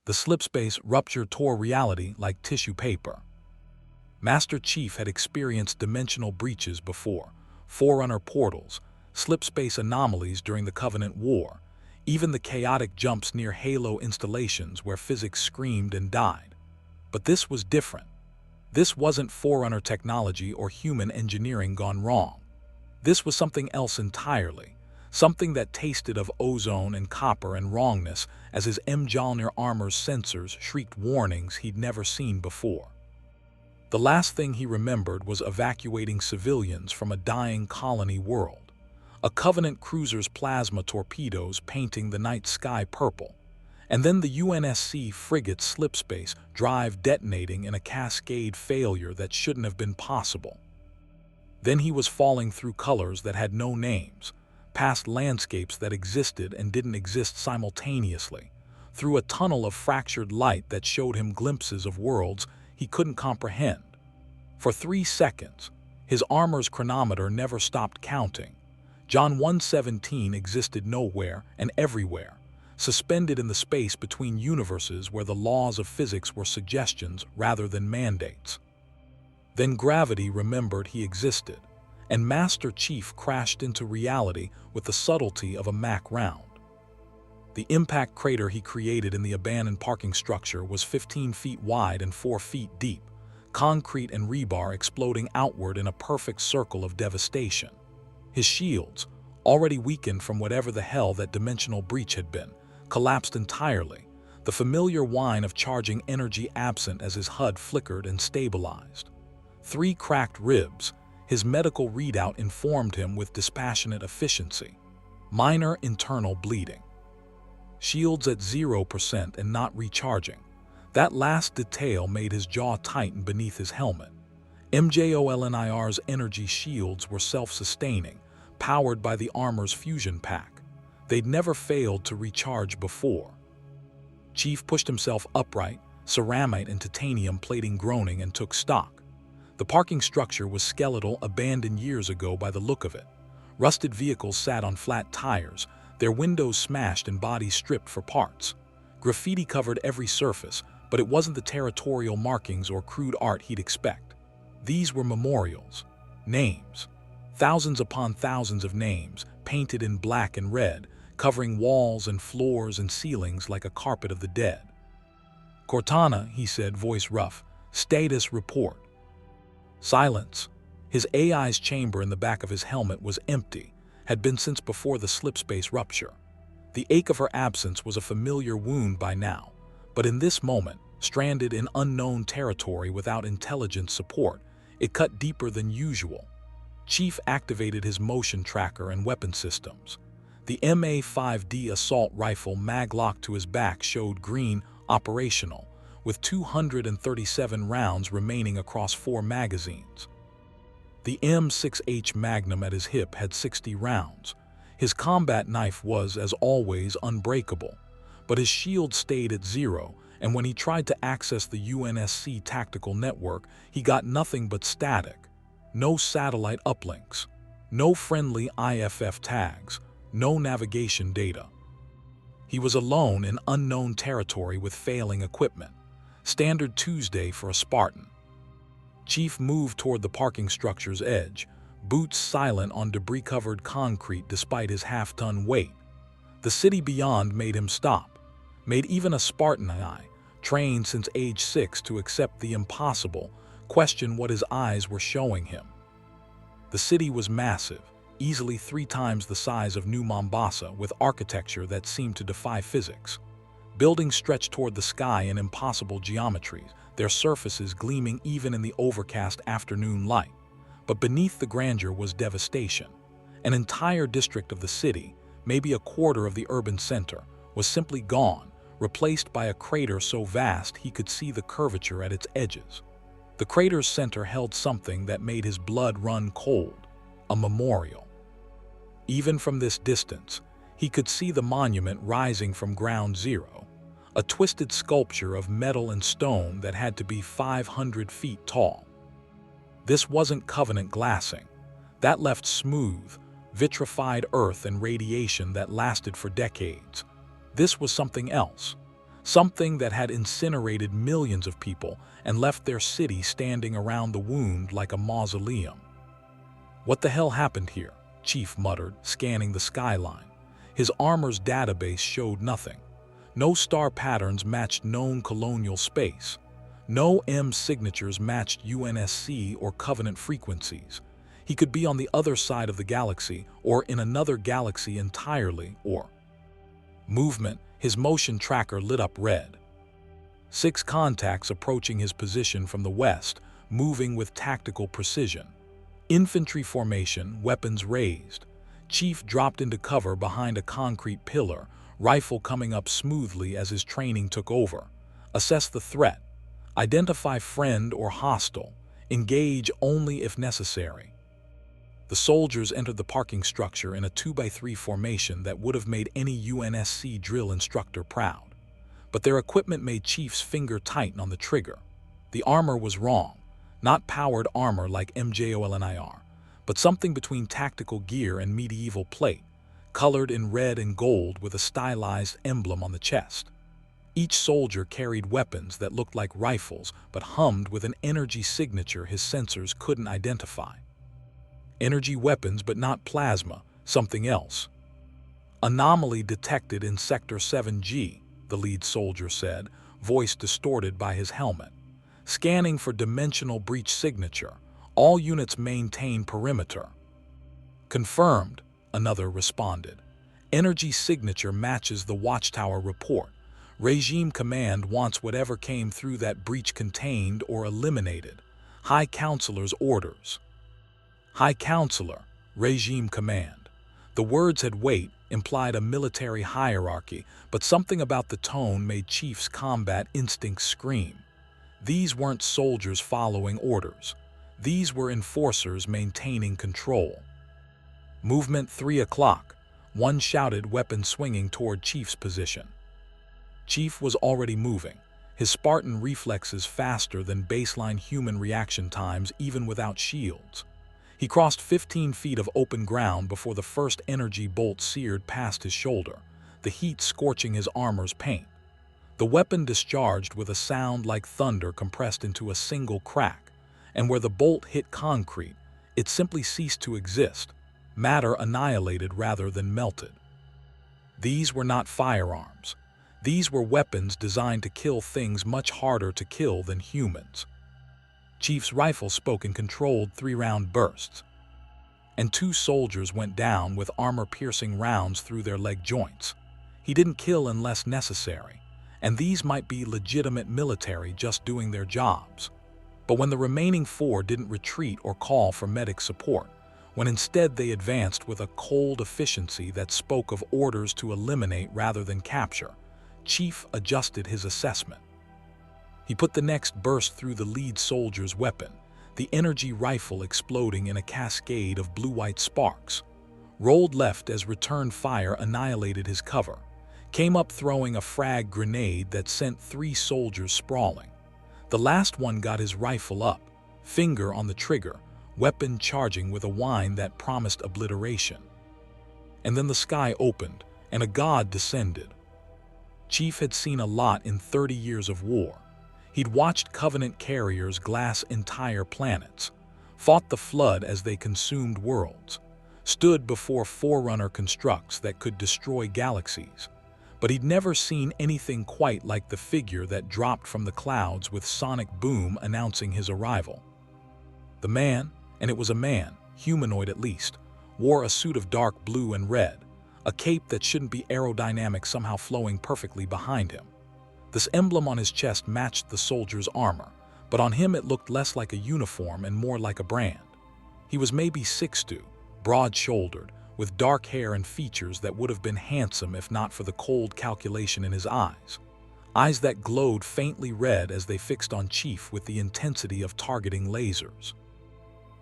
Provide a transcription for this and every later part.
The slipspace rupture tore reality like tissue paper. Master Chief had experienced dimensional breaches before, Forerunner portals, slipspace anomalies during the Covenant War, even the chaotic jumps near Halo installations where physics screamed and died. But this was different. This wasn't Forerunner technology or human engineering gone wrong. This was something else entirely, something that tasted of ozone and copper and wrongness as his Mjolnir armor's sensors shrieked warnings he'd never seen before. The last thing he remembered was evacuating civilians from a dying colony world, a Covenant cruiser's plasma torpedoes painting the night sky purple, and then the UNSC frigate's slipspace drive detonating in a cascade failure that shouldn't have been possible. Then he was falling through colors that had no names, past landscapes that existed and didn't exist simultaneously, through a tunnel of fractured light that showed him glimpses of worlds he couldn't comprehend. For 3 seconds, his armor's chronometer never stopped counting. John 1:17 existed nowhere and everywhere, suspended in the space between universes where the laws of physics were suggestions rather than mandates. Then gravity remembered he existed, and Master Chief crashed into reality with the subtlety of a Mac round. The impact crater he created in the abandoned parking structure was 15 feet wide and 4 feet deep, concrete and rebar exploding outward in a perfect circle of devastation. His shields, already weakened from whatever the hell that dimensional breach had been, collapsed entirely, the familiar whine of charging energy absent as his HUD flickered and stabilized. 3 cracked ribs, his medical readout informed him with dispassionate efficiency. Minor internal bleeding. Shields at 0% and not recharging. That last detail made his jaw tighten beneath his helmet. Mjolnir's energy shields were self-sustaining, powered by the armor's fusion pack. They'd never failed to recharge before. Chief pushed himself upright, ceramite and titanium plating groaning, and took stock. The parking structure was skeletal, abandoned years ago by the look of it. Rusted vehicles sat on flat tires, their windows smashed and bodies stripped for parts. Graffiti covered every surface, but it wasn't the territorial markings or crude art he'd expect. These were memorials, names. Thousands upon thousands of names, painted in black and red, covering walls and floors and ceilings like a carpet of the dead. "Cortana," he said, voice rough. "Status report." Silence. His AI's chamber in the back of his helmet was empty, had been since before the slipspace rupture. The ache of her absence was a familiar wound by now, but in this moment, stranded in unknown territory without intelligence support, it cut deeper than usual. Chief activated his motion tracker and weapon systems. The MA-5D assault rifle mag-locked to his back showed green, operational, with 237 rounds remaining across 4 magazines. The M6H Magnum at his hip had 60 rounds. His combat knife was, as always, unbreakable, but his shield stayed at 0, and when he tried to access the UNSC tactical network, he got nothing but static. No satellite uplinks, no friendly IFF tags, no navigation data. He was alone in unknown territory with failing equipment. Standard Tuesday for a Spartan. Chief moved toward the parking structure's edge, boots silent on debris-covered concrete despite his half-ton weight. The city beyond made him stop, made even a Spartan trained since age 6 to accept the impossible, question what his eyes were showing him. The city was massive, easily 3 times the size of New Mombasa, with architecture that seemed to defy physics. Buildings stretched toward the sky in impossible geometries, their surfaces gleaming even in the overcast afternoon light. But beneath the grandeur was devastation. An entire district of the city, maybe a quarter of the urban center, was simply gone, replaced by a crater so vast he could see the curvature at its edges. The crater's center held something that made his blood run cold, a memorial. Even from this distance, he could see the monument rising from ground zero, a twisted sculpture of metal and stone that had to be 500 feet tall. This wasn't Covenant glassing. That left smooth, vitrified earth and radiation that lasted for decades. This was something else. something that had incinerated millions of people and left their city standing around the wound like a mausoleum. "What the hell happened here?" Chief muttered, scanning the skyline. His armor's database showed nothing. No star patterns matched known colonial space. No M signatures matched UNSC or Covenant frequencies. He could be on the other side of the galaxy, or in another galaxy entirely, or... Movement. His motion tracker lit up red. 6 contacts approaching his position from the west, moving with tactical precision. Infantry formation, weapons raised. Chief dropped into cover behind a concrete pillar, rifle coming up smoothly as his training took over. Assess the threat. Identify friend or hostile. Engage only if necessary. The soldiers entered the parking structure in a 2x3 formation that would have made any UNSC drill instructor proud. But their equipment made Chief's finger tighten on the trigger. The armor was wrong. Not powered armor like MJOLNIR, but something between tactical gear and medieval plate, colored in red and gold with a stylized emblem on the chest. Each soldier carried weapons that looked like rifles but hummed with an energy signature his sensors couldn't identify. Energy weapons but not plasma, something else. "Anomaly detected in Sector 7G, the lead soldier said, voice distorted by his helmet. "Scanning for dimensional breach signature. All units maintain perimeter." "Confirmed," another responded. "Energy signature matches the Watchtower report. Regime Command wants whatever came through that breach contained or eliminated. High Counselor's orders." "High Counselor, Regime Command." The words had weight, implied a military hierarchy, but something about the tone made Chief's combat instincts scream. These weren't soldiers following orders. These were enforcers maintaining control. Movement 3 o'clock. One shouted, weapon swinging toward Chief's position. Chief was already moving, his Spartan reflexes faster than baseline human reaction times even without shields. He crossed 15 feet of open ground before the first energy bolt seared past his shoulder, the heat scorching his armor's paint. The weapon discharged with a sound like thunder compressed into a single crack, and where the bolt hit concrete, it simply ceased to exist, matter annihilated rather than melted. These were not firearms. These were weapons designed to kill things much harder to kill than humans. Chief's rifle spoke in controlled 3-round bursts, and 2 soldiers went down with armor-piercing rounds through their leg joints. He didn't kill unless necessary, and these might be legitimate military just doing their jobs. But when the remaining 4 didn't retreat or call for medic support, when instead they advanced with a cold efficiency that spoke of orders to eliminate rather than capture, Chief adjusted his assessment. He put the next burst through the lead soldier's weapon, the energy rifle exploding in a cascade of blue-white sparks. Rolled left as return fire annihilated his cover. Came up throwing a frag grenade that sent 3 soldiers sprawling. The last one got his rifle up, finger on the trigger, weapon charging with a whine that promised obliteration. And then the sky opened, and a god descended. Chief had seen a lot in 30 years of war. He'd watched Covenant carriers glass entire planets, fought the flood as they consumed worlds, stood before Forerunner constructs that could destroy galaxies. But he'd never seen anything quite like the figure that dropped from the clouds with sonic boom announcing his arrival. The man, and it was a man, humanoid at least, wore a suit of dark blue and red, a cape that shouldn't be aerodynamic somehow flowing perfectly behind him. This emblem on his chest matched the soldier's armor, but on him it looked less like a uniform and more like a brand. He was maybe 6'2", broad-shouldered, with dark hair and features that would have been handsome if not for the cold calculation in his eyes. Eyes that glowed faintly red as they fixed on Chief with the intensity of targeting lasers.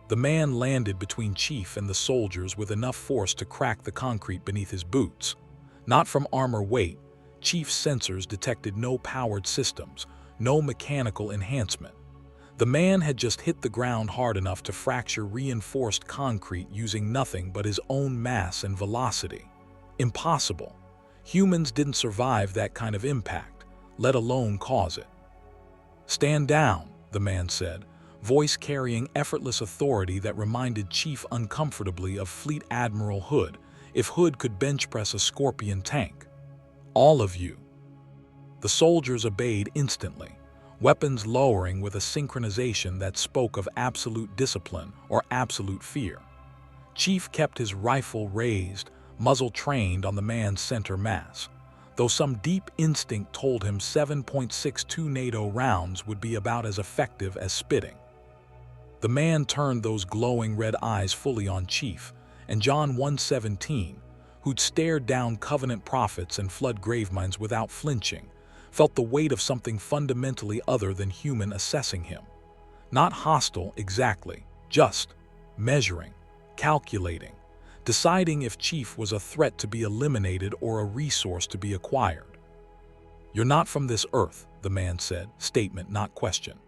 The man landed between Chief and the soldiers with enough force to crack the concrete beneath his boots. Not from armor weight, Chief's sensors detected no powered systems, no mechanical enhancement. The man had just hit the ground hard enough to fracture reinforced concrete using nothing but his own mass and velocity. Impossible. Humans didn't survive that kind of impact. let alone cause it. "Stand down," the man said, voice carrying effortless authority that reminded Chief uncomfortably of Fleet Admiral Hood, if Hood could bench press a Scorpion tank. "All of you." The soldiers obeyed instantly, weapons lowering with a synchronization that spoke of absolute discipline or absolute fear. Chief kept his rifle raised, muzzle trained on the man's center mass, though some deep instinct told him 7.62 NATO rounds would be about as effective as spitting. The man turned those glowing red eyes fully on Chief, and John 1:17, who'd stared down Covenant prophets and flood gravemines without flinching, felt the weight of something fundamentally other than human assessing him. Not hostile exactly, just measuring, calculating, deciding if Chief was a threat to be eliminated or a resource to be acquired. "You're not from this earth," the man said, statement not question.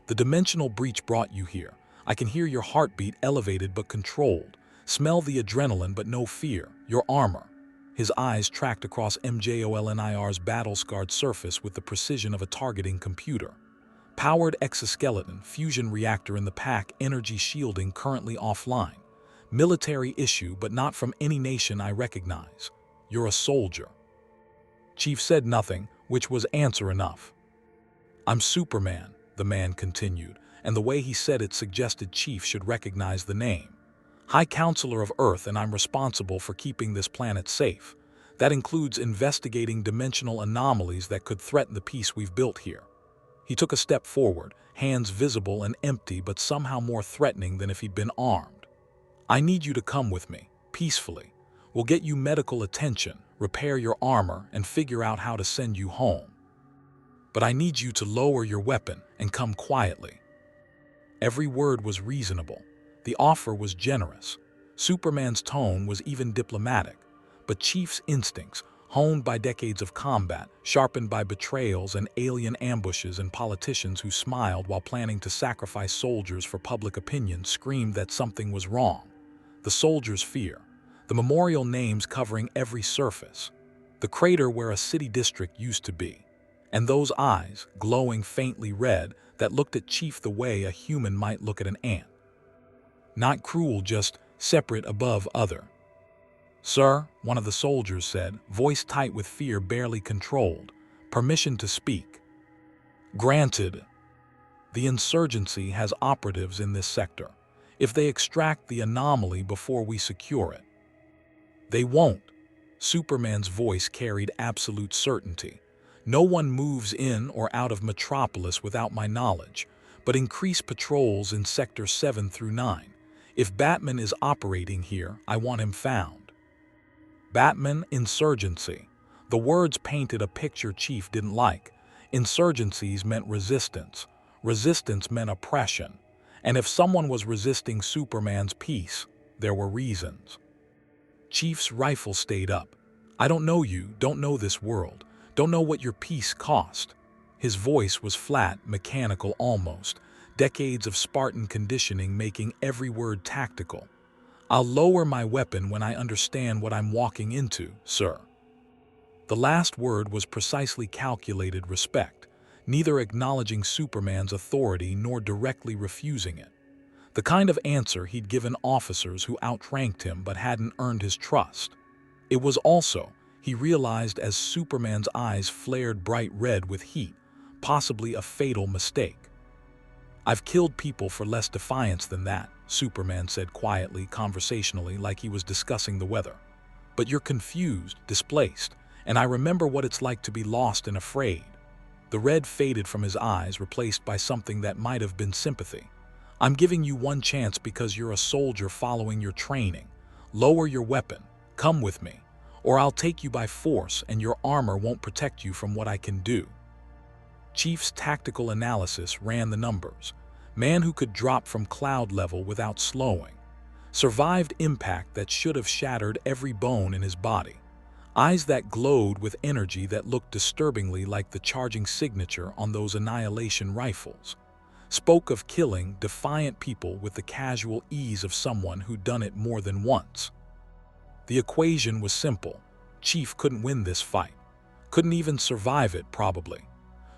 "The dimensional breach brought you here. I can hear your heartbeat elevated but controlled, smell the adrenaline but no fear, your armor." His eyes tracked across MJOLNIR's battle-scarred surface with the precision of a targeting computer. "Powered exoskeleton, fusion reactor in the pack, energy shielding currently offline. Military issue, but not from any nation I recognize. You're a soldier." Chief said nothing, which was answer enough. "I'm Superman," the man continued, and the way he said it suggested Chief should recognize the name. "High Counselor of Earth, and I'm responsible for keeping this planet safe. That includes investigating dimensional anomalies that could threaten the peace we've built here." He took a step forward, hands visible and empty but somehow more threatening than if he'd been armed. "I need you to come with me, peacefully. We'll get you medical attention, repair your armor, and figure out how to send you home. But I need you to lower your weapon and come quietly." Every word was reasonable. The offer was generous. Superman's tone was even diplomatic, but Chief's instincts, honed by decades of combat, sharpened by betrayals and alien ambushes and politicians who smiled while planning to sacrifice soldiers for public opinion, screamed that something was wrong. The soldiers' fear, the memorial names covering every surface, the crater where a city district used to be, and those eyes, glowing faintly red, that looked at Chief the way a human might look at an ant. Not cruel, just separate, above, other. "Sir," one of the soldiers said, voice tight with fear barely controlled, "permission to speak." "Granted. The insurgency has operatives in this sector. If they extract the anomaly before we secure it." "They won't." Superman's voice carried absolute certainty. "No one moves in or out of Metropolis without my knowledge, but increase patrols in Sector 7 through 9. If Batman is operating here, I want him found." Batman, insurgency. The words painted a picture Chief didn't like. Insurgencies meant resistance. Resistance meant oppression. And if someone was resisting Superman's peace, there were reasons. Chief's rifle stayed up. "I don't know you, don't know this world, don't know what your peace cost." His voice was flat, mechanical almost, decades of Spartan conditioning making every word tactical. "I'll lower my weapon when I understand what I'm walking into, sir." The last word was precisely calculated respect, neither acknowledging Superman's authority nor directly refusing it. The kind of answer he'd given officers who outranked him but hadn't earned his trust. It was also, he realized as Superman's eyes flared bright red with heat, possibly a fatal mistake. "I've killed people for less defiance than that," Superman said quietly, conversationally, like he was discussing the weather. "But you're confused, displaced, and I remember what it's like to be lost and afraid." The red faded from his eyes, replaced by something that might have been sympathy. "I'm giving you one chance because you're a soldier following your training. Lower your weapon, come with me, or I'll take you by force and your armor won't protect you from what I can do." Chief's tactical analysis ran the numbers. Man who could drop from cloud level without slowing. Survived impact that should have shattered every bone in his body. Eyes that glowed with energy that looked disturbingly like the charging signature on those annihilation rifles. Spoke of killing defiant people with the casual ease of someone who'd done it more than once. The equation was simple. Chief couldn't win this fight. Couldn't even survive it, probably.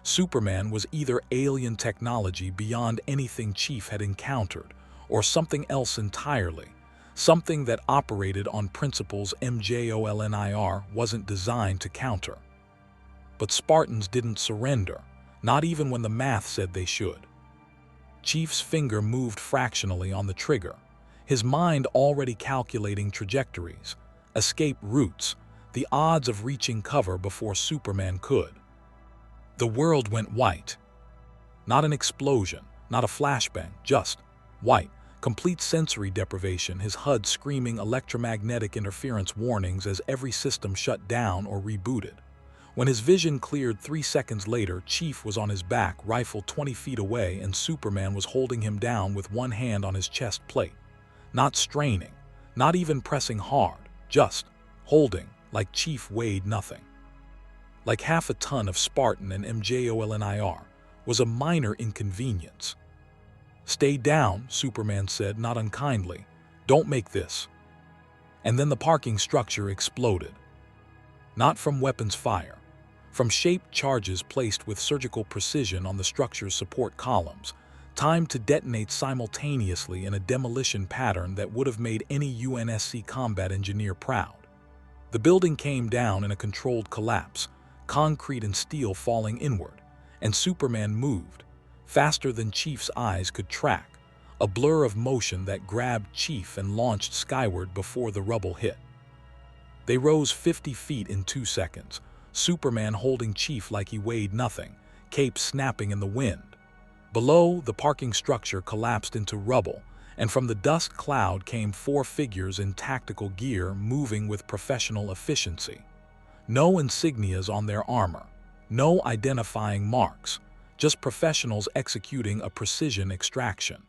Superman was either alien technology beyond anything Chief had encountered, or something else entirely, something that operated on principles MJOLNIR wasn't designed to counter. But Spartans didn't surrender, not even when the math said they should. Chief's finger moved fractionally on the trigger, his mind already calculating trajectories, escape routes, the odds of reaching cover before Superman could. The world went white. Not an explosion, not a flashbang, just white. Complete sensory deprivation, his HUD screaming electromagnetic interference warnings as every system shut down or rebooted. When his vision cleared 3 seconds later, Chief was on his back, rifle 20 feet away, and Superman was holding him down with one hand on his chest plate. Not straining, not even pressing hard, just holding, like Chief weighed nothing. Like half a ton of Spartan and MJOLNIR was a minor inconvenience. "Stay down," Superman said, not unkindly. "Don't make this." And then the parking structure exploded. Not from weapons fire, from shaped charges placed with surgical precision on the structure's support columns, timed to detonate simultaneously in a demolition pattern that would have made any UNSC combat engineer proud. The building came down in a controlled collapse, concrete and steel falling inward, and Superman moved, faster than Chief's eyes could track, a blur of motion that grabbed Chief and launched skyward before the rubble hit. They rose 50 feet in 2 seconds, Superman holding Chief like he weighed nothing, cape snapping in the wind. Below, the parking structure collapsed into rubble, and from the dust cloud came 4 figures in tactical gear moving with professional efficiency. No insignias on their armor, no identifying marks, just professionals executing a precision extraction.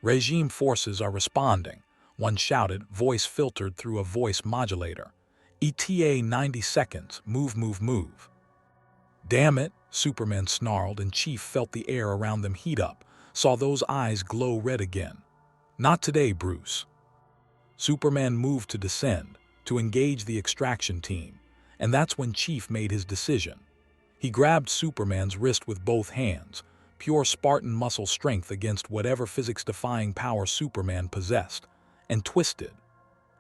"Regime forces are responding," one shouted, voice filtered through a voice modulator. "ETA 90 seconds, move, move, move." "Damn it," Superman snarled, and Chief felt the air around them heat up, saw those eyes glow red again. "Not today, Bruce." Superman moved to descend, to engage the extraction team, and that's when Chief made his decision. He grabbed Superman's wrist with both hands, pure Spartan muscle strength against whatever physics-defying power Superman possessed, and twisted.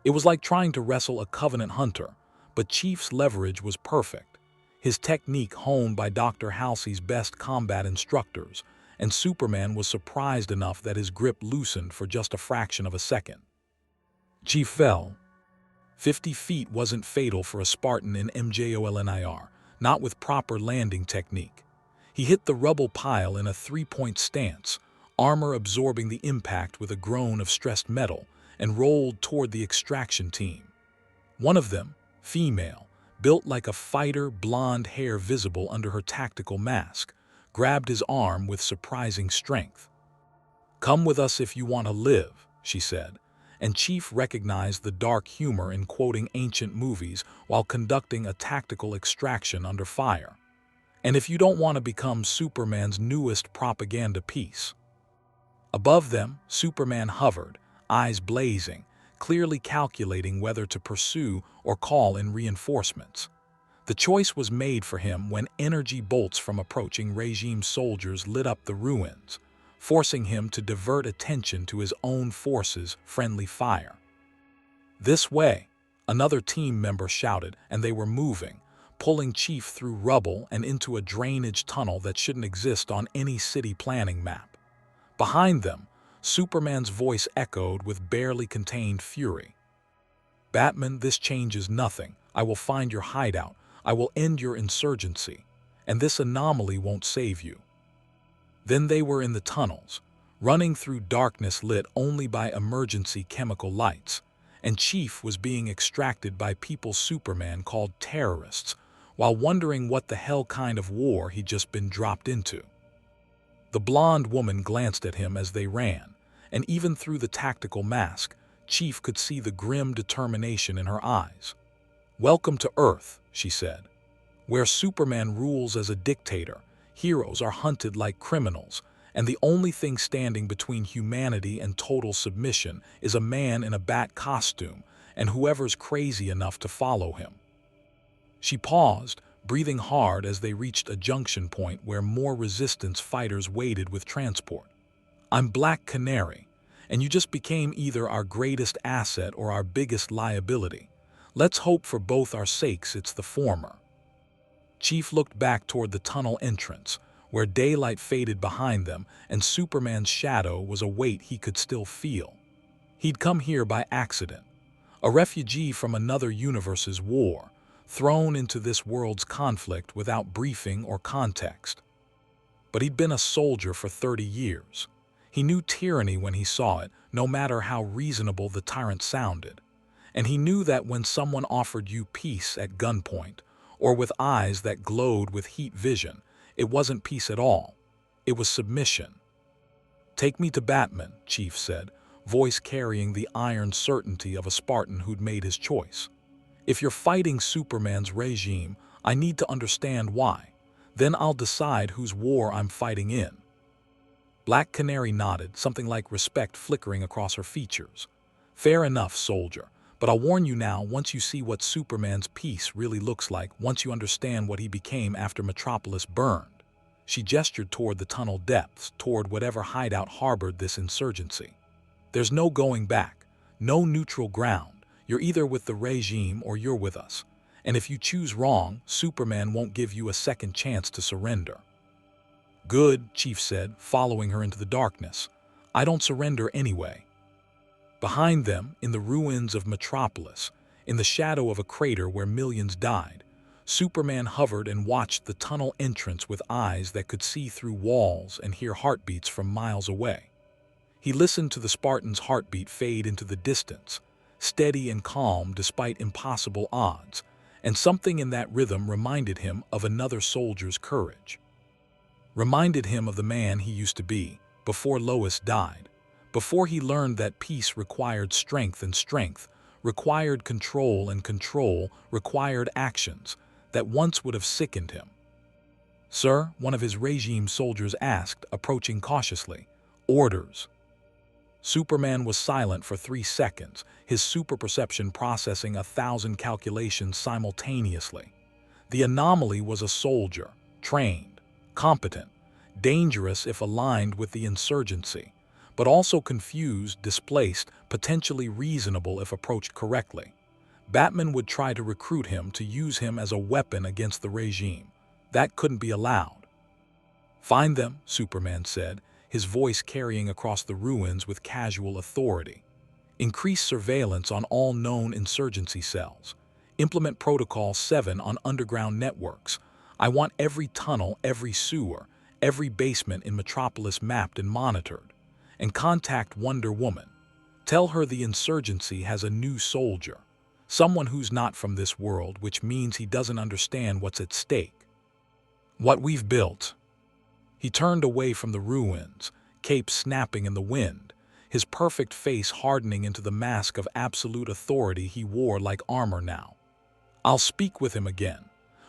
It was like trying to wrestle a Covenant hunter, but Chief's leverage was perfect, his technique honed by Dr. Halsey's best combat instructors, and Superman was surprised enough that his grip loosened for just a fraction of a second. Chief fell. 50 feet wasn't fatal for a Spartan in MJOLNIR, not with proper landing technique. He hit the rubble pile in a 3-point stance, armor absorbing the impact with a groan of stressed metal, and rolled toward the extraction team. One of them, female, built like a fighter, blonde hair visible under her tactical mask, grabbed his arm with surprising strength. "Come with us if you want to live," she said, and Chief recognized the dark humor in quoting ancient movies while conducting a tactical extraction under fire. "And if you don't want to become Superman's newest propaganda piece." Above them, Superman hovered, eyes blazing, clearly calculating whether to pursue or call in reinforcements. The choice was made for him when energy bolts from approaching regime soldiers lit up the ruins, forcing him to divert attention to his own forces' friendly fire. "This way," another team member shouted, and they were moving, pulling Chief through rubble and into a drainage tunnel that shouldn't exist on any city planning map. Behind them, Superman's voice echoed with barely contained fury. "Batman, this changes nothing. I will find your hideout. I will end your insurgency. And this anomaly won't save you." Then they were in the tunnels, running through darkness lit only by emergency chemical lights, and Chief was being extracted by people Superman called terrorists, while wondering what the hell kind of war he'd just been dropped into. The blonde woman glanced at him as they ran, and even through the tactical mask, Chief could see the grim determination in her eyes. "Welcome to Earth," she said, "where Superman rules as a dictator, heroes are hunted like criminals, and the only thing standing between humanity and total submission is a man in a bat costume and whoever's crazy enough to follow him." She paused, breathing hard as they reached a junction point where more resistance fighters waited with transport. "I'm Black Canary, and you just became either our greatest asset or our biggest liability. Let's hope for both our sakes it's the former." Chief looked back toward the tunnel entrance, where daylight faded behind them and Superman's shadow was a weight he could still feel. He'd come here by accident, a refugee from another universe's war, thrown into this world's conflict without briefing or context. But he'd been a soldier for 30 years. He knew tyranny when he saw it, no matter how reasonable the tyrant sounded. And he knew that when someone offered you peace at gunpoint, or with eyes that glowed with heat vision, it wasn't peace at all. It was submission. "Take me to Batman," Chief said, voice carrying the iron certainty of a Spartan who'd made his choice. "If you're fighting Superman's regime, I need to understand why. Then I'll decide whose war I'm fighting in." Black Canary nodded, something like respect flickering across her features. "Fair enough, soldier. But I'll warn you now, once you see what Superman's peace really looks like, once you understand what he became after Metropolis burned." She gestured toward the tunnel depths, toward whatever hideout harbored this insurgency. "There's no going back, no neutral ground. You're either with the regime or you're with us. And if you choose wrong, Superman won't give you a second chance to surrender." "Good," Chief said, following her into the darkness. "I don't surrender anyway." Behind them, in the ruins of Metropolis, in the shadow of a crater where millions died, Superman hovered and watched the tunnel entrance with eyes that could see through walls and hear heartbeats from miles away. He listened to the Spartan's heartbeat fade into the distance, steady and calm despite impossible odds, and something in that rhythm reminded him of another soldier's courage. Reminded him of the man he used to be, before Lois died. Before he learned that peace required strength and strength, required control and control, required actions that once would have sickened him. "Sir," one of his regime soldiers asked, approaching cautiously. "Orders." Superman was silent for 3 seconds, his superperception processing 1,000 calculations simultaneously. The anomaly was a soldier, trained, competent, dangerous if aligned with the insurgency, but also confused, displaced, potentially reasonable if approached correctly. Batman would try to recruit him to use him as a weapon against the regime. That couldn't be allowed. "Find them," Superman said, his voice carrying across the ruins with casual authority. "Increase surveillance on all known insurgency cells. Implement Protocol 7 on underground networks. I want every tunnel, every sewer, every basement in Metropolis mapped and monitored. And contact Wonder Woman. Tell her the insurgency has a new soldier, someone who's not from this world, which means he doesn't understand what's at stake. What we've built." He turned away from the ruins, cape snapping in the wind, his perfect face hardening into the mask of absolute authority he wore like armor now. "I'll speak with him again,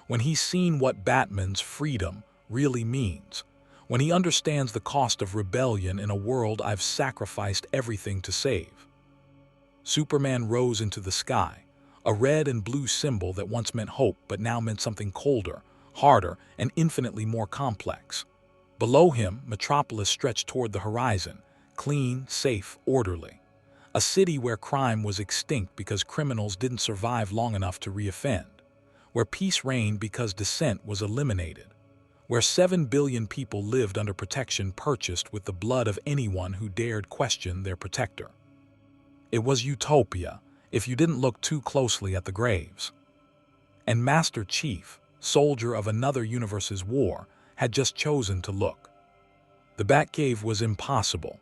when he's seen what Batman's freedom really means. When he understands the cost of rebellion in a world I've sacrificed everything to save." Superman rose into the sky, a red and blue symbol that once meant hope but now meant something colder, harder, and infinitely more complex. Below him, Metropolis stretched toward the horizon, clean, safe, orderly. A city where crime was extinct because criminals didn't survive long enough to reoffend. Where peace reigned because dissent was eliminated. Where 7 billion people lived under protection purchased with the blood of anyone who dared question their protector. It was utopia, if you didn't look too closely at the graves. And Master Chief, soldier of another universe's war, had just chosen to look. The Batcave was impossible.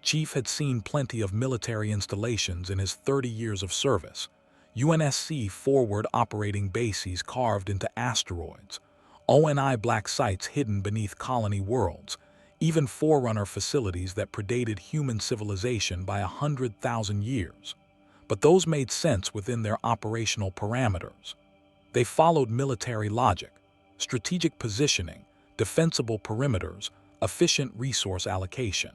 Chief had seen plenty of military installations in his 30 years of service, UNSC forward operating bases carved into asteroids, ONI black sites hidden beneath colony worlds, even forerunner facilities that predated human civilization by 100,000 years. But those made sense within their operational parameters. They followed military logic, strategic positioning, defensible perimeters, efficient resource allocation.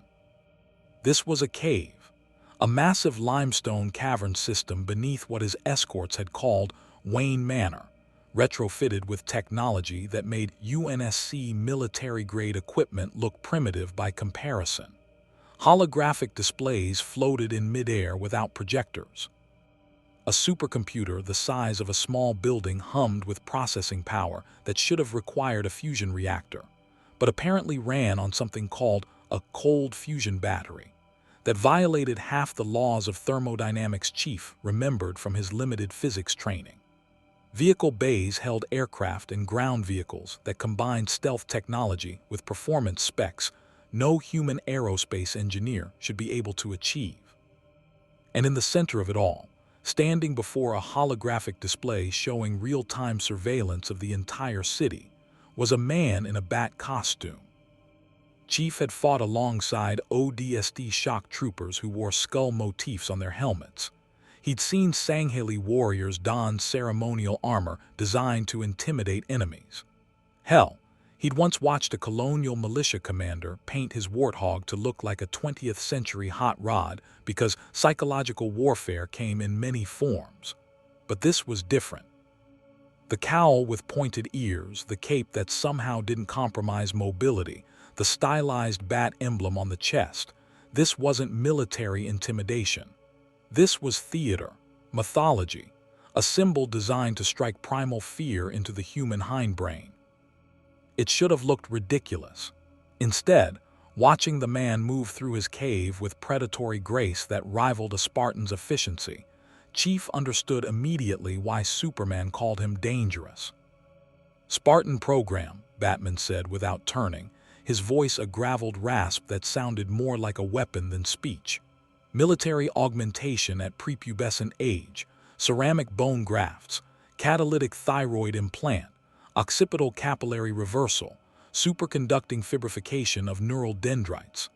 This was a cave, a massive limestone cavern system beneath what his escorts had called Wayne Manor, retrofitted with technology that made UNSC military-grade equipment look primitive by comparison. Holographic displays floated in midair without projectors. A supercomputer the size of a small building hummed with processing power that should have required a fusion reactor, but apparently ran on something called a cold fusion battery that violated half the laws of thermodynamics Chief remembered from his limited physics training. Vehicle bays held aircraft and ground vehicles that combined stealth technology with performance specs no human aerospace engineer should be able to achieve. And in the center of it all, standing before a holographic display showing real-time surveillance of the entire city, was a man in a bat costume. Chief had fought alongside ODST shock troopers who wore skull motifs on their helmets. He'd seen Sangheili warriors don ceremonial armor designed to intimidate enemies. Hell, he'd once watched a colonial militia commander paint his warthog to look like a 20th century hot rod because psychological warfare came in many forms. But this was different. The cowl with pointed ears, the cape that somehow didn't compromise mobility, the stylized bat emblem on the chest, this wasn't military intimidation. This was theater, mythology, a symbol designed to strike primal fear into the human hindbrain. It should have looked ridiculous. Instead, watching the man move through his cave with predatory grace that rivaled a Spartan's efficiency, Chief understood immediately why Superman called him dangerous. "Spartan program," Batman said without turning, his voice a graveled rasp that sounded more like a weapon than speech. "Military augmentation at prepubescent age, ceramic bone grafts, catalytic thyroid implant, occipital capillary reversal, superconducting fibrification of neural dendrites."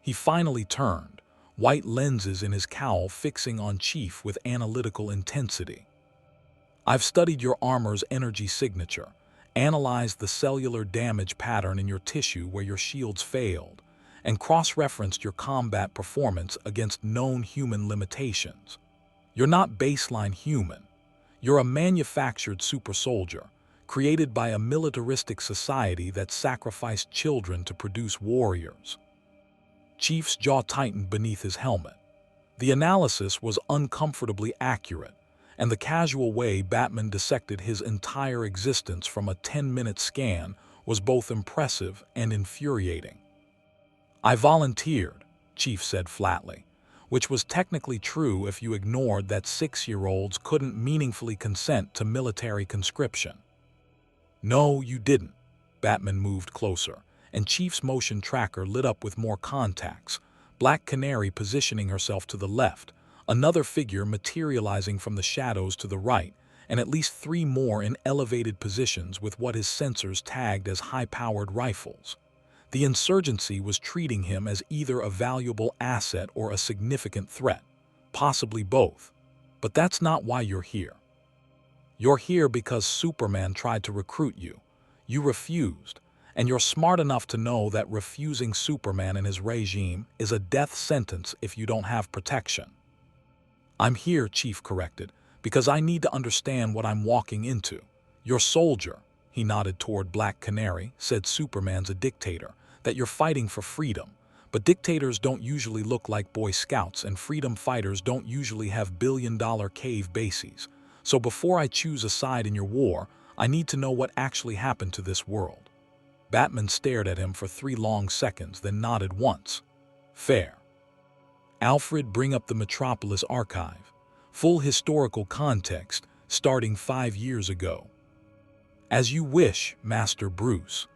He finally turned, white lenses in his cowl fixing on Chief with analytical intensity. "I've studied your armor's energy signature, analyzed the cellular damage pattern in your tissue where your shields failed, and cross-referenced your combat performance against known human limitations. You're not baseline human. You're a manufactured super soldier, created by a militaristic society that sacrificed children to produce warriors." Chief's jaw tightened beneath his helmet. The analysis was uncomfortably accurate, and the casual way Batman dissected his entire existence from a 10-minute scan was both impressive and infuriating. "I volunteered," Chief said flatly, which was technically true if you ignored that 6-year-olds couldn't meaningfully consent to military conscription. "No, you didn't." Batman moved closer, and Chief's motion tracker lit up with more contacts, Black Canary positioning herself to the left, another figure materializing from the shadows to the right, and at least 3 more in elevated positions with what his sensors tagged as high-powered rifles. The insurgency was treating him as either a valuable asset or a significant threat, possibly both. But that's not why you're here. You're here because Superman tried to recruit you. You refused, and you're smart enough to know that refusing Superman and his regime is a death sentence if you don't have protection. "I'm here," Chief corrected, "because I need to understand what I'm walking into. Your soldier," he nodded toward Black Canary, said Superman's a dictator, "that you're fighting for freedom. But dictators don't usually look like Boy Scouts, and freedom fighters don't usually have billion-dollar cave bases. So before I choose a side in your war, I need to know what actually happened to this world." Batman stared at him for 3 long seconds, then nodded once. "Fair. Alfred, bring up the Metropolis archive. Full historical context, starting 5 years ago." "As you wish, Master Bruce."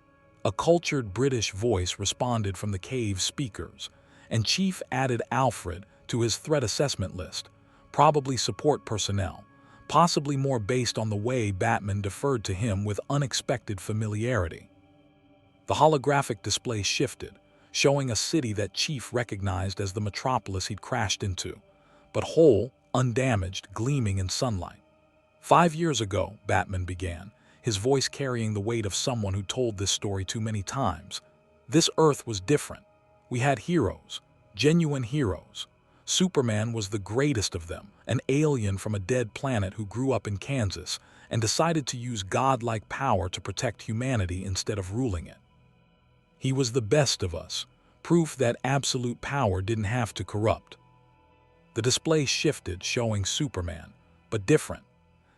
A cultured British voice responded from the cave's speakers, and Chief added Alfred to his threat assessment list, probably support personnel, possibly more based on the way Batman deferred to him with unexpected familiarity. The holographic display shifted, showing a city that Chief recognized as the metropolis he'd crashed into, but whole, undamaged, gleaming in sunlight. 5 years ago," Batman began, his voice carrying the weight of someone who told this story too many times, "this Earth was different. We had heroes, genuine heroes. Superman was the greatest of them, an alien from a dead planet who grew up in Kansas, and decided to use godlike power to protect humanity instead of ruling it. He was the best of us, proof that absolute power didn't have to corrupt. The display shifted, showing Superman, but different.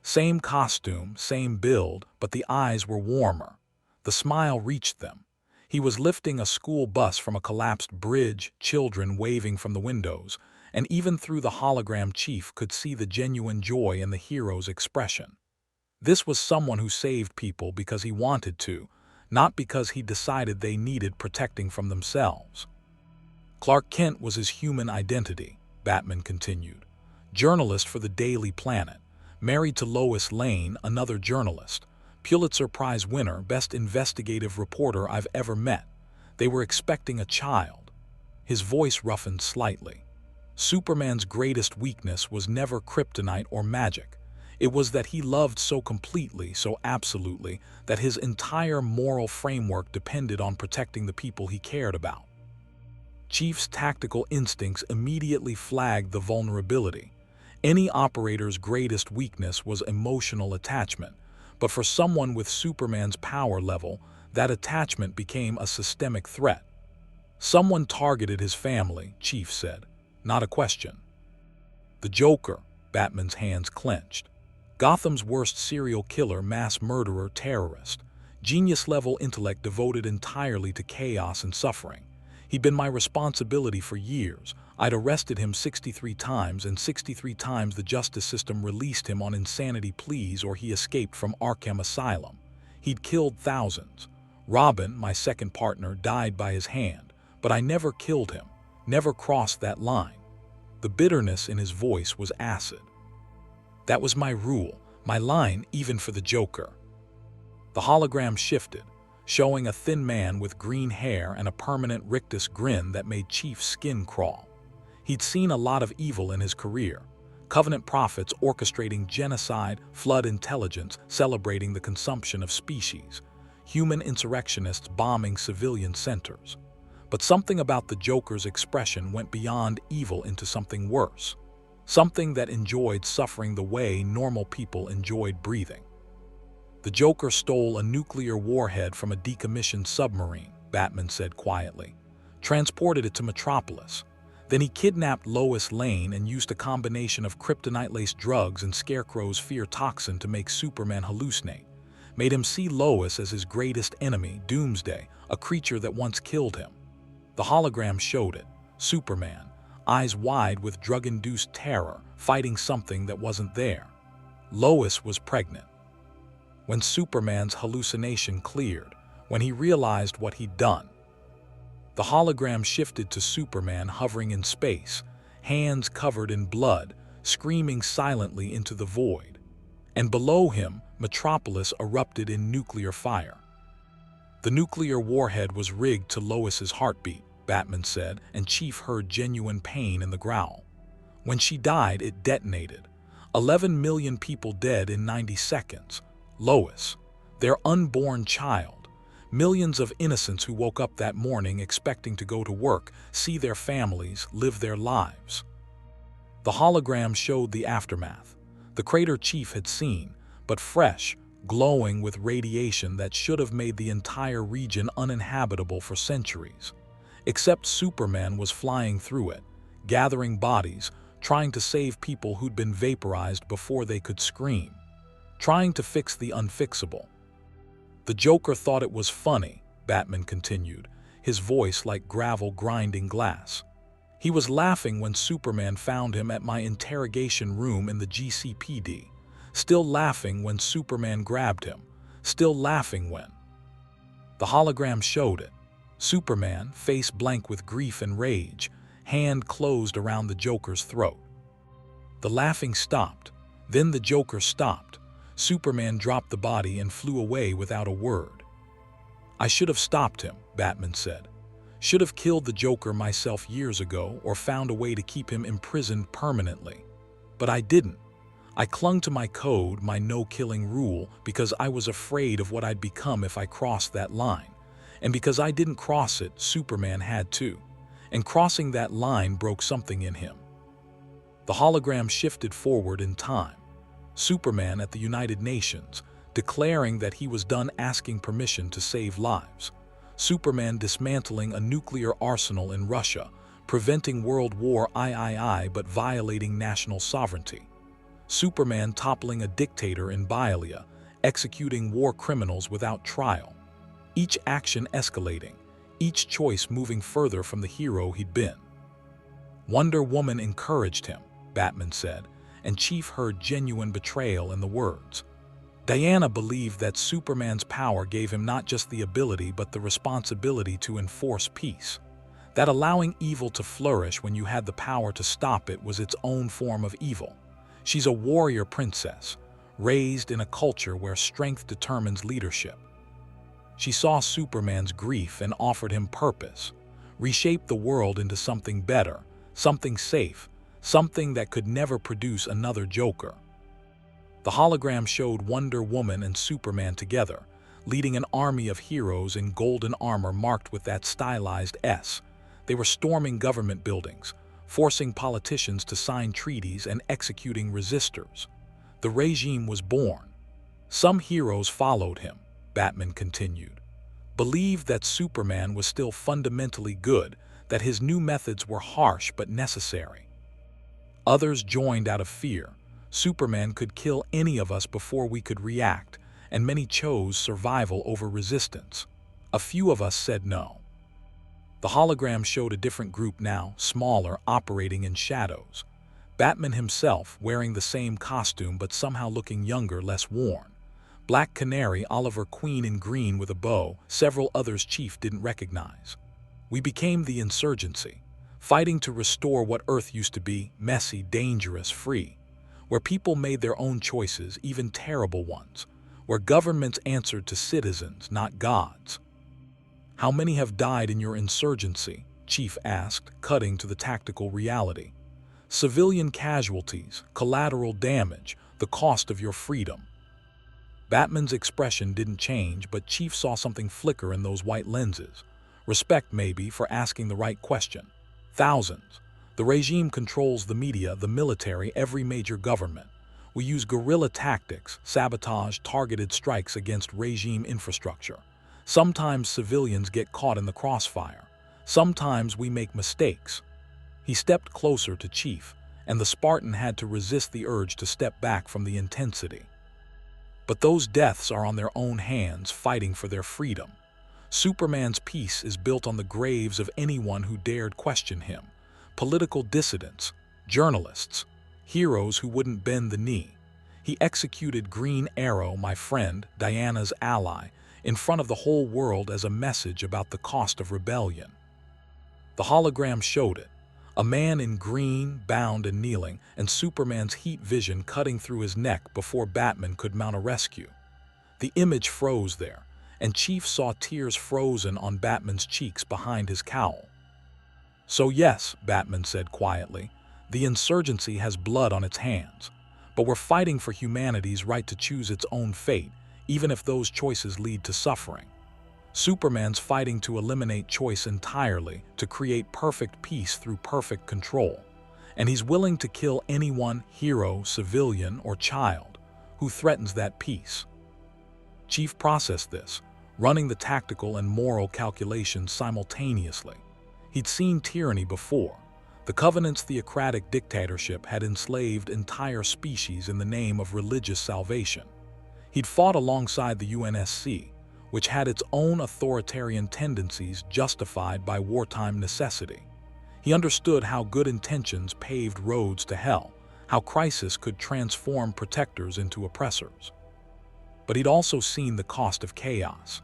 Same costume, same build, but the eyes were warmer. The smile reached them. He was lifting a school bus from a collapsed bridge, children waving from the windows, and even through the hologram Chief could see the genuine joy in the hero's expression. This was someone who saved people because he wanted to, not because he decided they needed protecting from themselves. Clark Kent was his human identity, Batman continued. Journalist for the Daily Planet, married to Lois Lane, another journalist. Pulitzer Prize winner, best investigative reporter I've ever met. They were expecting a child. His voice roughened slightly. Superman's greatest weakness was never kryptonite or magic. It was that he loved so completely, so absolutely, that his entire moral framework depended on protecting the people he cared about. Chief's tactical instincts immediately flagged the vulnerability. Any operator's greatest weakness was emotional attachment, but for someone with Superman's power level, that attachment became a systemic threat. Someone targeted his family, Chief said. Not a question. The Joker, Batman's hands clenched. Gotham's worst serial killer, mass murderer, terrorist. Genius-level intellect devoted entirely to chaos and suffering. He'd been my responsibility for years. I'd arrested him 63 times, and 63 times the justice system released him on insanity pleas or he escaped from Arkham Asylum. He'd killed thousands. Robin, my second partner, died by his hand, but I never killed him, never crossed that line. The bitterness in his voice was acid. That was my rule, my line, even for the Joker. The hologram shifted, showing a thin man with green hair and a permanent rictus grin that made Chief's skin crawl. He'd seen a lot of evil in his career. Covenant prophets orchestrating genocide, flood intelligence, celebrating the consumption of species. Human insurrectionists bombing civilian centers. But something about the Joker's expression went beyond evil into something worse. Something that enjoyed suffering the way normal people enjoyed breathing. The Joker stole a nuclear warhead from a decommissioned submarine, Batman said quietly. Transported it to Metropolis. Then he kidnapped Lois Lane and used a combination of kryptonite-laced drugs and Scarecrow's fear toxin to make Superman hallucinate. Made him see Lois as his greatest enemy, Doomsday, a creature that once killed him. The hologram showed it. Superman, eyes wide with drug-induced terror, fighting something that wasn't there. Lois was pregnant. When Superman's hallucination cleared, when he realized what he'd done, the hologram shifted to Superman hovering in space, hands covered in blood, screaming silently into the void. And below him, Metropolis erupted in nuclear fire. The nuclear warhead was rigged to Lois's heartbeat, Batman said, and Chief heard genuine pain in the growl. When she died, it detonated. 11 million people dead in 90 seconds. Lois, their unborn child. Millions of innocents who woke up that morning expecting to go to work, see their families, live their lives. The hologram showed the aftermath. The crater Chief had seen, but fresh, glowing with radiation that should have made the entire region uninhabitable for centuries. Except Superman was flying through it, gathering bodies, trying to save people who'd been vaporized before they could scream. Trying to fix the unfixable. The Joker thought it was funny, Batman continued, his voice like gravel grinding glass. He was laughing when Superman found him at my interrogation room in the GCPD. Still laughing when Superman grabbed him. Still laughing when. The hologram showed it. Superman, face blank with grief and rage, hand closed around the Joker's throat. The laughing stopped. Then the Joker stopped. Superman dropped the body and flew away without a word. I should have stopped him, Batman said. Should have killed the Joker myself years ago or found a way to keep him imprisoned permanently. But I didn't. I clung to my code, my no-killing rule, because I was afraid of what I'd become if I crossed that line. And because I didn't cross it, Superman had to. And crossing that line broke something in him. The hologram shifted forward in time. Superman at the United Nations, declaring that he was done asking permission to save lives. Superman dismantling a nuclear arsenal in Russia, preventing World War III but violating national sovereignty. Superman toppling a dictator in Byalia, executing war criminals without trial. Each action escalating, each choice moving further from the hero he'd been. Wonder Woman encouraged him, Batman said, and Chief heard genuine betrayal in the words. Diana believed that Superman's power gave him not just the ability but the responsibility to enforce peace. That allowing evil to flourish when you had the power to stop it was its own form of evil. She's a warrior princess, raised in a culture where strength determines leadership. She saw Superman's grief and offered him purpose, reshaped the world into something better, something safe, something that could never produce another Joker. The hologram showed Wonder Woman and Superman together, leading an army of heroes in golden armor marked with that stylized S. They were storming government buildings, forcing politicians to sign treaties and executing resistors. The regime was born. Some heroes followed him, Batman continued, believed that Superman was still fundamentally good, that his new methods were harsh but necessary. Others joined out of fear. Superman could kill any of us before we could react, and many chose survival over resistance. A few of us said no. The hologram showed a different group now, smaller, operating in shadows. Batman himself, wearing the same costume but somehow looking younger, less worn. Black Canary, Oliver Queen in green with a bow, several others Chief didn't recognize. We became the insurgency, fighting to restore what Earth used to be, messy, dangerous, free. Where people made their own choices, even terrible ones. Where governments answered to citizens, not gods. How many have died in your insurgency? Chief asked, cutting to the tactical reality. Civilian casualties, collateral damage, the cost of your freedom. Batman's expression didn't change, but Chief saw something flicker in those white lenses. Respect, maybe, for asking the right question. Thousands. The regime controls the media, the military, every major government. We use guerrilla tactics, sabotage, targeted strikes against regime infrastructure. Sometimes civilians get caught in the crossfire. Sometimes we make mistakes. He stepped closer to Chief, and the Spartan had to resist the urge to step back from the intensity. But those deaths are on their own hands, fighting for their freedom. Superman's peace is built on the graves of anyone who dared question him. Political dissidents, journalists, heroes who wouldn't bend the knee. He executed Green Arrow, my friend, Diana's ally, in front of the whole world as a message about the cost of rebellion. The hologram showed it. A man in green, bound and kneeling, and Superman's heat vision cutting through his neck before Batman could mount a rescue. The image froze there, and Chief saw tears frozen on Batman's cheeks behind his cowl. So yes, Batman said quietly, the insurgency has blood on its hands, but we're fighting for humanity's right to choose its own fate, even if those choices lead to suffering. Superman's fighting to eliminate choice entirely, to create perfect peace through perfect control. And he's willing to kill anyone, hero, civilian, or child, who threatens that peace. Chief processed this, running the tactical and moral calculations simultaneously. He'd seen tyranny before. The Covenant's theocratic dictatorship had enslaved entire species in the name of religious salvation. He'd fought alongside the UNSC, which had its own authoritarian tendencies justified by wartime necessity. He understood how good intentions paved roads to hell, how crisis could transform protectors into oppressors. But he'd also seen the cost of chaos.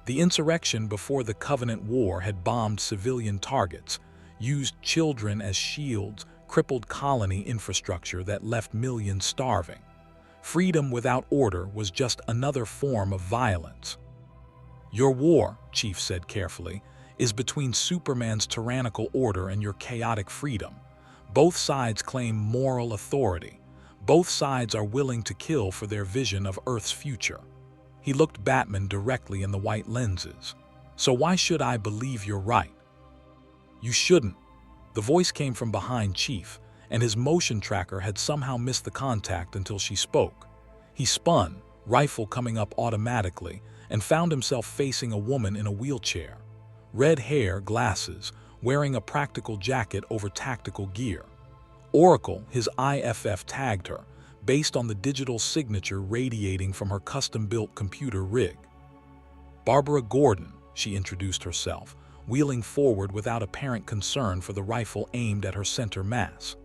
The insurrection before the Covenant War had bombed civilian targets, used children as shields, crippled colony infrastructure that left millions starving. Freedom without order was just another form of violence. Your war, Chief said carefully, is between Superman's tyrannical order and your chaotic freedom. Both sides claim moral authority. Both sides are willing to kill for their vision of Earth's future. He looked Batman directly in the white lenses. So why should I believe you're right? You shouldn't. The voice came from behind Chief, and his motion tracker had somehow missed the contact until she spoke. He spun, rifle coming up automatically, and found himself facing a woman in a wheelchair. Red hair, glasses, wearing a practical jacket over tactical gear. Oracle, his IFF, tagged her, based on the digital signature radiating from her custom-built computer rig. Barbara Gordon, she introduced herself, wheeling forward without apparent concern for the rifle aimed at her center mass.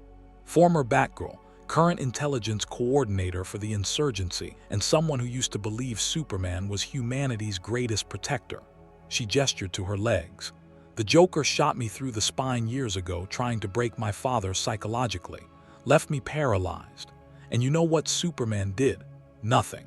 Former Batgirl, current intelligence coordinator for the insurgency, and someone who used to believe Superman was humanity's greatest protector. She gestured to her legs. The Joker shot me through the spine years ago trying to break my father psychologically, left me paralyzed. And you know what Superman did? Nothing.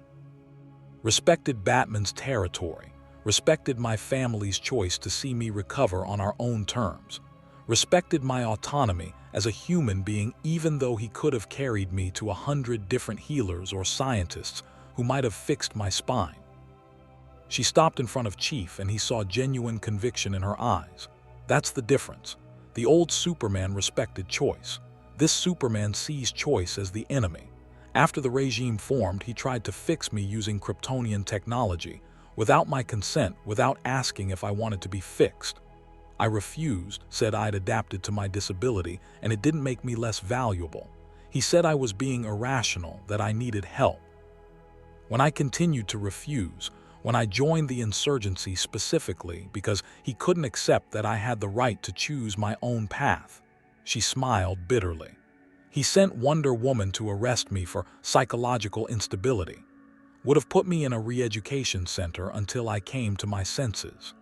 Respected Batman's territory, respected my family's choice to see me recover on our own terms, respected my autonomy as a human being even though he could have carried me to 100 different healers or scientists who might have fixed my spine. She stopped in front of Chief and he saw genuine conviction in her eyes. That's the difference. The old Superman respected choice. This Superman sees choice as the enemy. After the regime formed, he tried to fix me using Kryptonian technology, without my consent, without asking if I wanted to be fixed. I refused, said I'd adapted to my disability, and it didn't make me less valuable. He said I was being irrational, that I needed help. When I continued to refuse, when I joined the insurgency specifically because he couldn't accept that I had the right to choose my own path, she smiled bitterly. He sent Wonder Woman to arrest me for psychological instability. Would have put me in a re-education center until I came to my senses.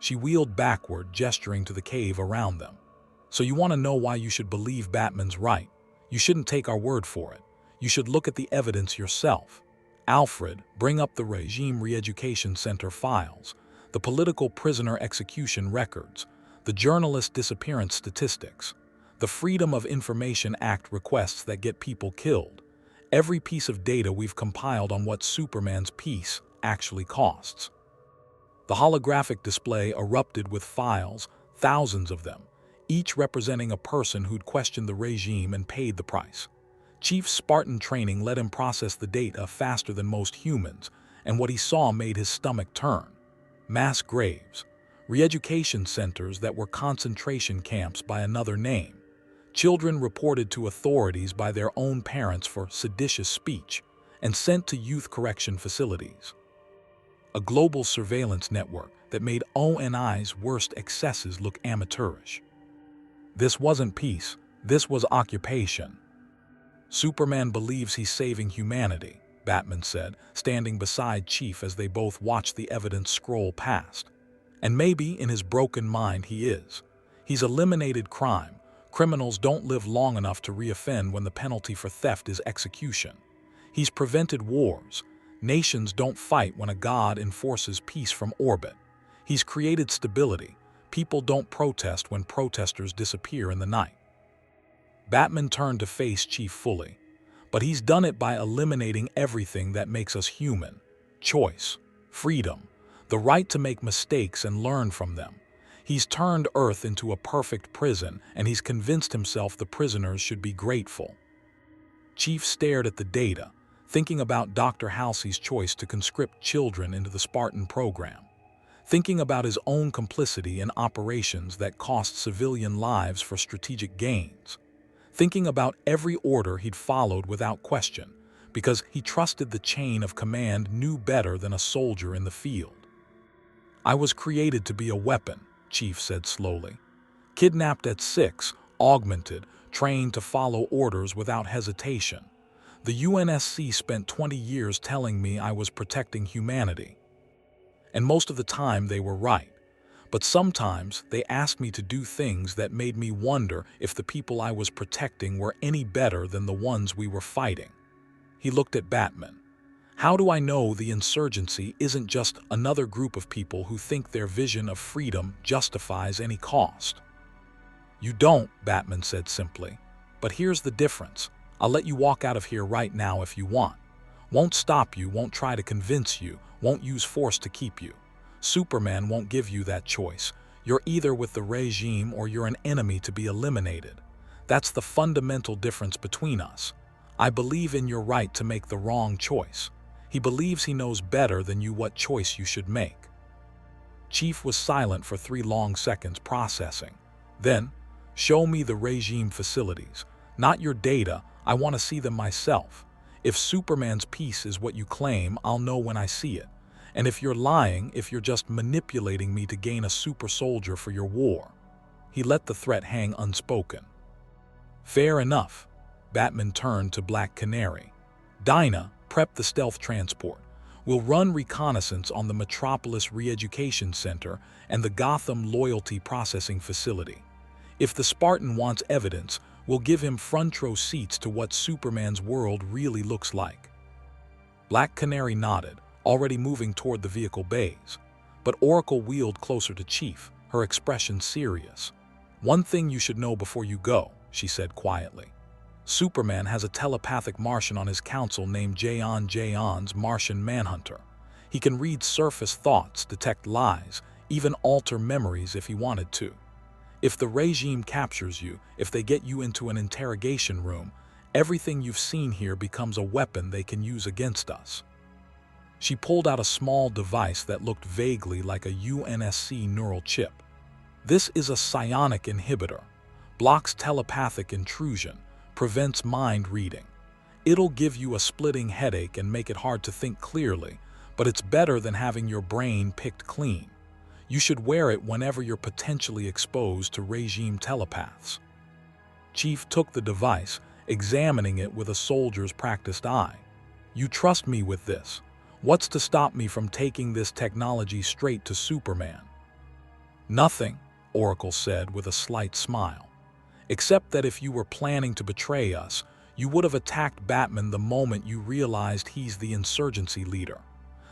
She wheeled backward, gesturing to the cave around them. So you want to know why you should believe Batman's right? You shouldn't take our word for it. You should look at the evidence yourself. Alfred, bring up the Regime Re-Education Center files, the political prisoner execution records, the journalist disappearance statistics, the Freedom of Information Act requests that get people killed, every piece of data we've compiled on what Superman's peace actually costs. The holographic display erupted with files, thousands of them, each representing a person who'd questioned the regime and paid the price. Chief's Spartan training let him process the data faster than most humans, and what he saw made his stomach turn. Mass graves, re-education centers that were concentration camps by another name, children reported to authorities by their own parents for seditious speech and sent to youth correction facilities. A global surveillance network that made ONI's worst excesses look amateurish. This wasn't peace, this was occupation. Superman believes he's saving humanity, Batman said, standing beside Chief as they both watched the evidence scroll past. And maybe in his broken mind he is. He's eliminated crime. Criminals don't live long enough to reoffend when the penalty for theft is execution. He's prevented wars. Nations don't fight when a god enforces peace from orbit. He's created stability. People don't protest when protesters disappear in the night. Batman turned to face Chief fully, but he's done it by eliminating everything that makes us human. Choice, freedom, the right to make mistakes and learn from them. He's turned Earth into a perfect prison, and he's convinced himself the prisoners should be grateful. Chief stared at the data, thinking about Dr. Halsey's choice to conscript children into the Spartan program, thinking about his own complicity in operations that cost civilian lives for strategic gains, thinking about every order he'd followed without question, because he trusted the chain of command knew better than a soldier in the field. I was created to be a weapon, Chief said slowly. Kidnapped at 6, augmented, trained to follow orders without hesitation. The UNSC spent 20 years telling me I was protecting humanity. And most of the time they were right. But sometimes they asked me to do things that made me wonder if the people I was protecting were any better than the ones we were fighting. He looked at Batman. How do I know the insurgency isn't just another group of people who think their vision of freedom justifies any cost? You don't, Batman said simply. But here's the difference. I'll let you walk out of here right now if you want. Won't stop you, won't try to convince you, won't use force to keep you. Superman won't give you that choice. You're either with the regime or you're an enemy to be eliminated. That's the fundamental difference between us. I believe in your right to make the wrong choice. He believes he knows better than you what choice you should make." Chief was silent for 3 long seconds, processing. Then, "Show me the regime facilities. Not your data, I want to see them myself. If Superman's peace is what you claim, I'll know when I see it. And if you're lying, if you're just manipulating me to gain a super soldier for your war." He let the threat hang unspoken. "Fair enough." Batman turned to Black Canary. "Dinah, prep the stealth transport. We'll run reconnaissance on the Metropolis Re-Education Center and the Gotham Loyalty Processing Facility. If the Spartan wants evidence, we'll give him front row seats to what Superman's world really looks like." Black Canary nodded, already moving toward the vehicle bays. But Oracle wheeled closer to Chief, her expression serious. "One thing you should know before you go," she said quietly. "Superman has a telepathic Martian on his council named Jaon's Martian Manhunter. He can read surface thoughts, detect lies, even alter memories if he wanted to. If the regime captures you, if they get you into an interrogation room, everything you've seen here becomes a weapon they can use against us." She pulled out a small device that looked vaguely like a UNSC neural chip. "This is a psionic inhibitor. Blocks telepathic intrusion, prevents mind reading. It'll give you a splitting headache and make it hard to think clearly, but it's better than having your brain picked clean. You should wear it whenever you're potentially exposed to regime telepaths." Chief took the device, examining it with a soldier's practiced eye. "You trust me with this? What's to stop me from taking this technology straight to Superman?" "Nothing," Oracle said with a slight smile. "Except that if you were planning to betray us, you would have attacked Batman the moment you realized he's the insurgency leader.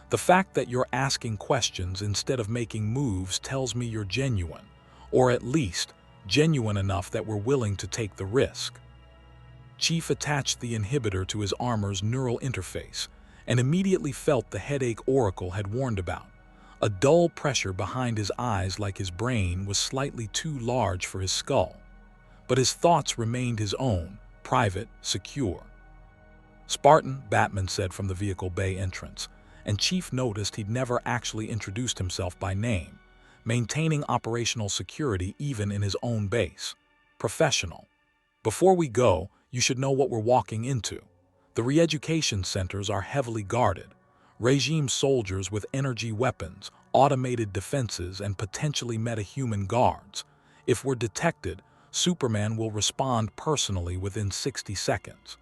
The fact that you're asking questions instead of making moves tells me you're genuine, or at least genuine enough that we're willing to take the risk." Chief attached the inhibitor to his armor's neural interface and immediately felt the headache Oracle had warned about. A dull pressure behind his eyes, like his brain was slightly too large for his skull. But his thoughts remained his own, private, secure. "Spartan," Batman said from the vehicle bay entrance, and Chief noticed he'd never actually introduced himself by name, maintaining operational security even in his own base. "Professional. Before we go, you should know what we're walking into. The re-education centers are heavily guarded. Regime soldiers with energy weapons, automated defenses, and potentially metahuman guards. If we're detected, Superman will respond personally within 60 seconds.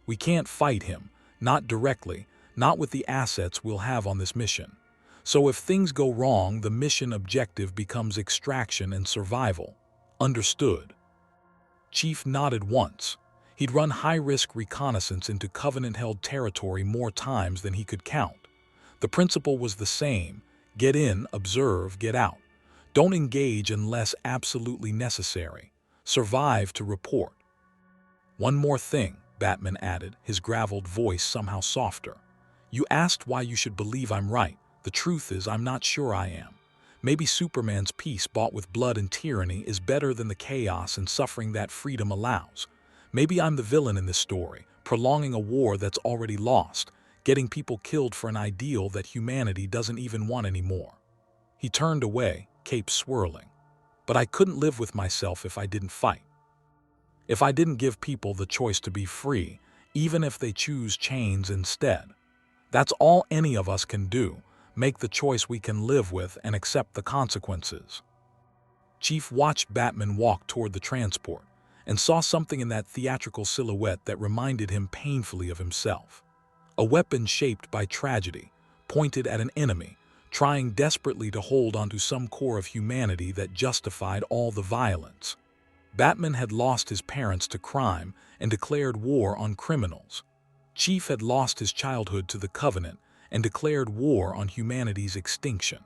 We can't fight him, not directly, not with the assets we'll have on this mission. So if things go wrong, the mission objective becomes extraction and survival. Understood?" Chief nodded once. He'd run high-risk reconnaissance into Covenant-held territory more times than he could count. The principle was the same: get in, observe, get out. Don't engage unless absolutely necessary. Survive to report. "One more thing," Batman added, his graveled voice somehow softer. "You asked why you should believe I'm right. The truth is, I'm not sure I am. Maybe Superman's peace bought with blood and tyranny is better than the chaos and suffering that freedom allows. Maybe I'm the villain in this story, prolonging a war that's already lost, getting people killed for an ideal that humanity doesn't even want anymore." He turned away, cape swirling. "But I couldn't live with myself if I didn't fight. If I didn't give people the choice to be free, even if they choose chains instead. That's all any of us can do, make the choice we can live with and accept the consequences." Chief watched Batman walk toward the transport and saw something in that theatrical silhouette that reminded him painfully of himself. A weapon shaped by tragedy, pointed at an enemy, trying desperately to hold onto some core of humanity that justified all the violence. Batman had lost his parents to crime and declared war on criminals. Chief had lost his childhood to the Covenant and declared war on humanity's extinction.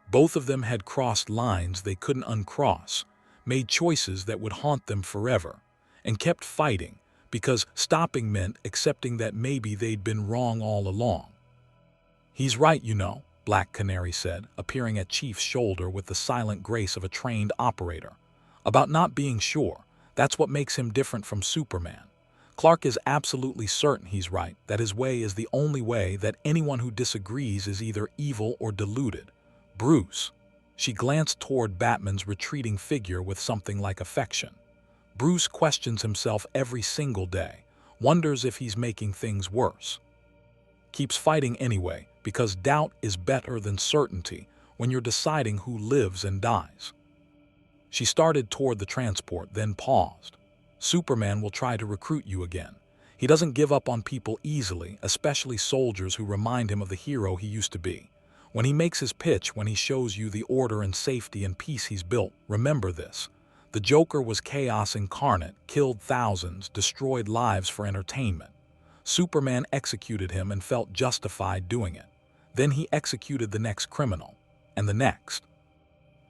Both of them had crossed lines they couldn't uncross, made choices that would haunt them forever, and kept fighting because stopping meant accepting that maybe they'd been wrong all along. "He's right, you know," Black Canary said, appearing at Chief's shoulder with the silent grace of a trained operator. "About not being sure, That's what makes him different from Superman. Clark is absolutely certain he's right, that his way is the only way, that anyone who disagrees is either evil or deluded. Bruce. She glanced toward Batman's retreating figure with something like affection. Bruce questions himself every single day, wonders if he's making things worse. Keeps fighting anyway, because doubt is better than certainty when you're deciding who lives and dies. She started toward the transport, then paused. Superman will try to recruit you again. He doesn't give up on people easily, especially soldiers who remind him of the hero he used to be. When he makes his pitch, when he shows you the order and safety and peace he's built, remember this. The Joker was chaos incarnate, killed thousands, destroyed lives for entertainment. Superman executed him and felt justified doing it. Then he executed the next criminal, and the next.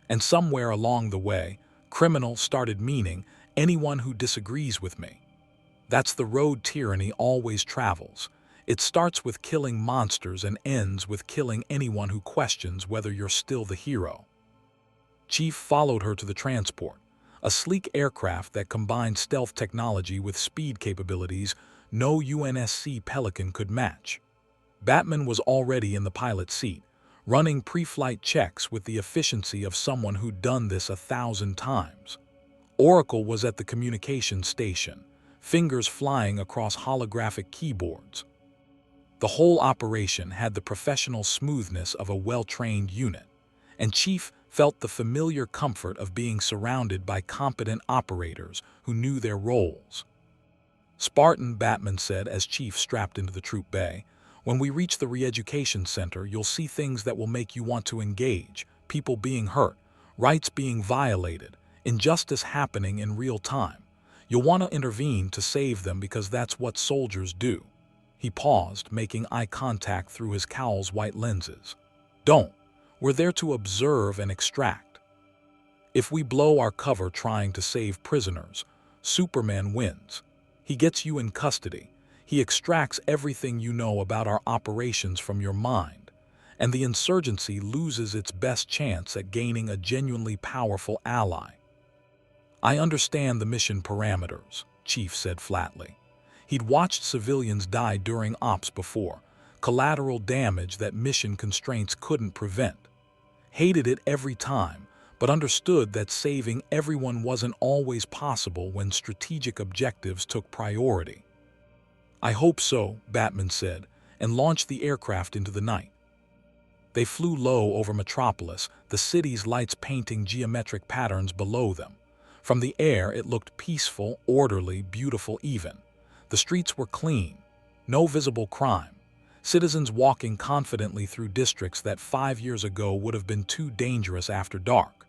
And somewhere along the way, criminal started meaning anyone who disagrees with me. That's the road tyranny always travels. It starts with killing monsters and ends with killing anyone who questions whether you're still the hero. Chief followed her to the transport, a sleek aircraft that combined stealth technology with speed capabilities no UNSC Pelican could match. Batman was already in the pilot's seat, running pre-flight checks with the efficiency of someone who'd done this 1,000 times. Oracle was at the communications station, fingers flying across holographic keyboards. The whole operation had the professional smoothness of a well-trained unit, and Chief felt the familiar comfort of being surrounded by competent operators who knew their roles. Spartan, Batman said as Chief strapped into the troop bay, when we reach the re-education center, you'll see things that will make you want to engage, people being hurt, rights being violated, injustice happening in real time. You'll want to intervene to save them because that's what soldiers do. He paused, making eye contact through his cowl's white lenses. Don't. We're there to observe and extract. If we blow our cover trying to save prisoners, Superman wins. He gets you in custody. He extracts everything you know about our operations from your mind, and the insurgency loses its best chance at gaining a genuinely powerful ally. I understand the mission parameters, Chief said flatly. He'd watched civilians die during ops before, collateral damage that mission constraints couldn't prevent. Hated it every time, but understood that saving everyone wasn't always possible when strategic objectives took priority. I hope so, Batman said, and launched the aircraft into the night. They flew low over Metropolis, the city's lights painting geometric patterns below them. From the air, it looked peaceful, orderly, beautiful even. The streets were clean, no visible crime. Citizens walking confidently through districts that 5 years ago would have been too dangerous after dark.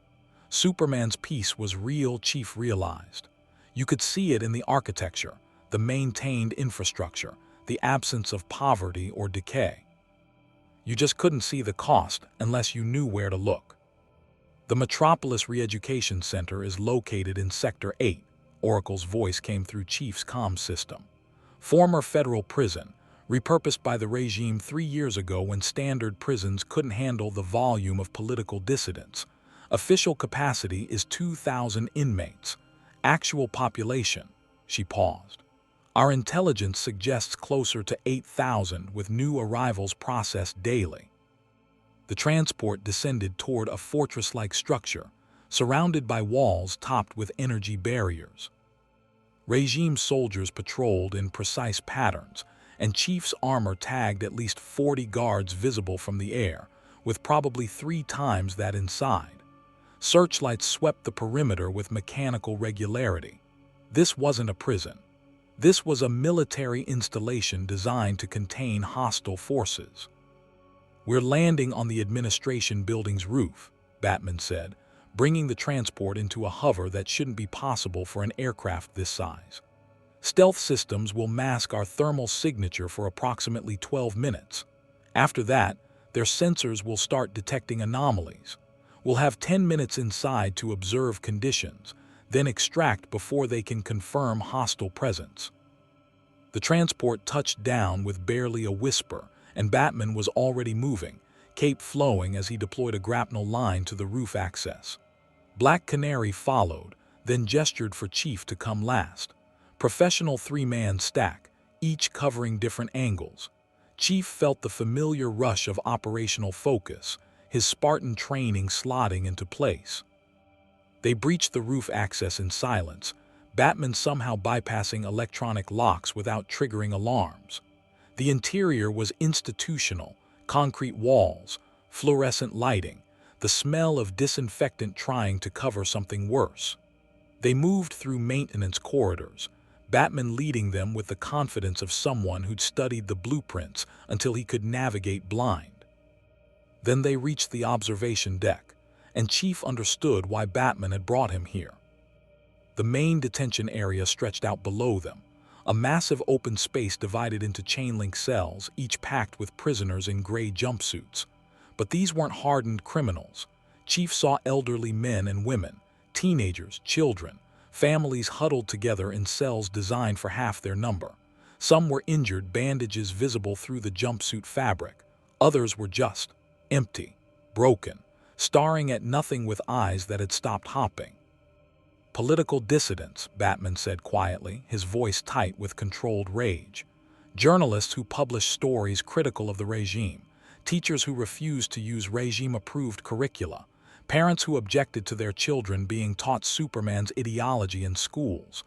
Superman's peace was real, Chief realized. You could see it in the architecture, the maintained infrastructure, the absence of poverty or decay. You just couldn't see the cost unless you knew where to look. The Metropolis Re-Education Center is located in Sector 8, Oracle's voice came through Chief's comm system. Former federal prison, repurposed by the regime 3 years ago when standard prisons couldn't handle the volume of political dissidents. Official capacity is 2,000 inmates. Actual population, she paused. Our intelligence suggests closer to 8,000 with new arrivals processed daily. The transport descended toward a fortress-like structure, surrounded by walls topped with energy barriers. Regime soldiers patrolled in precise patterns, and Chief's armor tagged at least 40 guards visible from the air, with probably 3 times that inside. Searchlights swept the perimeter with mechanical regularity. This wasn't a prison. This was a military installation designed to contain hostile forces. We're landing on the administration building's roof, Batman said, bringing the transport into a hover that shouldn't be possible for an aircraft this size. Stealth systems will mask our thermal signature for approximately 12 minutes. After that, their sensors will start detecting anomalies. We'll have 10 minutes inside to observe conditions, then extract before they can confirm hostile presence. The transport touched down with barely a whisper, and Batman was already moving, cape flowing as he deployed a grapnel line to the roof access. Black Canary followed, then gestured for Chief to come last. Professional three-man stack, each covering different angles. Chief felt the familiar rush of operational focus, his Spartan training slotting into place. They breached the roof access in silence, Batman somehow bypassing electronic locks without triggering alarms. The interior was institutional, concrete walls, fluorescent lighting, the smell of disinfectant trying to cover something worse. They moved through maintenance corridors, Batman leading them with the confidence of someone who'd studied the blueprints until he could navigate blind. Then they reached the observation deck, and Chief understood why Batman had brought him here. The main detention area stretched out below them, a massive open space divided into chain-link cells, each packed with prisoners in gray jumpsuits. But these weren't hardened criminals. Chief saw elderly men and women, teenagers, children, families huddled together in cells designed for half their number. Some were injured, bandages visible through the jumpsuit fabric. Others were just empty, broken, staring at nothing with eyes that had stopped hopping. Political dissidents, Batman said quietly, his voice tight with controlled rage. Journalists who published stories critical of the regime, teachers who refused to use regime-approved curricula, parents who objected to their children being taught Superman's ideology in schools,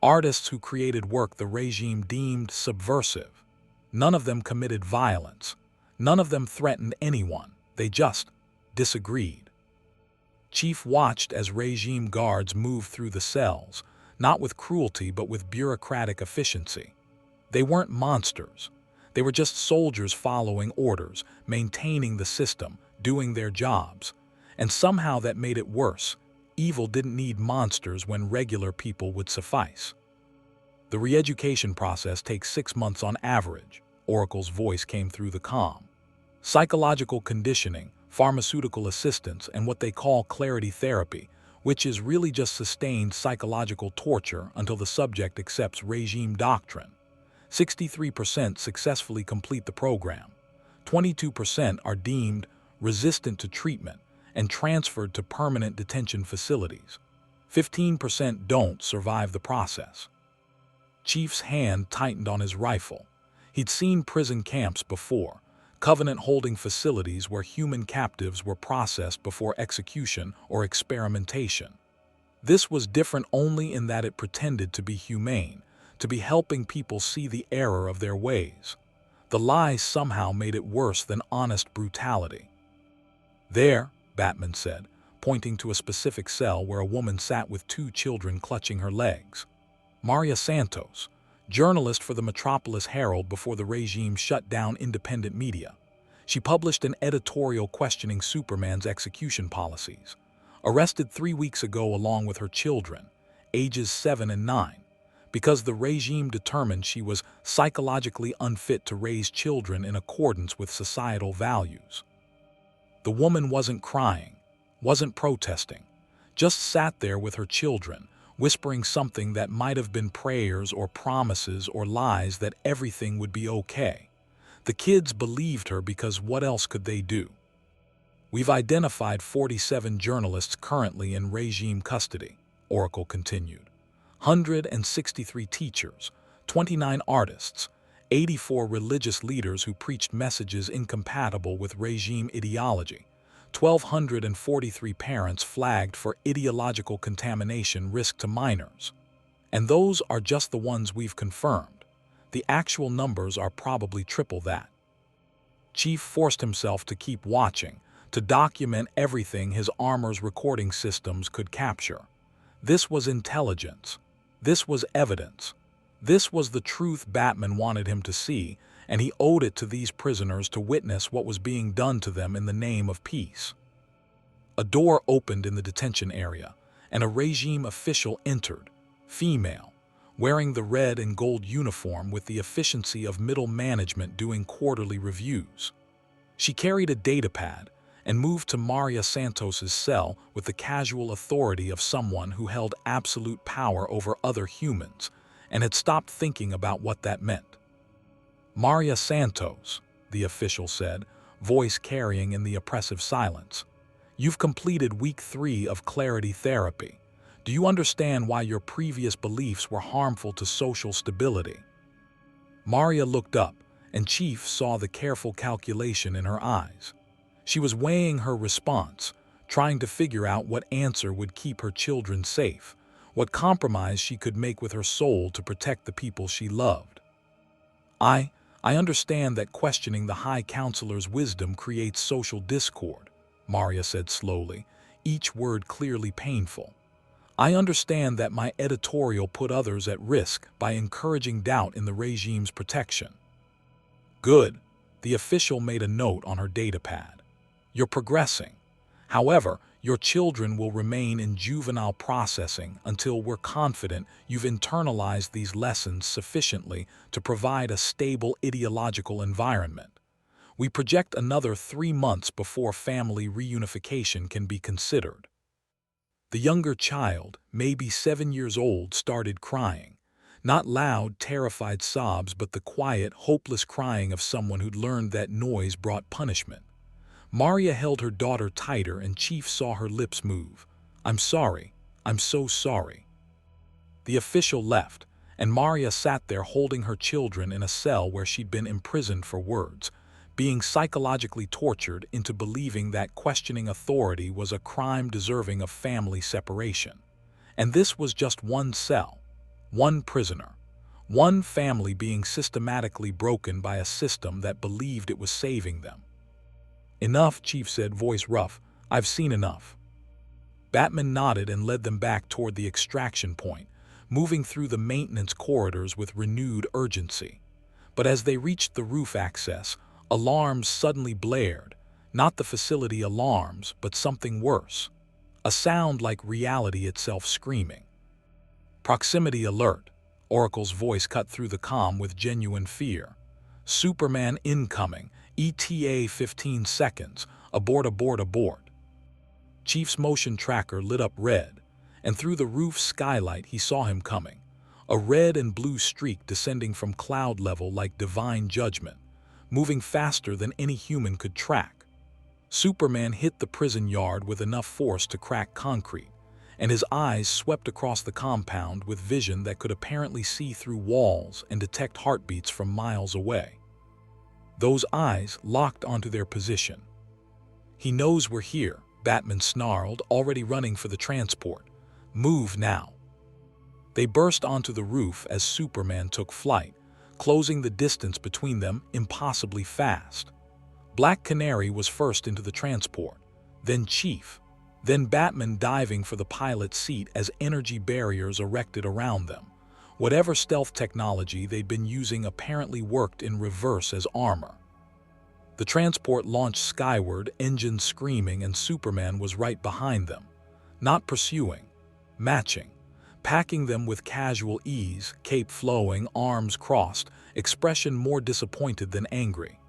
artists who created work the regime deemed subversive. None of them committed violence. None of them threatened anyone. They just disagreed. Chief watched as regime guards moved through the cells, not with cruelty but with bureaucratic efficiency. They weren't monsters. They were just soldiers following orders, maintaining the system, doing their jobs. And somehow that made it worse. Evil didn't need monsters when regular people would suffice. The re-education process takes 6 months on average, Oracle's voice came through the comm. Psychological conditioning, pharmaceutical assistance, and what they call clarity therapy, which is really just sustained psychological torture until the subject accepts regime doctrine. 63% successfully complete the program. 22% are deemed resistant to treatment and transferred to permanent detention facilities. 15% don't survive the process. Chief's hand tightened on his rifle. He'd seen prison camps before, covenant-holding facilities where human captives were processed before execution or experimentation. This was different only in that it pretended to be humane, to be helping people see the error of their ways. The lies somehow made it worse than honest brutality. "There," Batman said, pointing to a specific cell where a woman sat with 2 children clutching her legs. Maria Santos, journalist for the Metropolis Herald before the regime shut down independent media. She published an editorial questioning Superman's execution policies. Arrested 3 weeks ago along with her children, ages 7 and 9, because the regime determined she was psychologically unfit to raise children in accordance with societal values. The woman wasn't crying, wasn't protesting, just sat there with her children, whispering something that might have been prayers or promises or lies that everything would be okay. The kids believed her because what else could they do? "We've identified 47 journalists currently in regime custody," Oracle continued. 163 teachers, 29 artists, 84 religious leaders who preached messages incompatible with regime ideology, 1,243 parents flagged for ideological contamination risk to minors. And those are just the ones we've confirmed. The actual numbers are probably triple that. Chief forced himself to keep watching, to document everything his armor's recording systems could capture. This was intelligence. This was evidence. This was the truth Batman wanted him to see, and he owed it to these prisoners to witness what was being done to them in the name of peace. A door opened in the detention area, and a regime official entered, female, wearing the red and gold uniform with the efficiency of middle management doing quarterly reviews. She carried a datapad and moved to Maria Santos's cell with the casual authority of someone who held absolute power over other humans and had stopped thinking about what that meant. "Maria Santos," the official said, voice carrying in the oppressive silence, "you've completed week 3 of clarity therapy. Do you understand why your previous beliefs were harmful to social stability? Maria looked up, and Chief saw the careful calculation in her eyes. She was weighing her response, trying to figure out what answer would keep her children safe, what compromise she could make with her soul to protect the people she loved. I understand that questioning the High Counselor's wisdom creates social discord, Maria said slowly, each word clearly painful. I understand that my editorial put others at risk by encouraging doubt in the regime's protection. Good. The official made a note on her datapad. You're progressing. However, your children will remain in juvenile processing until we're confident you've internalized these lessons sufficiently to provide a stable ideological environment. We project another 3 months before family reunification can be considered. The younger child, maybe 7 years old, started crying. Not loud, terrified sobs, but the quiet, hopeless crying of someone who'd learned that noise brought punishment. Maria held her daughter tighter, and Chief saw her lips move. I'm sorry. I'm so sorry. The official left, and Maria sat there holding her children in a cell where she'd been imprisoned for words, being psychologically tortured into believing that questioning authority was a crime deserving of family separation. And this was just one cell, one prisoner, one family being systematically broken by a system that believed it was saving them. Enough, Chief said, voice rough. I've seen enough. Batman nodded and led them back toward the extraction point, moving through the maintenance corridors with renewed urgency. But as they reached the roof access, alarms suddenly blared, not the facility alarms, but something worse. A sound like reality itself screaming. Proximity alert, Oracle's voice cut through the comm with genuine fear. Superman incoming, ETA 15 seconds, abort, abort, abort. Chief's motion tracker lit up red, and through the roof skylight he saw him coming. A red and blue streak descending from cloud level like divine judgment, moving faster than any human could track. Superman hit the prison yard with enough force to crack concrete, and his eyes swept across the compound with vision that could apparently see through walls and detect heartbeats from miles away. Those eyes locked onto their position. He knows we're here, Batman snarled, already running for the transport. Move now. They burst onto the roof as Superman took flight, closing the distance between them impossibly fast. Black Canary was first into the transport, then Chief, then Batman diving for the pilot's seat as energy barriers erected around them. Whatever stealth technology they'd been using apparently worked in reverse as armor. The transport launched skyward, engines screaming, and Superman was right behind them. Not pursuing, matching, packing them with casual ease, cape flowing, arms crossed, expression more disappointed than angry.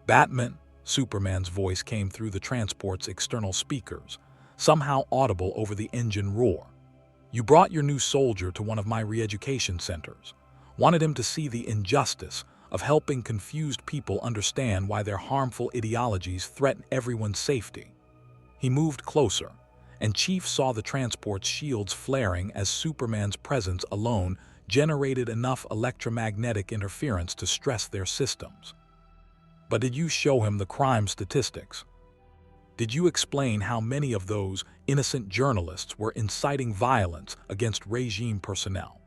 Batman, Superman's voice came through the transport's external speakers, somehow audible over the engine roar. You brought your new soldier to one of my re-education centers. Wanted him to see the injustice of helping confused people understand why their harmful ideologies threaten everyone's safety. He moved closer, and Chief saw the transport's shields flaring as Superman's presence alone generated enough electromagnetic interference to stress their systems. But did you show him the crime statistics? Did you explain how many of those innocent journalists were inciting violence against regime personnel?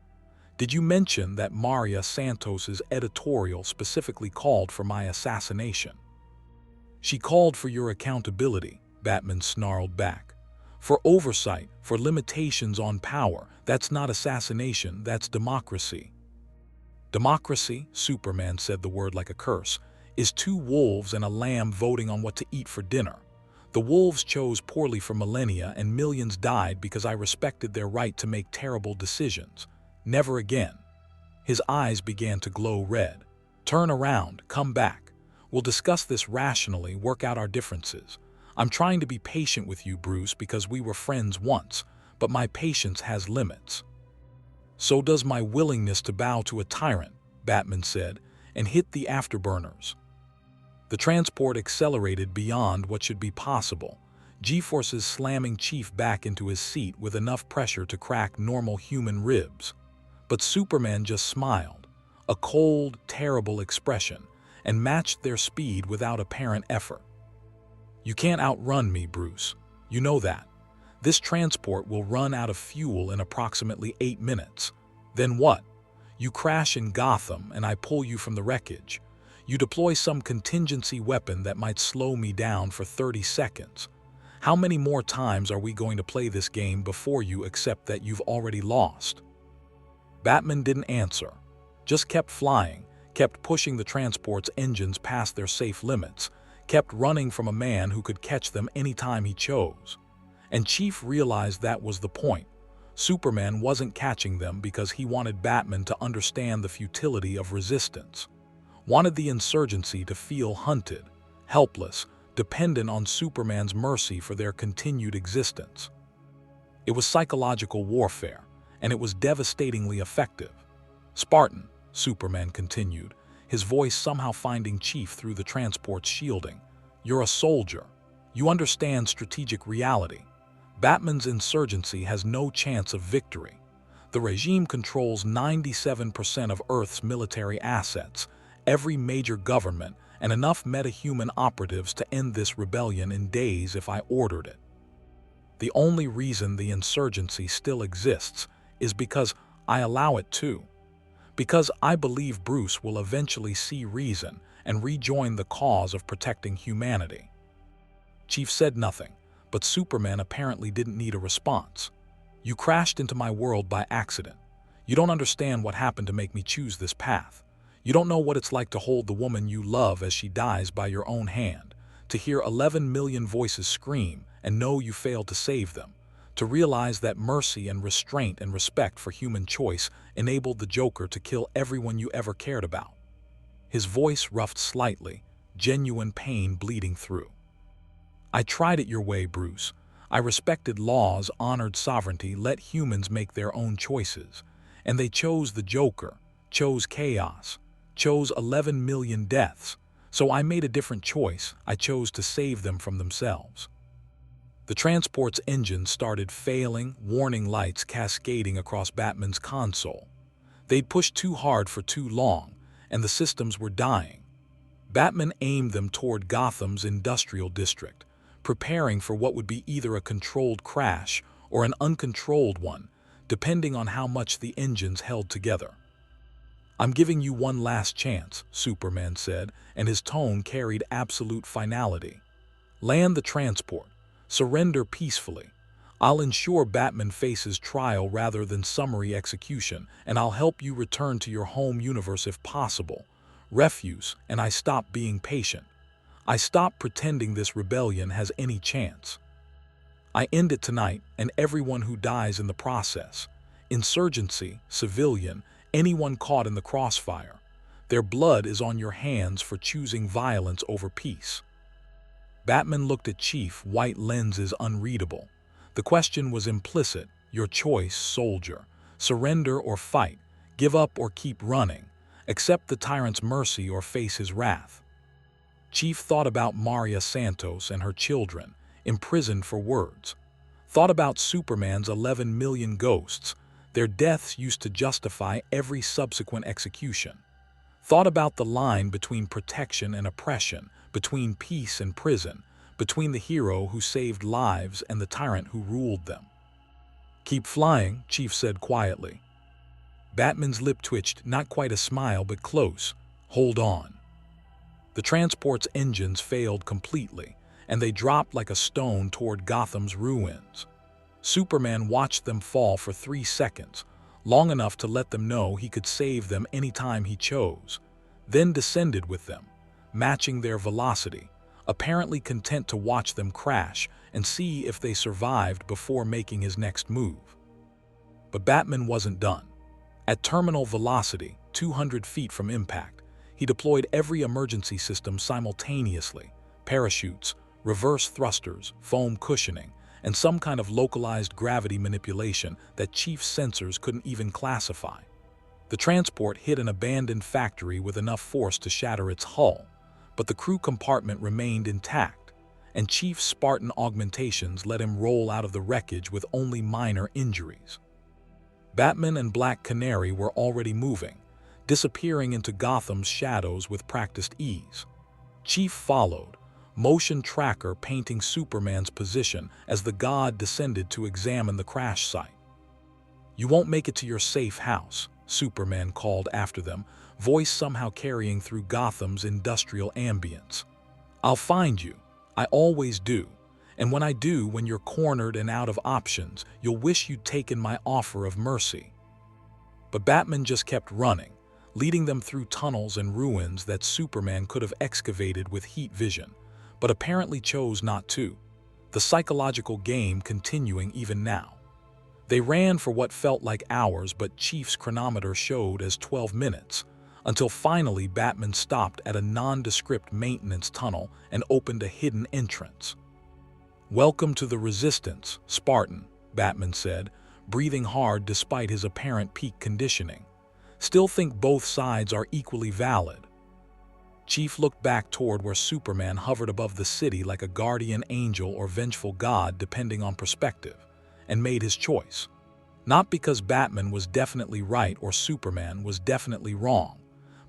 Did you mention that Maria Santos's editorial specifically called for my assassination? She called for your accountability, Batman snarled back. For oversight, for limitations on power. That's not assassination, that's democracy. Democracy, Superman said the word like a curse, is 2 wolves and a lamb voting on what to eat for dinner. The wolves chose poorly for millennia and millions died because I respected their right to make terrible decisions. Never again. His eyes began to glow red. Turn around, come back. We'll discuss this rationally, work out our differences. I'm trying to be patient with you, Bruce, because we were friends once, but my patience has limits. So does my willingness to bow to a tyrant, Batman said, and hit the afterburners. The transport accelerated beyond what should be possible, G-forces slamming Chief back into his seat with enough pressure to crack normal human ribs. But Superman just smiled, a cold, terrible expression, and matched their speed without apparent effort. "You can't outrun me, Bruce. You know that. This transport will run out of fuel in approximately 8 minutes. Then what? You crash in Gotham and I pull you from the wreckage. You deploy some contingency weapon that might slow me down for 30 seconds. How many more times are we going to play this game before you accept that you've already lost?" Batman didn't answer, just kept flying, kept pushing the transport's engines past their safe limits, kept running from a man who could catch them anytime he chose. And Chief realized that was the point. Superman wasn't catching them because he wanted Batman to understand the futility of resistance. Wanted the insurgency to feel hunted, helpless, dependent on Superman's mercy for their continued existence. It was psychological warfare, and it was devastatingly effective. "Spartan," Superman continued, his voice somehow finding Chief through the transport's shielding. "You're a soldier. You understand strategic reality. Batman's insurgency has no chance of victory. The regime controls 97% of Earth's military assets, every major government, and enough metahuman operatives to end this rebellion in days if I ordered it. The only reason the insurgency still exists is because I allow it to. Because I believe Bruce will eventually see reason and rejoin the cause of protecting humanity." Chief said nothing, but Superman apparently didn't need a response. "You crashed into my world by accident. You don't understand what happened to make me choose this path. You don't know what it's like to hold the woman you love as she dies by your own hand, to hear 11 million voices scream and know you failed to save them, to realize that mercy and restraint and respect for human choice enabled the Joker to kill everyone you ever cared about." His voice roughed slightly, genuine pain bleeding through. "I tried it your way, Bruce. I respected laws, honored sovereignty, let humans make their own choices. And they chose the Joker, chose chaos, chose 11 million deaths. So I made a different choice. I chose to save them from themselves." The transport's engine started failing, warning lights cascading across Batman's console. They'd pushed too hard for too long, and the systems were dying. Batman aimed them toward Gotham's industrial district, preparing for what would be either a controlled crash or an uncontrolled one, depending on how much the engines held together. "I'm giving you one last chance," Superman said, and his tone carried absolute finality. "Land the transport. Surrender peacefully. I'll ensure Batman faces trial rather than summary execution, and I'll help you return to your home universe if possible. Refuse, and I stop being patient. I stop pretending this rebellion has any chance. I end it tonight, and everyone who dies in the process. Insurgency, civilian, anyone caught in the crossfire. Their blood is on your hands for choosing violence over peace." Batman looked at Chief, white lenses unreadable. The question was implicit: your choice, soldier. Surrender or fight, give up or keep running, accept the tyrant's mercy or face his wrath. Chief thought about Maria Santos and her children, imprisoned for words. Thought about Superman's 11 million ghosts. Their deaths used to justify every subsequent execution. Thought about the line between protection and oppression, between peace and prison, between the hero who saved lives and the tyrant who ruled them. "Keep flying," Chief said quietly. Batman's lip twitched, not quite a smile, but close. "Hold on." The transport's engines failed completely, and they dropped like a stone toward Gotham's ruins. Superman watched them fall for 3 seconds, long enough to let them know he could save them anytime he chose, then descended with them, matching their velocity, apparently content to watch them crash and see if they survived before making his next move. But Batman wasn't done. At terminal velocity, 200 feet from impact, he deployed every emergency system simultaneously: parachutes, reverse thrusters, foam cushioning, and some kind of localized gravity manipulation that Chief's sensors couldn't even classify. The transport hit an abandoned factory with enough force to shatter its hull, but the crew compartment remained intact, and Chief's Spartan augmentations let him roll out of the wreckage with only minor injuries. Batman and Black Canary were already moving, disappearing into Gotham's shadows with practiced ease. Chief followed, motion tracker painting Superman's position as the god descended to examine the crash site. "You won't make it to your safe house," Superman called after them, voice somehow carrying through Gotham's industrial ambience. "I'll find you. I always do. And when I do, when you're cornered and out of options, you'll wish you'd taken my offer of mercy." But Batman just kept running, leading them through tunnels and ruins that Superman could have excavated with heat vision, but apparently chose not to, the psychological game continuing even now. They ran for what felt like hours, but Chief's chronometer showed as 12 minutes, until finally Batman stopped at a nondescript maintenance tunnel and opened a hidden entrance. "Welcome to the Resistance, Spartan," Batman said, breathing hard despite his apparent peak conditioning. "Still think both sides are equally valid." Chief looked back toward where Superman hovered above the city like a guardian angel or vengeful god depending on perspective, and made his choice. Not because Batman was definitely right or Superman was definitely wrong,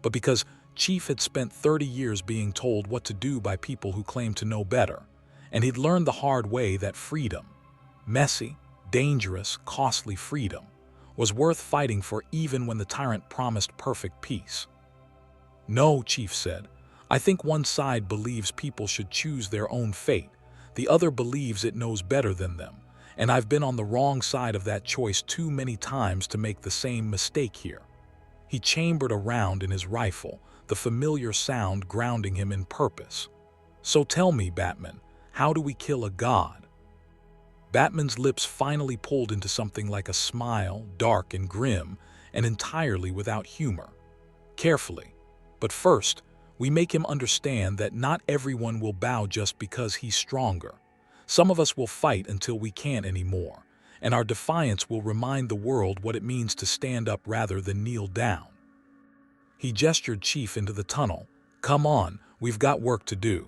but because Chief had spent 30 years being told what to do by people who claimed to know better, and he'd learned the hard way that freedom, messy, dangerous, costly freedom, was worth fighting for even when the tyrant promised perfect peace. "No," Chief said, "I think one side believes people should choose their own fate, the other believes it knows better than them, and I've been on the wrong side of that choice too many times to make the same mistake here." He chambered a round in his rifle, the familiar sound grounding him in purpose. "So tell me, Batman, how do we kill a god?" Batman's lips finally pulled into something like a smile, dark and grim, and entirely without humor. "Carefully. But first, we make him understand that not everyone will bow just because he's stronger. Some of us will fight until we can't anymore, and our defiance will remind the world what it means to stand up rather than kneel down." He gestured Chief into the tunnel. "Come on, we've got work to do."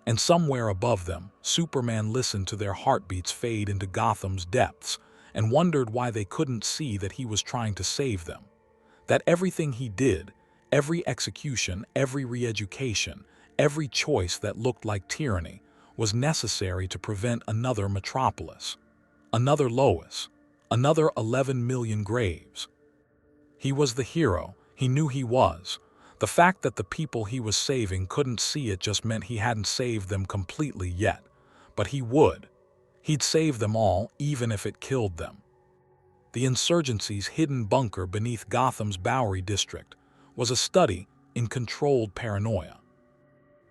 And somewhere above them, Superman listened to their heartbeats fade into Gotham's depths and wondered why they couldn't see that he was trying to save them. That everything he did, every execution, every re-education, every choice that looked like tyranny, was necessary to prevent another Metropolis, another Lois, another 11 million graves. He was the hero, he knew he was. The fact that the people he was saving couldn't see it just meant he hadn't saved them completely yet. But he would. He'd save them all, even if it killed them. The insurgency's hidden bunker beneath Gotham's Bowery district was a study in controlled paranoia.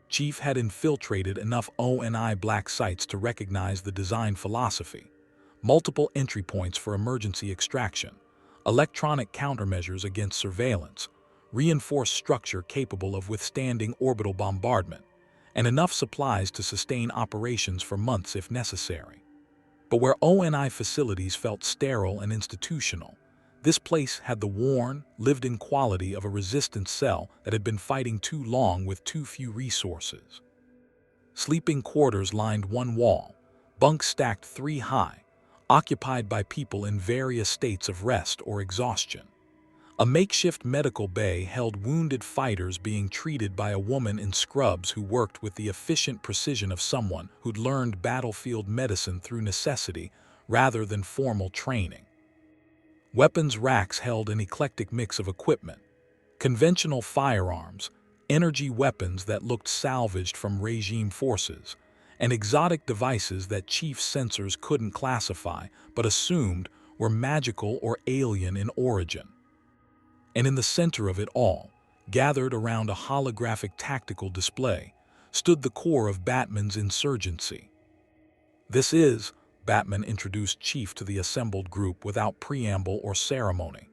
Chief had infiltrated enough ONI black sites to recognize the design philosophy: multiple entry points for emergency extraction, electronic countermeasures against surveillance, reinforced structure capable of withstanding orbital bombardment, and enough supplies to sustain operations for months if necessary. But where ONI facilities felt sterile and institutional, this place had the worn, lived-in quality of a resistance cell that had been fighting too long with too few resources. Sleeping quarters lined one wall, bunks stacked 3 high, occupied by people in various states of rest or exhaustion. A makeshift medical bay held wounded fighters being treated by a woman in scrubs who worked with the efficient precision of someone who'd learned battlefield medicine through necessity rather than formal training. Weapons racks held an eclectic mix of equipment: conventional firearms, energy weapons that looked salvaged from regime forces, and exotic devices that Chief's sensors couldn't classify but assumed were magical or alien in origin. And in the center of it all, gathered around a holographic tactical display, stood the core of Batman's insurgency. "This is," Batman introduced Chief to the assembled group without preamble or ceremony,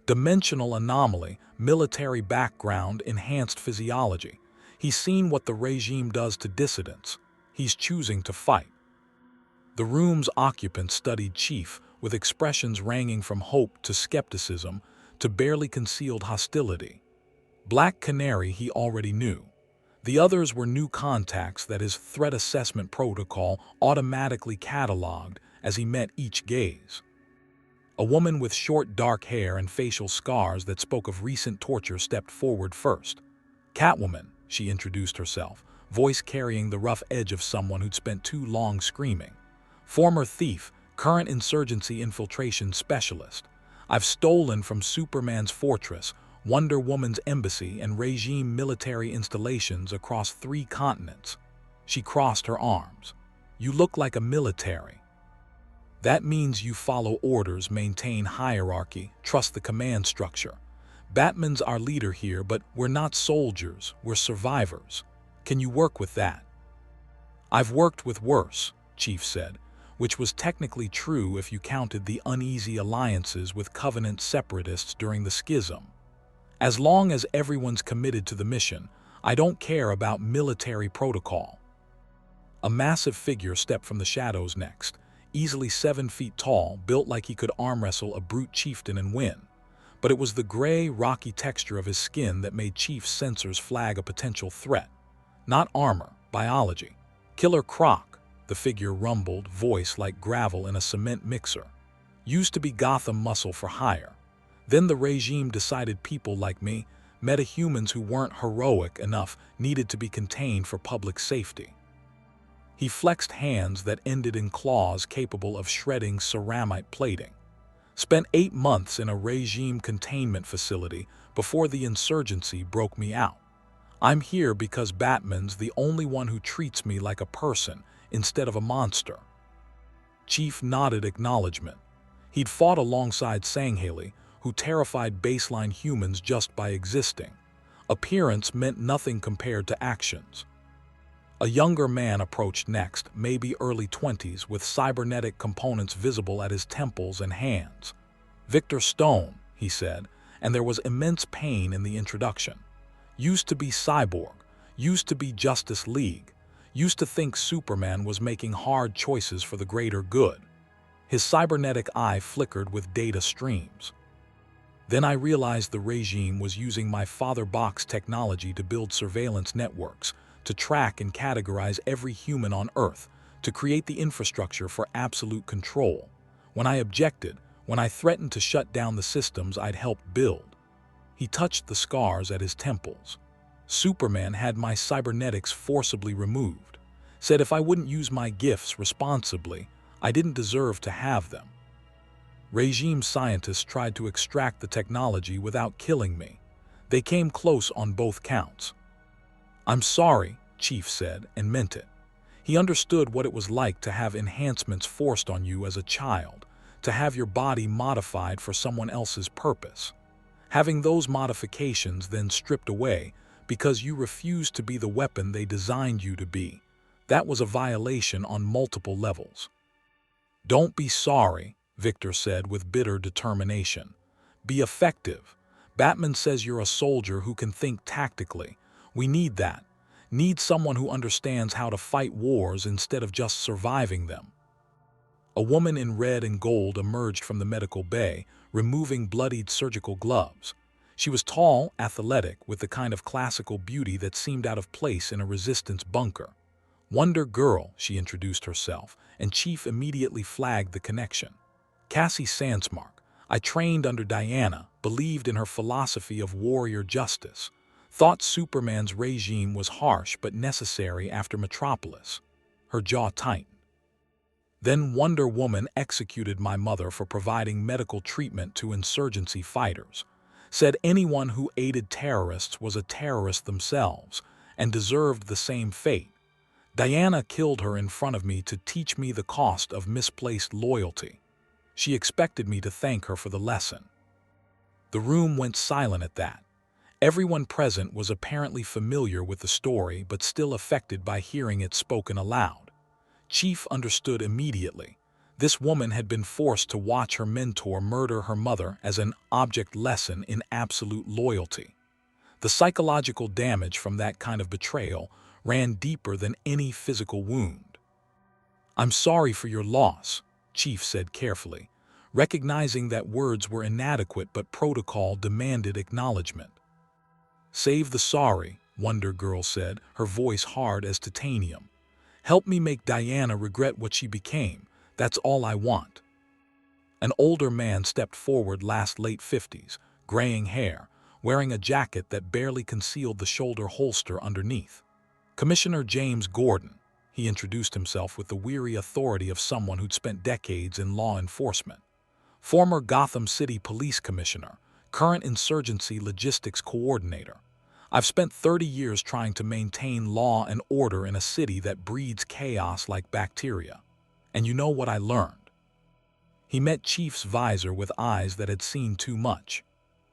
"dimensional anomaly, military background, enhanced physiology. He's seen what the regime does to dissidents. He's choosing to fight." The room's occupants studied Chief with expressions ranging from hope to skepticism to barely concealed hostility. Black Canary he already knew. The others were new contacts that his threat assessment protocol automatically cataloged as he met each gaze. A woman with short dark hair and facial scars that spoke of recent torture stepped forward first. "Catwoman," she introduced herself, voice carrying the rough edge of someone who'd spent too long screaming. "Former thief, current insurgency infiltration specialist. I've stolen from Superman's fortress, Wonder Woman's embassy, and regime military installations across 3 continents." She crossed her arms. "You look like a military. That means you follow orders, maintain hierarchy, trust the command structure. Batman's our leader here, but we're not soldiers, we're survivors. Can you work with that?" "I've worked with worse," Chief said, which was technically true if you counted the uneasy alliances with Covenant separatists during the schism. "As long as everyone's committed to the mission, I don't care about military protocol." A massive figure stepped from the shadows next, easily 7 feet tall, built like he could arm wrestle a brute chieftain and win. But it was the gray, rocky texture of his skin that made Chief's sensors flag a potential threat. Not armor, biology. "Killer Croc," the figure rumbled, voice like gravel in a cement mixer. "Used to be Gotham muscle for hire. Then the regime decided people like me, metahumans who weren't heroic enough, needed to be contained for public safety." He flexed hands that ended in claws capable of shredding ceramite plating. "Spent 8 months in a regime containment facility before the insurgency broke me out. I'm here because Batman's the only one who treats me like a person instead of a monster." Chief nodded acknowledgement. He'd fought alongside Sanghaley, who terrified baseline humans just by existing. Appearance meant nothing compared to actions. A younger man approached next, maybe early 20s, with cybernetic components visible at his temples and hands. "Victor Stone," he said, and there was immense pain in the introduction. "Used to be cyborg, used to be Justice League, used to think Superman was making hard choices for the greater good." His cybernetic eye flickered with data streams. "Then I realized the regime was using my father box technology to build surveillance networks, to track and categorize every human on Earth, to create the infrastructure for absolute control. When I objected, when I threatened to shut down the systems I'd helped build." He touched the scars at his temples. "Superman had my cybernetics forcibly removed. Said if I wouldn't use my gifts responsibly, I didn't deserve to have them. Regime scientists tried to extract the technology without killing me. They came close on both counts." "I'm sorry," Chief said, and meant it. He understood what it was like to have enhancements forced on you as a child, to have your body modified for someone else's purpose. Having those modifications then stripped away because you refused to be the weapon they designed you to be. That was a violation on multiple levels. "Don't be sorry," Victor said with bitter determination. "Be effective. Batman says you're a soldier who can think tactically. We need that. Need someone who understands how to fight wars instead of just surviving them." A woman in red and gold emerged from the medical bay, removing bloodied surgical gloves. She was tall, athletic, with the kind of classical beauty that seemed out of place in a resistance bunker. "Wonder Girl," she introduced herself, and Chief immediately flagged the connection. "Cassie Sandsmark. I trained under Diana, believed in her philosophy of warrior justice. Thought Superman's regime was harsh but necessary after Metropolis." Her jaw tightened. "Then Wonder Woman executed my mother for providing medical treatment to insurgency fighters. Said anyone who aided terrorists was a terrorist themselves and deserved the same fate. Diana killed her in front of me to teach me the cost of misplaced loyalty. She expected me to thank her for the lesson." The room went silent at that. Everyone present was apparently familiar with the story but still affected by hearing it spoken aloud. Chief understood immediately. This woman had been forced to watch her mentor murder her mother as an object lesson in absolute loyalty. The psychological damage from that kind of betrayal ran deeper than any physical wound. "I'm sorry for your loss," Chief said carefully, recognizing that words were inadequate but protocol demanded acknowledgement. "Save the sorry," Wonder Girl said, her voice hard as titanium. "Help me make Diana regret what she became. That's all I want." An older man stepped forward, late 50s, graying hair, wearing a jacket that barely concealed the shoulder holster underneath. "Commissioner James Gordon," he introduced himself with the weary authority of someone who'd spent decades in law enforcement. "Former Gotham City Police Commissioner, current Insurgency Logistics Coordinator. I've spent 30 years trying to maintain law and order in a city that breeds chaos like bacteria. And you know what I learned?" He met Chief's visor with eyes that had seen too much.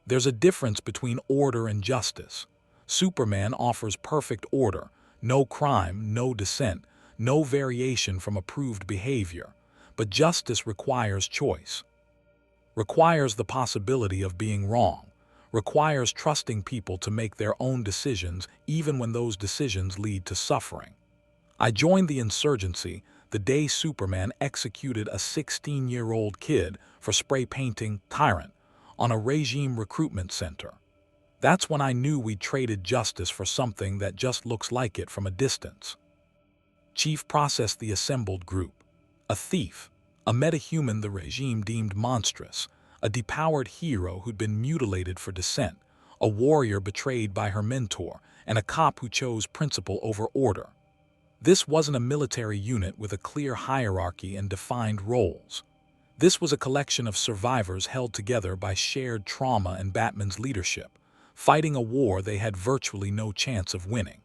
"There's a difference between order and justice. Superman offers perfect order, no crime, no dissent, no variation from approved behavior. But justice requires choice. Requires the possibility of being wrong. Requires trusting people to make their own decisions even when those decisions lead to suffering. I joined the insurgency the day Superman executed a 16-year-old kid for spray painting tyrant on a regime recruitment center. That's when I knew we'd traded justice for something that just looks like it from a distance." Chief processed the assembled group. A thief, a metahuman the regime deemed monstrous, a depowered hero who'd been mutilated for dissent, a warrior betrayed by her mentor, and a cop who chose principle over order. This wasn't a military unit with a clear hierarchy and defined roles. This was a collection of survivors held together by shared trauma and Batman's leadership, fighting a war they had virtually no chance of winning.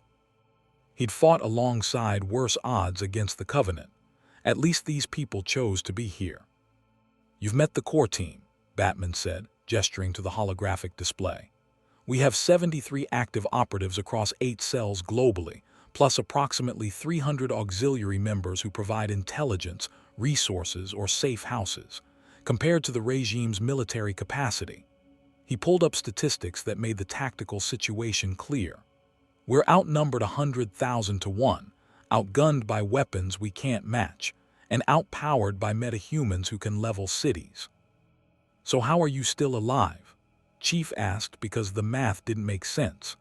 He'd fought alongside worse odds against the Covenant. At least these people chose to be here. "You've met the core team," Batman said, gesturing to the holographic display. "We have 73 active operatives across 8 cells globally, plus approximately 300 auxiliary members who provide intelligence, resources, or safe houses, compared to the regime's military capacity." He pulled up statistics that made the tactical situation clear. "We're outnumbered 100,000 to 1, outgunned by weapons we can't match, and outpowered by metahumans who can level cities." "So how are you still alive?" Chief asked, because the math didn't make sense.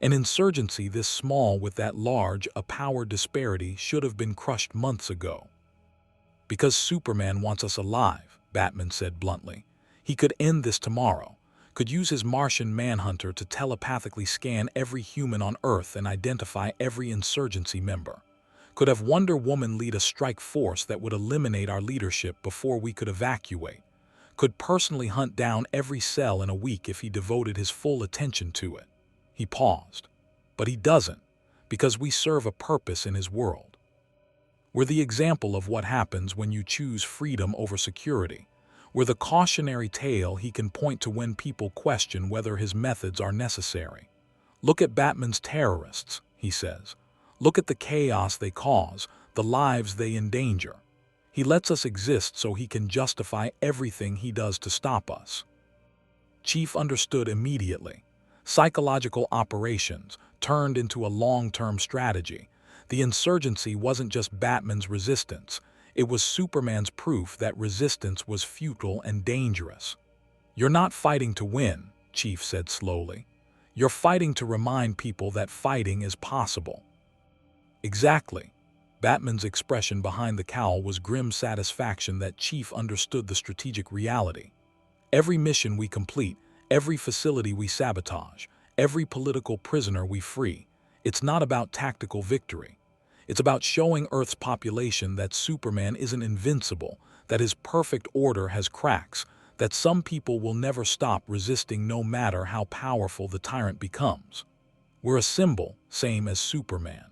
An insurgency this small with that large a power disparity should have been crushed months ago. "Because Superman wants us alive," Batman said bluntly. "He could end this tomorrow, could use his Martian Manhunter to telepathically scan every human on Earth and identify every insurgency member. Could have Wonder Woman lead a strike force that would eliminate our leadership before we could evacuate. Could personally hunt down every cell in a week if he devoted his full attention to it." He paused. "But he doesn't, because we serve a purpose in his world. We're the example of what happens when you choose freedom over security. We're the cautionary tale he can point to when people question whether his methods are necessary. Look at Batman's terrorists," he says. "Look at the chaos they cause, the lives they endanger. He lets us exist so he can justify everything he does to stop us." Chief understood immediately. Psychological operations turned into a long-term strategy. The insurgency wasn't just Batman's resistance. It was Superman's proof that resistance was futile and dangerous. "You're not fighting to win," Chief said slowly. "You're fighting to remind people that fighting is possible." "Exactly." Batman's expression behind the cowl was grim satisfaction that Chief understood the strategic reality. "Every mission we complete, every facility we sabotage, every political prisoner we free, it's not about tactical victory. It's about showing Earth's population that Superman isn't invincible, that his perfect order has cracks, that some people will never stop resisting no matter how powerful the tyrant becomes. We're a symbol, same as Superman.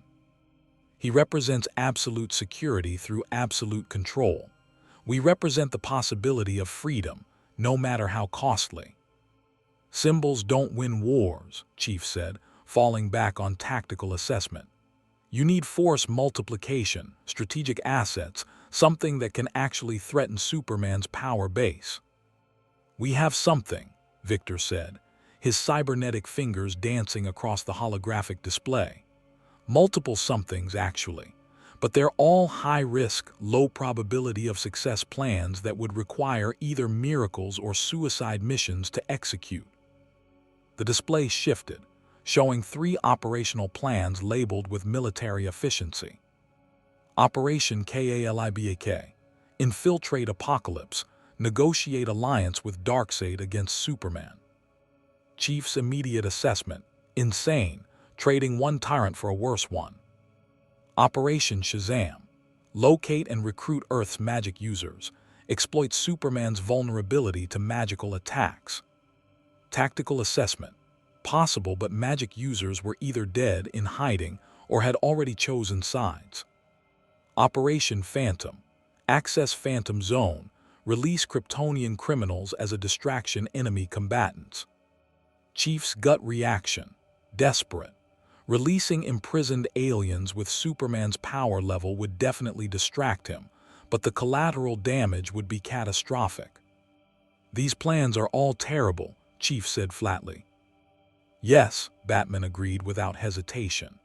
He represents absolute security through absolute control. We represent the possibility of freedom, no matter how costly." "Symbols don't win wars," Chief said, falling back on tactical assessment. "You need force multiplication, strategic assets, something that can actually threaten Superman's power base." "We have something," Victor said, his cybernetic fingers dancing across the holographic display. "Multiple somethings, actually, but they're all high-risk, low-probability of success plans that would require either miracles or suicide missions to execute." The display shifted. showing 3 operational plans labeled with military efficiency. Operation KALIBAK, Infiltrate Apocalypse, negotiate alliance with Darkseid against Superman. Chief's immediate assessment, insane, trading one tyrant for a worse one. Operation Shazam, locate and recruit Earth's magic users, exploit Superman's vulnerability to magical attacks. Tactical assessment, possible but magic users were either dead, in hiding, or had already chosen sides. Operation Phantom, access Phantom Zone, release Kryptonian criminals as a distraction enemy combatants. Chief's gut reaction, desperate. Releasing imprisoned aliens with Superman's power level would definitely distract him, but the collateral damage would be catastrophic. These plans are all terrible, Chief said flatly. Yes, Batman agreed without hesitation,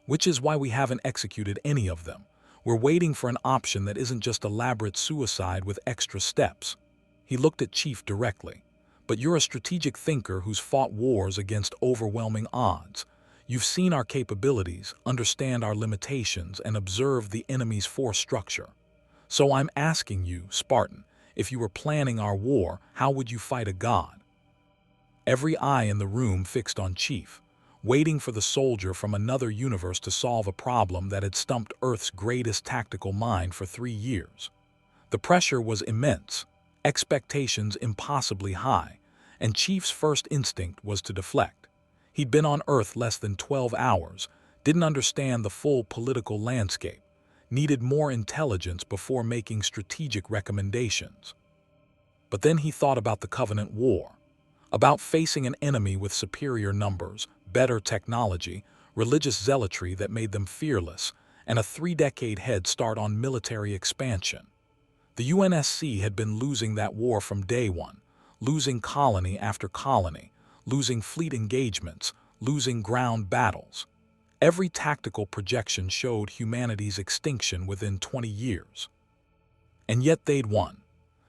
which is why we haven't executed any of them. We're waiting for an option that isn't just elaborate suicide with extra steps. He looked at Chief directly. But you're a strategic thinker who's fought wars against overwhelming odds. You've seen our capabilities, understand our limitations, and observed the enemy's force structure. So I'm asking you, Spartan, if you were planning our war, how would you fight a god? Every eye in the room fixed on Chief, waiting for the soldier from another universe to solve a problem that had stumped Earth's greatest tactical mind for 3 years. The pressure was immense, expectations impossibly high, and Chief's first instinct was to deflect. He'd been on Earth less than 12 hours, didn't understand the full political landscape, needed more intelligence before making strategic recommendations. But then he thought about the Covenant War, about facing an enemy with superior numbers, better technology, religious zealotry that made them fearless, and a 3-decade head start on military expansion. The UNSC had been losing that war from day one, losing colony after colony, losing fleet engagements, losing ground battles. Every tactical projection showed humanity's extinction within 20 years. And yet they'd won,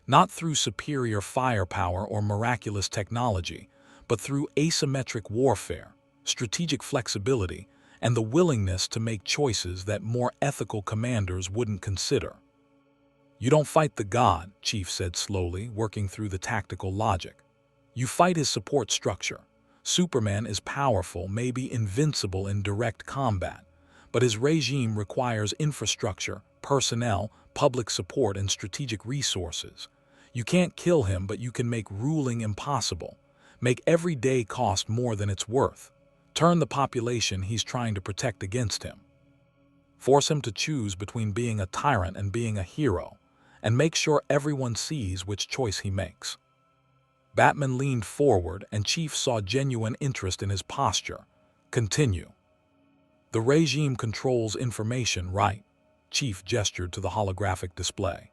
not through superior firepower or miraculous technology, but through asymmetric warfare, strategic flexibility, and the willingness to make choices that more ethical commanders wouldn't consider. You don't fight the god, Chief said slowly, working through the tactical logic. You fight his support structure. Superman is powerful, maybe invincible in direct combat, but his regime requires infrastructure, personnel, public support, and strategic resources. You can't kill him, but you can make ruling impossible, make every day cost more than it's worth, turn the population he's trying to protect against him. Force him to choose between being a tyrant and being a hero, and make sure everyone sees which choice he makes. Batman leaned forward, and Chief saw genuine interest in his posture. Continue. The regime controls information, right? Chief gestured to the holographic display.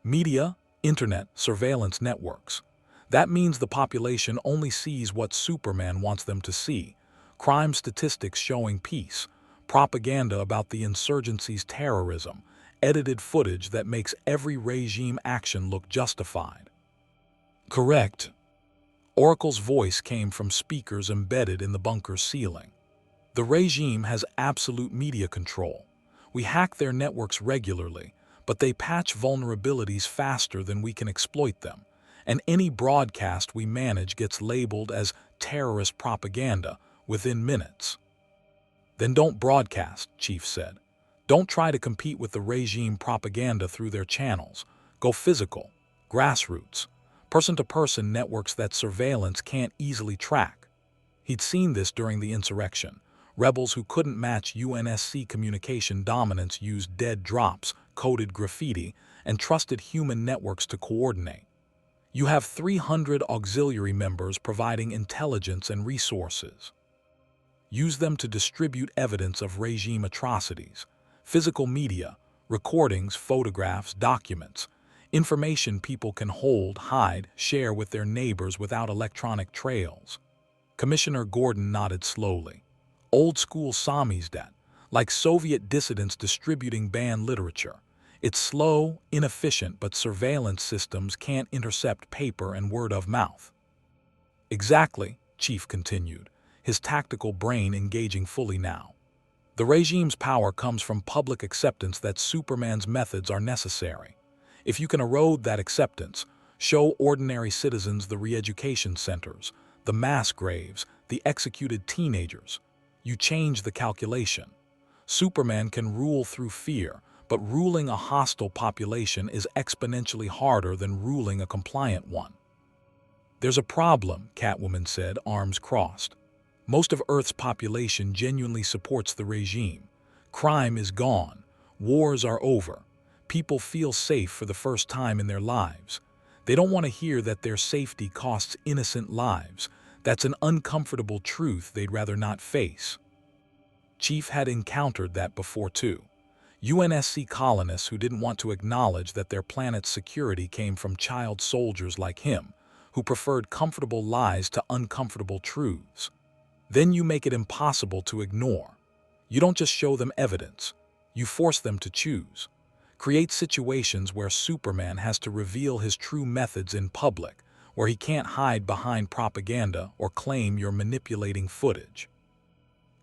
Media, internet, surveillance networks. That means the population only sees what Superman wants them to see. Crime statistics showing peace, propaganda about the insurgency's terrorism, edited footage that makes every regime action look justified. Correct. Oracle's voice came from speakers embedded in the bunker's ceiling. The regime has absolute media control. We hack their networks regularly, but they patch vulnerabilities faster than we can exploit them, and any broadcast we manage gets labeled as terrorist propaganda within minutes. Then don't broadcast, Chief said. Don't try to compete with the regime propaganda through their channels. Go physical, grassroots, person-to-person networks that surveillance can't easily track. He'd seen this during the insurrection. Rebels who couldn't match UNSC communication dominance used dead drops, coded graffiti, and trusted human networks to coordinate. You have 300 auxiliary members providing intelligence and resources. Use them to distribute evidence of regime atrocities. Physical media, recordings, photographs, documents, information people can hold, hide, share with their neighbors without electronic trails. Commissioner Gordon nodded slowly. Old-school samizdat, like Soviet dissidents distributing banned literature. It's slow, inefficient, but surveillance systems can't intercept paper and word of mouth. Exactly, Chief continued, his tactical brain engaging fully now. The regime's power comes from public acceptance that Superman's methods are necessary. If you can erode that acceptance, show ordinary citizens the re-education centers, the mass graves, the executed teenagers, you change the calculation. Superman can rule through fear, but ruling a hostile population is exponentially harder than ruling a compliant one. There's a problem, Catwoman said, arms crossed. Most of Earth's population genuinely supports the regime. Crime is gone. Wars are over. People feel safe for the first time in their lives. They don't want to hear that their safety costs innocent lives. That's an uncomfortable truth they'd rather not face. Chief had encountered that before too. UNSC colonists who didn't want to acknowledge that their planet's security came from child soldiers like him, who preferred comfortable lies to uncomfortable truths. Then you make it impossible to ignore. You don't just show them evidence, you force them to choose. Create situations where Superman has to reveal his true methods in public, where he can't hide behind propaganda or claim you're manipulating footage.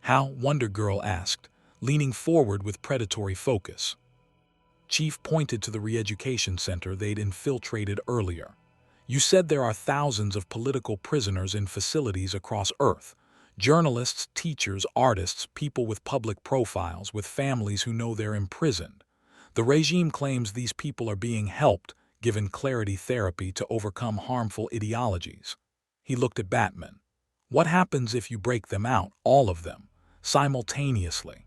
How? Wonder Girl asked, leaning forward with predatory focus. Chief pointed to the re-education center they'd infiltrated earlier. You said there are thousands of political prisoners in facilities across Earth. Journalists, teachers, artists, people with public profiles, with families who know they're imprisoned. The regime claims these people are being helped, given clarity therapy to overcome harmful ideologies. He looked at Batman. What happens if you break them out, all of them, simultaneously?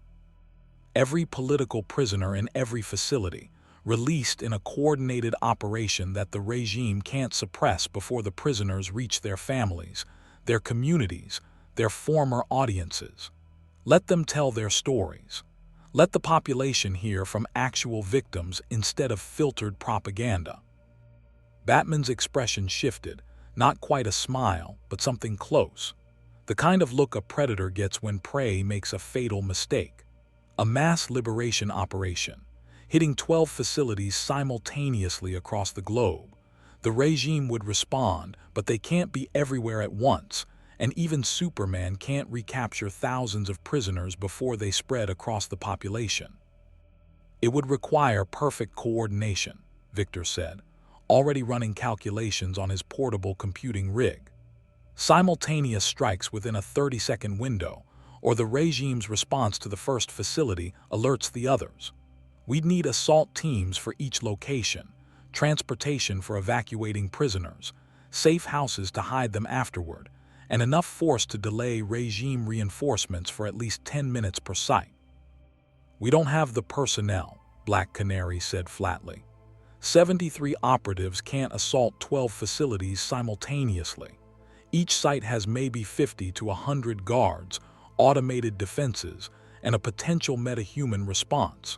Every political prisoner in every facility, released in a coordinated operation that the regime can't suppress before the prisoners reach their families, their communities, their former audiences. Let them tell their stories. Let the population hear from actual victims instead of filtered propaganda. Batman's expression shifted, not quite a smile, but something close. The kind of look a predator gets when prey makes a fatal mistake. A mass liberation operation, hitting 12 facilities simultaneously across the globe. The regime would respond, but they can't be everywhere at once, and even Superman can't recapture thousands of prisoners before they spread across the population. It would require perfect coordination, Victor said, already running calculations on his portable computing rig. Simultaneous strikes within a 30-second window, or the regime's response to the first facility alerts the others. We'd need assault teams for each location, transportation for evacuating prisoners, safe houses to hide them afterward, and enough force to delay regime reinforcements for at least 10 minutes per site. We don't have the personnel, Black Canary said flatly. 73 operatives can't assault 12 facilities simultaneously. Each site has maybe 50 to 100 guards, automated defenses, and a potential metahuman response.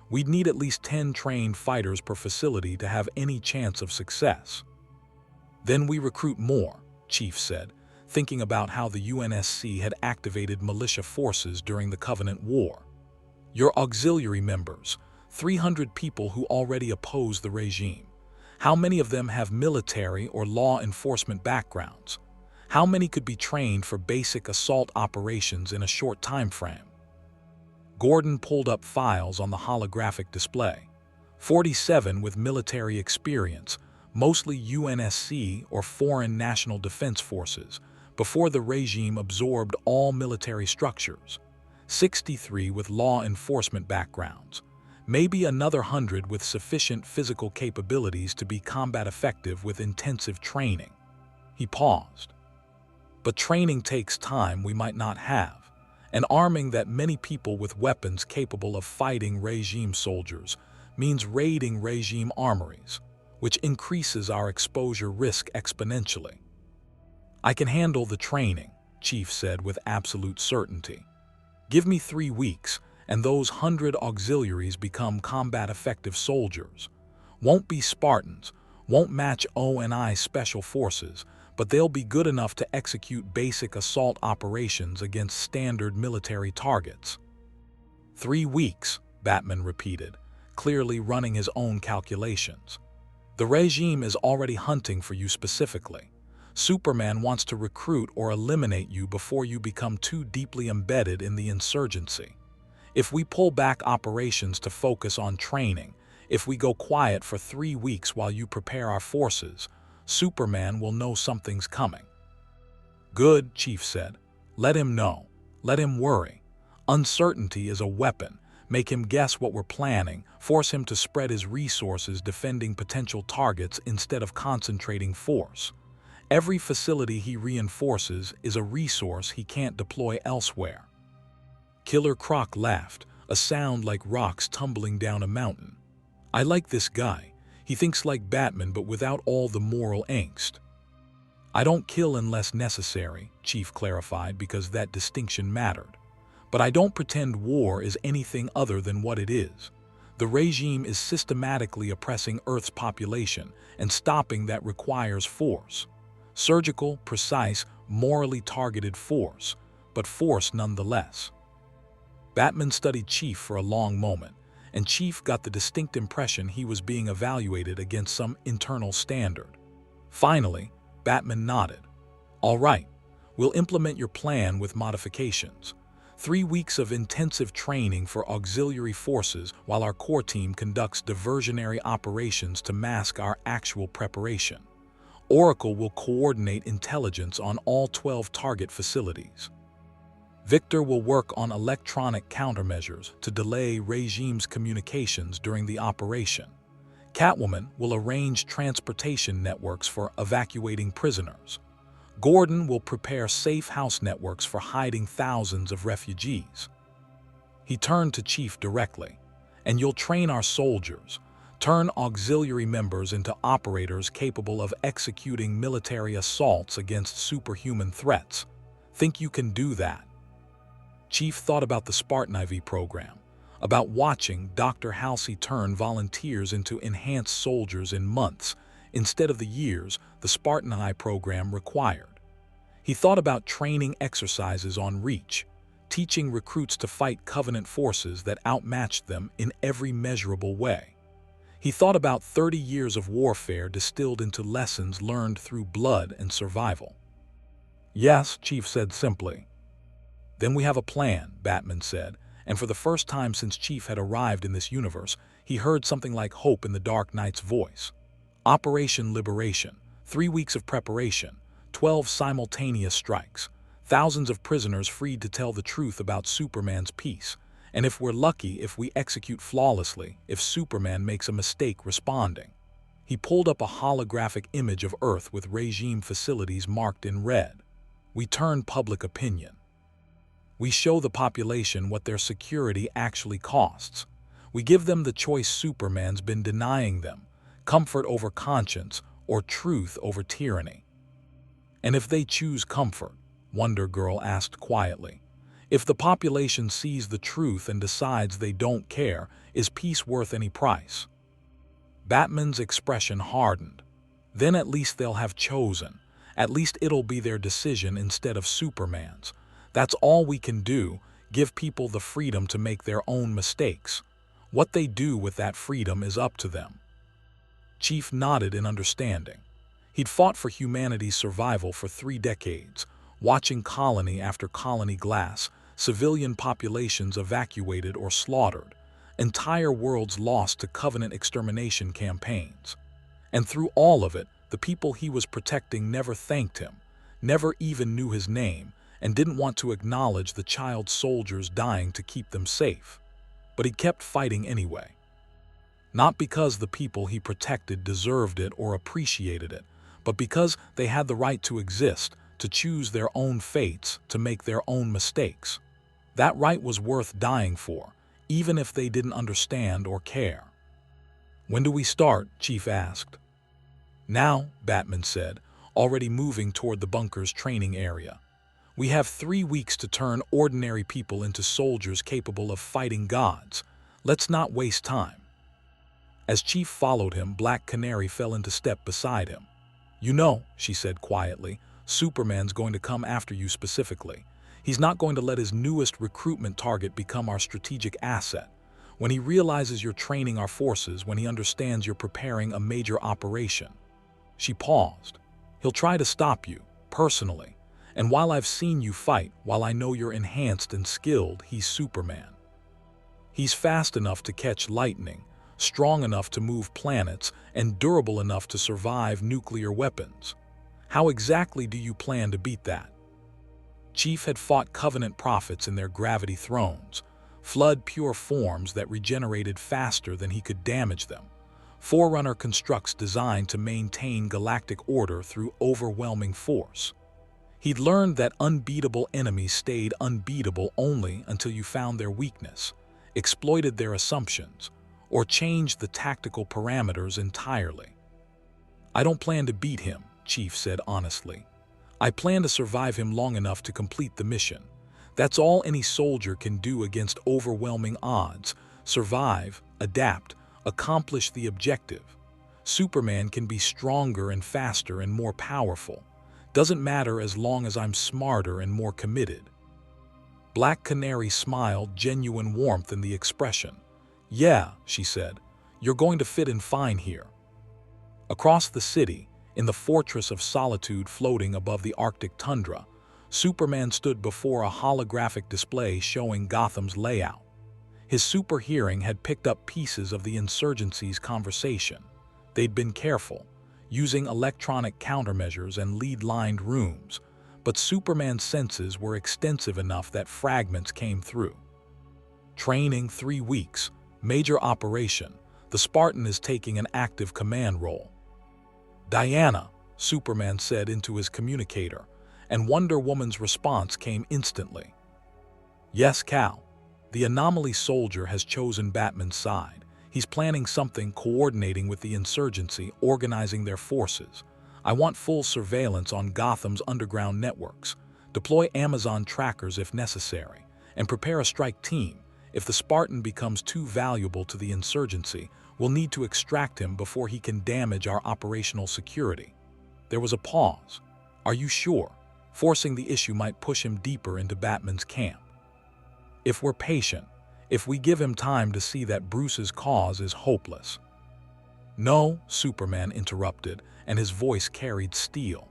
We'd need at least 10 trained fighters per facility to have any chance of success. Then we recruit more, Chief said, thinking about how the UNSC had activated militia forces during the Covenant War. Your auxiliary members, 300 people who already oppose the regime. How many of them have military or law enforcement backgrounds? How many could be trained for basic assault operations in a short time frame? Gordon pulled up files on the holographic display. 47 with military experience, mostly UNSC or foreign national defense forces, before the regime absorbed all military structures. 63 with law enforcement backgrounds. Maybe another 100 with sufficient physical capabilities to be combat effective with intensive training. He paused. But training takes time we might not have, and arming that many people with weapons capable of fighting regime soldiers means raiding regime armories, which increases our exposure risk exponentially. I can handle the training, Chief said with absolute certainty. Give me 3 weeks, and those 100 auxiliaries become combat-effective soldiers. Won't be Spartans, won't match O&I special forces, but they'll be good enough to execute basic assault operations against standard military targets. 3 weeks, Batman repeated, clearly running his own calculations. The regime is already hunting for you specifically. Superman wants to recruit or eliminate you before you become too deeply embedded in the insurgency. If we pull back operations to focus on training, if we go quiet for 3 weeks while you prepare our forces, Superman will know something's coming." "Good," Chief said. "Let him know. Let him worry. Uncertainty is a weapon. Make him guess what we're planning, force him to spread his resources defending potential targets instead of concentrating force. Every facility he reinforces is a resource he can't deploy elsewhere." Killer Croc laughed, a sound like rocks tumbling down a mountain. "I like this guy. He thinks like Batman but without all the moral angst." "I don't kill unless necessary," Chief clarified because that distinction mattered. "But I don't pretend war is anything other than what it is. The regime is systematically oppressing Earth's population, and stopping that requires force. Surgical, precise, morally targeted force, but force nonetheless." Batman studied Chief for a long moment, and Chief got the distinct impression he was being evaluated against some internal standard. Finally, Batman nodded. "All right, we'll implement your plan with modifications. 3 weeks of intensive training for auxiliary forces while our core team conducts diversionary operations to mask our actual preparation. Oracle will coordinate intelligence on all 12 target facilities. Victor will work on electronic countermeasures to delay regime's communications during the operation. Catwoman will arrange transportation networks for evacuating prisoners. Gordon will prepare safe house networks for hiding thousands of refugees." He turned to Chief directly. "And you'll train our soldiers, turn auxiliary members into operators capable of executing military assaults against superhuman threats. Think you can do that?" Chief thought about the Spartan IV program, about watching Dr. Halsey turn volunteers into enhanced soldiers in months, instead of the years the Spartan I program required. He thought about training exercises on Reach, teaching recruits to fight Covenant forces that outmatched them in every measurable way. He thought about 30 years of warfare distilled into lessons learned through blood and survival. "Yes," Chief said simply. "Then we have a plan," Batman said, and for the first time since Chief had arrived in this universe, he heard something like hope in the Dark Knight's voice. "Operation Liberation, 3 weeks of preparation, 12 simultaneous strikes, thousands of prisoners freed to tell the truth about Superman's peace, and if we're lucky, if we execute flawlessly, if Superman makes a mistake responding." He pulled up a holographic image of Earth with regime facilities marked in red. "We turn public opinion. We show the population what their security actually costs. We give them the choice Superman's been denying them, comfort over conscience or truth over tyranny." "And if they choose comfort?" Wonder Girl asked quietly. "If the population sees the truth and decides they don't care, is peace worth any price?" Batman's expression hardened. "Then at least they'll have chosen. At least it'll be their decision instead of Superman's. That's all we can do, give people the freedom to make their own mistakes. What they do with that freedom is up to them." Chief nodded in understanding. He'd fought for humanity's survival for 3 decades, watching colony after colony glass, civilian populations evacuated or slaughtered, entire worlds lost to Covenant extermination campaigns. And through all of it, the people he was protecting never thanked him, never even knew his name, and didn't want to acknowledge the child soldiers dying to keep them safe. But he kept fighting anyway. Not because the people he protected deserved it or appreciated it, but because they had the right to exist, to choose their own fates, to make their own mistakes. That right was worth dying for, even if they didn't understand or care. "When do we start?" Chief asked. "Now," Batman said, already moving toward the bunker's training area. "We have 3 weeks to turn ordinary people into soldiers capable of fighting gods. Let's not waste time." As Chief followed him, Black Canary fell into step beside him. "You know," she said quietly, "Superman's going to come after you specifically. He's not going to let his newest recruitment target become our strategic asset. When he realizes you're training our forces, when he understands you're preparing a major operation." She paused. He'll try to stop you, personally. And while I've seen you fight, while I know you're enhanced and skilled, he's Superman. He's fast enough to catch lightning, strong enough to move planets, and durable enough to survive nuclear weapons. How exactly do you plan to beat that? Chief had fought Covenant prophets in their gravity thrones, flood pure forms that regenerated faster than he could damage them. Forerunner constructs designed to maintain galactic order through overwhelming force. He'd learned that unbeatable enemies stayed unbeatable only until you found their weakness, exploited their assumptions, or changed the tactical parameters entirely. I don't plan to beat him, Chief said honestly. I plan to survive him long enough to complete the mission. That's all any soldier can do against overwhelming odds: survive, adapt, accomplish the objective. Superman can be stronger and faster and more powerful. Doesn't matter as long as I'm smarter and more committed. Black Canary smiled, genuine warmth in the expression. Yeah, she said, you're going to fit in fine here. Across the city, in the fortress of solitude floating above the Arctic tundra, Superman stood before a holographic display showing Gotham's layout. His super hearing had picked up pieces of the insurgency's conversation. They'd been careful, using electronic countermeasures and lead-lined rooms, but Superman's senses were extensive enough that fragments came through. Training 3 weeks, major operation, the Spartan is taking an active command role. Diana, Superman said into his communicator, and Wonder Woman's response came instantly. Yes, Cal. The anomaly soldier has chosen Batman's side. He's planning something, coordinating with the insurgency, organizing their forces. I want full surveillance on Gotham's underground networks. Deploy Amazon trackers if necessary, and prepare a strike team. If the Spartan becomes too valuable to the insurgency, we'll need to extract him before he can damage our operational security. There was a pause. Are you sure? Forcing the issue might push him deeper into Batman's camp. If we're patient, if we give him time to see that Bruce's cause is hopeless. No, Superman interrupted, and his voice carried steel.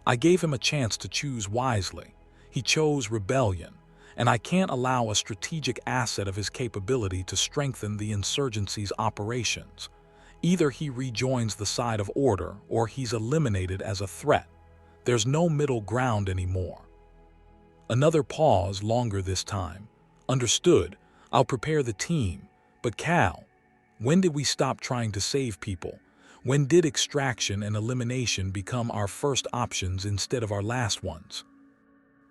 I gave him a chance to choose wisely. He chose rebellion, and I can't allow a strategic asset of his capability to strengthen the insurgency's operations. Either he rejoins the side of order, or he's eliminated as a threat. There's no middle ground anymore. Another pause, longer this time. Understood. I'll prepare the team. But Cal, when did we stop trying to save people? When did extraction and elimination become our first options instead of our last ones?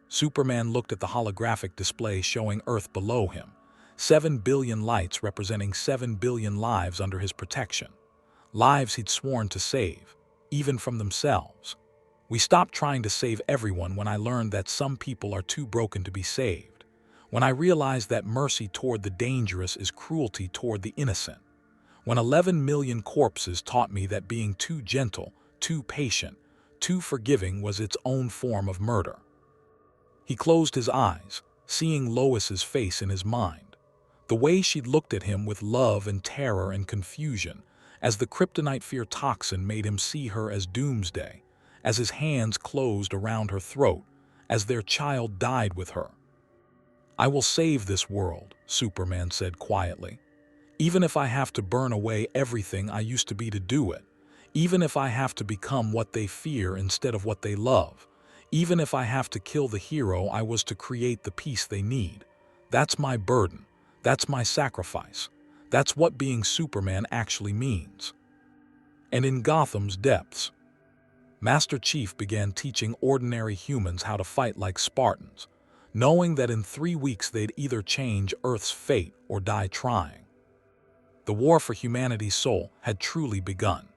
Superman looked at the holographic display showing Earth below him. 7 billion lights representing 7 billion lives under his protection. Lives he'd sworn to save, even from themselves. We stopped trying to save everyone when I learned that some people are too broken to be saved. When I realized that mercy toward the dangerous is cruelty toward the innocent. When 11 million corpses taught me that being too gentle, too patient, too forgiving was its own form of murder. He closed his eyes, seeing Lois's face in his mind. The way she'd looked at him with love and terror and confusion, as the kryptonite fear toxin made him see her as doomsday, as his hands closed around her throat, as their child died with her. I will save this world, Superman said quietly. Even if I have to burn away everything I used to be to do it. Even if I have to become what they fear instead of what they love. Even if I have to kill the hero I was to create the peace they need. That's my burden. That's my sacrifice. That's what being Superman actually means. And in Gotham's depths, Master Chief began teaching ordinary humans how to fight like Spartans, knowing that in 3 weeks they'd either change Earth's fate or die trying. The war for humanity's soul had truly begun.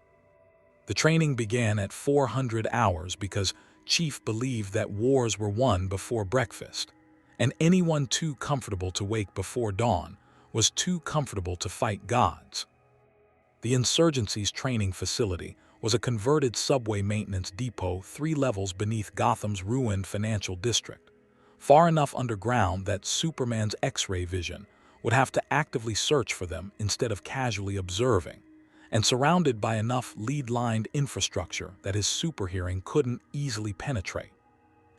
The training began at 400 hours because Chief believed that wars were won before breakfast, and anyone too comfortable to wake before dawn was too comfortable to fight gods. The insurgency's training facility was a converted subway maintenance depot 3 levels beneath Gotham's ruined financial district, far enough underground that Superman's X-ray vision would have to actively search for them instead of casually observing, and surrounded by enough lead-lined infrastructure that his superhearing couldn't easily penetrate.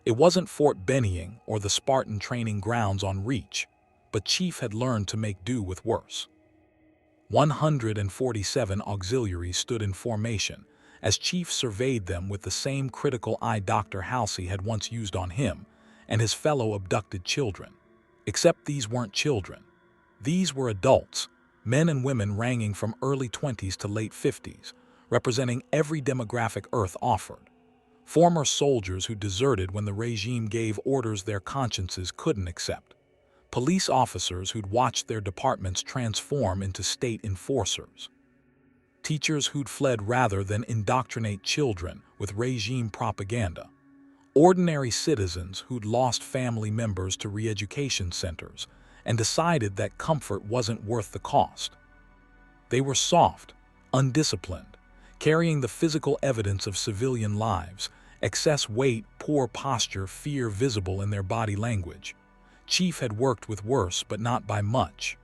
It wasn't Fort Benning or the Spartan training grounds on Reach, but Chief had learned to make do with worse. 147 auxiliaries stood in formation as Chief surveyed them with the same critical eye Dr. Halsey had once used on him and his fellow abducted children. Except these weren't children. These were adults, men and women ranging from early 20s to late 50s, representing every demographic Earth offered. Former soldiers who deserted when the regime gave orders their consciences couldn't accept. Police officers who'd watched their departments transform into state enforcers. Teachers who'd fled rather than indoctrinate children with regime propaganda. Ordinary citizens who'd lost family members to re-education centers and decided that comfort wasn't worth the cost. They were soft, undisciplined, carrying the physical evidence of civilian lives, excess weight, poor posture, fear visible in their body language. Chief had worked with worse, but not by much.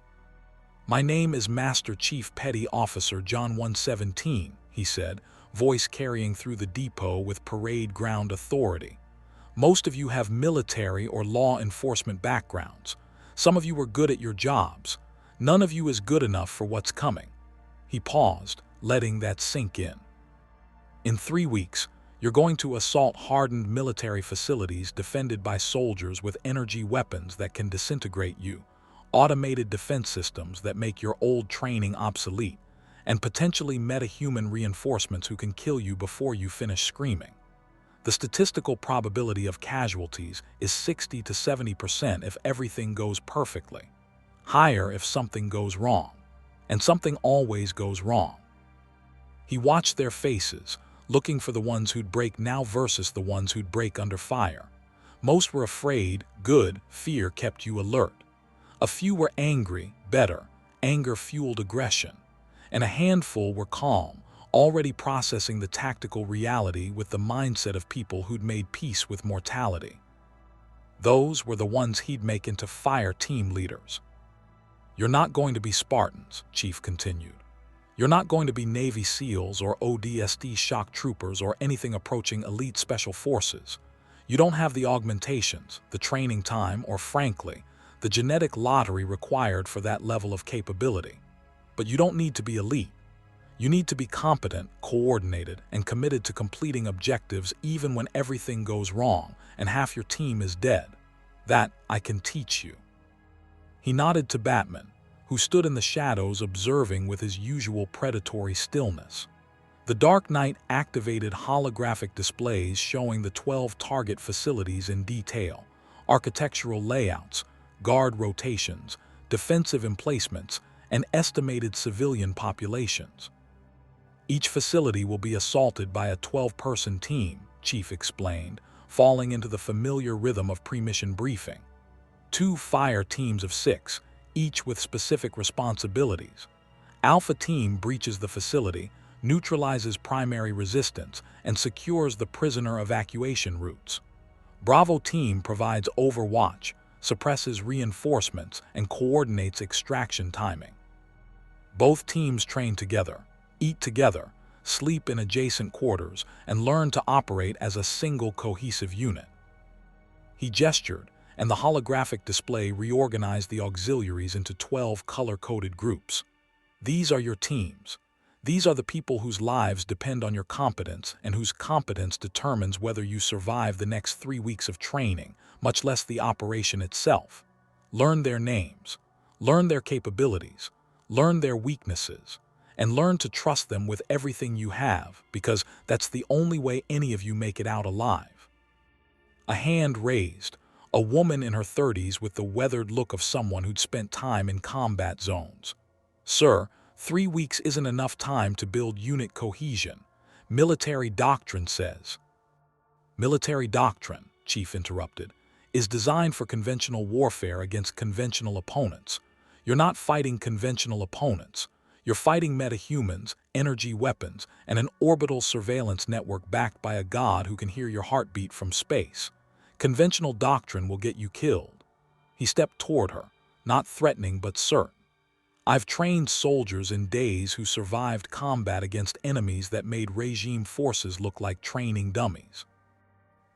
"My name is Master Chief Petty Officer John 117, he said, voice carrying through the depot with parade ground authority. "Most of you have military or law enforcement backgrounds. Some of you were good at your jobs. None of you is good enough for what's coming." He paused, letting that sink in. "In 3 weeks, you're going to assault hardened military facilities defended by soldiers with energy weapons that can disintegrate you, automated defense systems that make your old training obsolete, and potentially metahuman reinforcements who can kill you before you finish screaming. The statistical probability of casualties is 60 to 70% if everything goes perfectly. Higher if something goes wrong. And something always goes wrong." He watched their faces, looking for the ones who'd break now versus the ones who'd break under fire. Most were afraid, good, fear kept you alert. A few were angry, better, anger fueled aggression. And a handful were calm, already processing the tactical reality with the mindset of people who'd made peace with mortality. Those were the ones he'd make into fire team leaders. "You're not going to be Spartans," Chief continued. "You're not going to be Navy SEALs or ODST shock troopers or anything approaching elite special forces. You don't have the augmentations, the training time, or frankly, the genetic lottery required for that level of capability. But you don't need to be elite. You need to be competent, coordinated, and committed to completing objectives even when everything goes wrong and half your team is dead. That I can teach you." He nodded to Batman, who stood in the shadows observing with his usual predatory stillness. The Dark Knight activated holographic displays showing the 12 target facilities in detail, architectural layouts, guard rotations, defensive emplacements, and estimated civilian populations. "Each facility will be assaulted by a 12-person team," Chief explained, falling into the familiar rhythm of pre-mission briefing. 2 fire teams of 6, each with specific responsibilities. Alpha Team breaches the facility, neutralizes primary resistance, and secures the prisoner evacuation routes. Bravo Team provides overwatch, suppresses reinforcements, and coordinates extraction timing. Both teams train together, eat together, sleep in adjacent quarters, and learn to operate as a single cohesive unit. He gestured, and the holographic display reorganized the auxiliaries into 12 color-coded groups. "These are your teams. These are the people whose lives depend on your competence and whose competence determines whether you survive the next 3 weeks of training, much less the operation itself. Learn their names, learn their capabilities, learn their weaknesses, and learn to trust them with everything you have, because that's the only way any of you make it out alive." A hand raised, a woman in her 30s with the weathered look of someone who'd spent time in combat zones. "Sir, 3 weeks isn't enough time to build unit cohesion. Military doctrine says." "Military doctrine," Chief interrupted, "is designed for conventional warfare against conventional opponents. You're not fighting conventional opponents. You're fighting metahumans, energy weapons, and an orbital surveillance network backed by a god who can hear your heartbeat from space. Conventional doctrine will get you killed." He stepped toward her, not threatening but certain. I've trained soldiers in days who survived combat against enemies that made regime forces look like training dummies.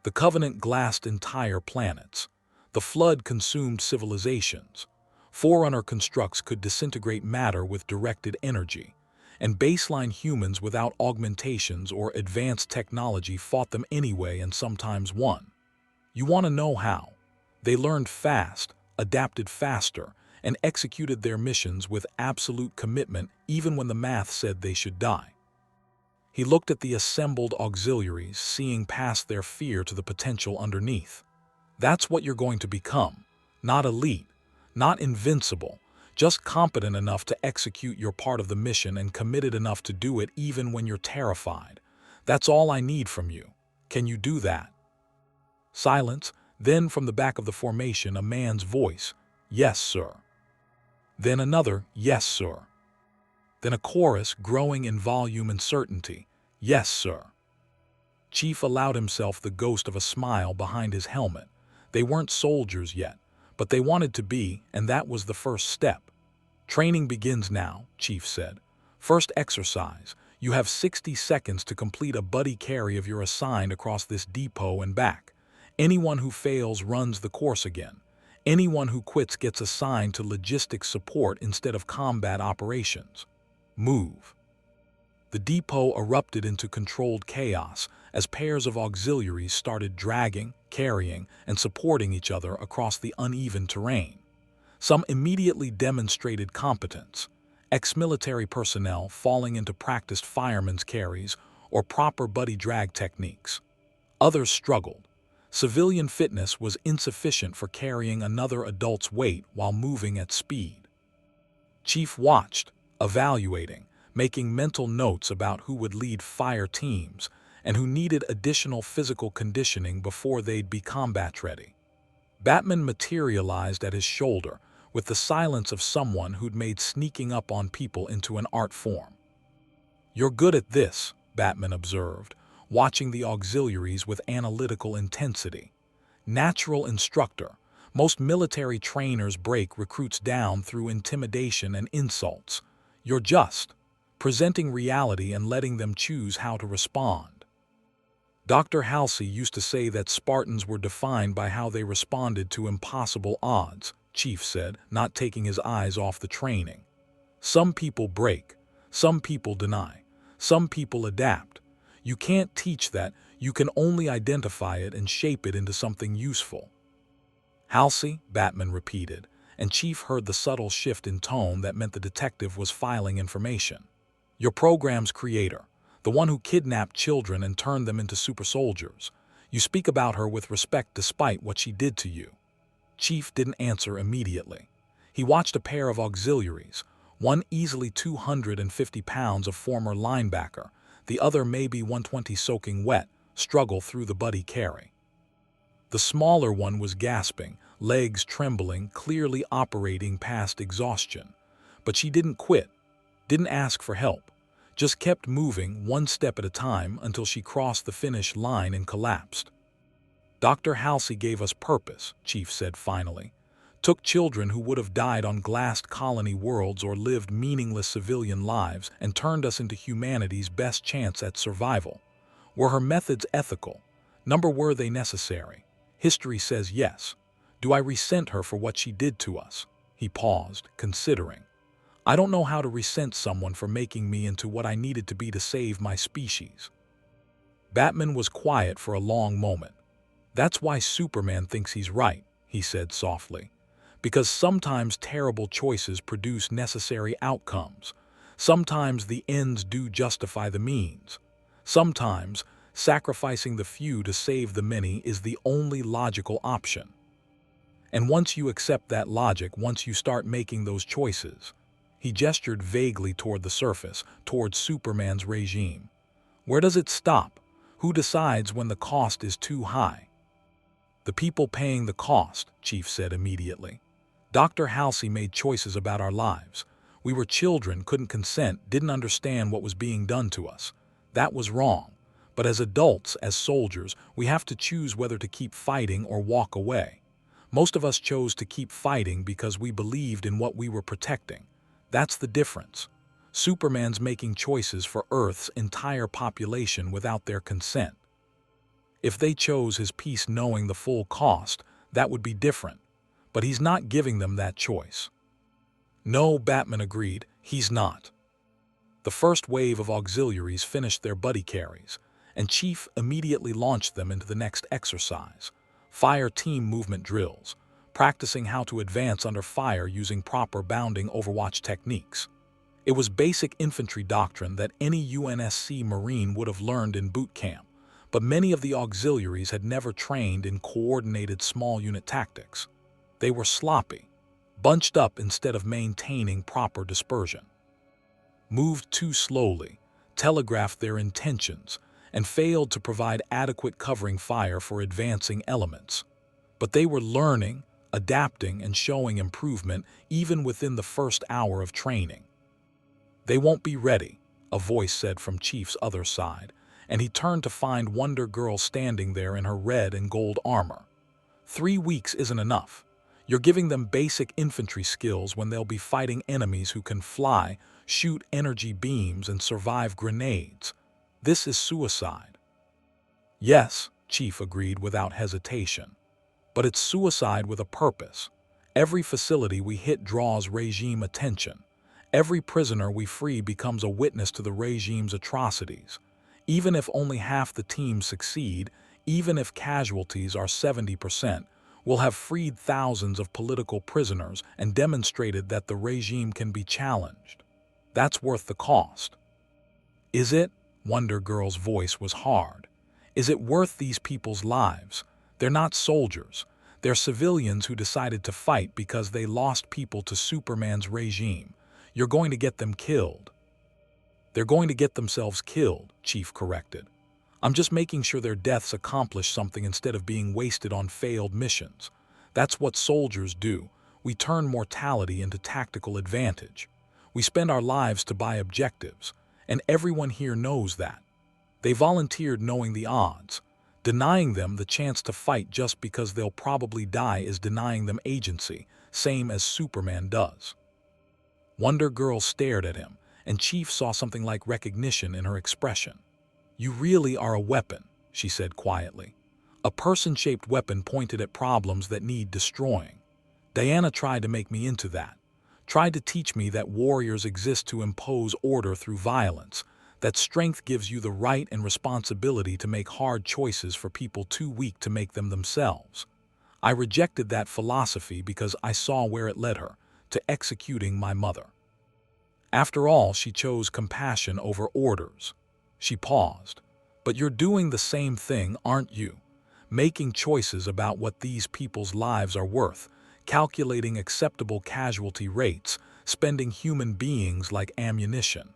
The Covenant glassed entire planets. The Flood consumed civilizations. Forerunner constructs could disintegrate matter with directed energy, and baseline humans without augmentations or advanced technology fought them anyway and sometimes won. You want to know how? They learned fast, adapted faster, and executed their missions with absolute commitment even when the math said they should die. He looked at the assembled auxiliaries, seeing past their fear to the potential underneath. That's what you're going to become. Not elite, not invincible, just competent enough to execute your part of the mission and committed enough to do it even when you're terrified. That's all I need from you. Can you do that? Silence, then from the back of the formation a man's voice, "Yes, sir." Then another, "Yes, sir." Then a chorus growing in volume and certainty, "Yes, sir." Chief allowed himself the ghost of a smile behind his helmet. They weren't soldiers yet, but they wanted to be, and that was the first step. "Training begins now," Chief said. "First exercise. You have 60 seconds to complete a buddy carry of your assigned across this depot and back. Anyone who fails runs the course again. Anyone who quits gets assigned to logistics support instead of combat operations. Move." The depot erupted into controlled chaos as pairs of auxiliaries started dragging, carrying, and supporting each other across the uneven terrain. Some immediately demonstrated competence, ex-military personnel falling into practiced firemen's carries or proper buddy drag techniques. Others struggled. Civilian fitness was insufficient for carrying another adult's weight while moving at speed. Chief watched, evaluating, making mental notes about who would lead fire teams and who needed additional physical conditioning before they'd be combat ready. Batman materialized at his shoulder with the silence of someone who'd made sneaking up on people into an art form. "You're good at this," Batman observed, watching the auxiliaries with analytical intensity. "Natural instructor. Most military trainers break recruits down through intimidation and insults. You're just presenting reality and letting them choose how to respond." Dr. Halsey used to say that Spartans were defined by how they responded to impossible odds, Chief said, not taking his eyes off the training. "Some people break, some people deny, some people adapt. You can't teach that, you can only identify it and shape it into something useful." "Halsey," Batman repeated, and Chief heard the subtle shift in tone that meant the detective was filing information. "Your program's creator, the one who kidnapped children and turned them into super soldiers. You speak about her with respect despite what she did to you." Chief didn't answer immediately. He watched a pair of auxiliaries, one easily 250 pounds of former linebacker, the other maybe 120 soaking wet, struggle through the buddy carry. The smaller one was gasping, legs trembling, clearly operating past exhaustion. But she didn't quit, didn't ask for help, just kept moving one step at a time until she crossed the finish line and collapsed. "Dr. Halsey gave us purpose," Chief said finally. "Took children who would have died on glassed colony worlds or lived meaningless civilian lives and turned us into humanity's best chance at survival. Were her methods ethical? Were they necessary? History says yes. Do I resent her for what she did to us?" He paused, considering. "I don't know how to resent someone for making me into what I needed to be to save my species." Batman was quiet for a long moment. "That's why Superman thinks he's right," he said softly. "Because sometimes terrible choices produce necessary outcomes. Sometimes the ends do justify the means. Sometimes sacrificing the few to save the many is the only logical option. And once you accept that logic, once you start making those choices," he gestured vaguely toward the surface, toward Superman's regime. "Where does it stop? Who decides when the cost is too high?" "The people paying the cost," Chief said immediately. "Dr. Halsey made choices about our lives. We were children, couldn't consent, didn't understand what was being done to us. That was wrong. But as adults, as soldiers, we have to choose whether to keep fighting or walk away. Most of us chose to keep fighting because we believed in what we were protecting. That's the difference. Superman's making choices for Earth's entire population without their consent. If they chose his peace knowing the full cost, that would be different. But he's not giving them that choice. No, Batman agreed, he's not. The first wave of auxiliaries finished their buddy carries, and Chief immediately launched them into the next exercise, fire team movement drills, practicing how to advance under fire using proper bounding overwatch techniques. It was basic infantry doctrine that any UNSC Marine would have learned in boot camp, but many of the auxiliaries had never trained in coordinated small unit tactics. They were sloppy, bunched up instead of maintaining proper dispersion. Moved too slowly, telegraphed their intentions, and failed to provide adequate covering fire for advancing elements. But they were learning, adapting, and showing improvement even within the first hour of training. "They won't be ready," a voice said from Chief's other side, and he turned to find Wonder Girl standing there in her red and gold armor. 3 weeks isn't enough. You're giving them basic infantry skills when they'll be fighting enemies who can fly, shoot energy beams, and survive grenades. This is suicide. Yes, Chief agreed without hesitation. But it's suicide with a purpose. Every facility we hit draws regime attention. Every prisoner we free becomes a witness to the regime's atrocities. Even if only half the team succeed, even if casualties are 70%, we'll have freed thousands of political prisoners and demonstrated that the regime can be challenged. That's worth the cost. Is it? Wonder Girl's voice was hard. Is it worth these people's lives? They're not soldiers. They're civilians who decided to fight because they lost people to Superman's regime. You're going to get them killed. They're going to get themselves killed, Chief corrected. I'm just making sure their deaths accomplish something instead of being wasted on failed missions. That's what soldiers do. We turn mortality into tactical advantage. We spend our lives to buy objectives, and everyone here knows that. They volunteered knowing the odds. Denying them the chance to fight just because they'll probably die is denying them agency, same as Superman does. Wonder Girl stared at him, and Chief saw something like recognition in her expression. "You really are a weapon," she said quietly. "A person-shaped weapon pointed at problems that need destroying. Diana tried to make me into that. Tried to teach me that warriors exist to impose order through violence, that strength gives you the right and responsibility to make hard choices for people too weak to make them themselves. I rejected that philosophy because I saw where it led her, to executing my mother. After all, she chose compassion over orders." She paused. "But you're doing the same thing, aren't you? Making choices about what these people's lives are worth, calculating acceptable casualty rates, spending human beings like ammunition."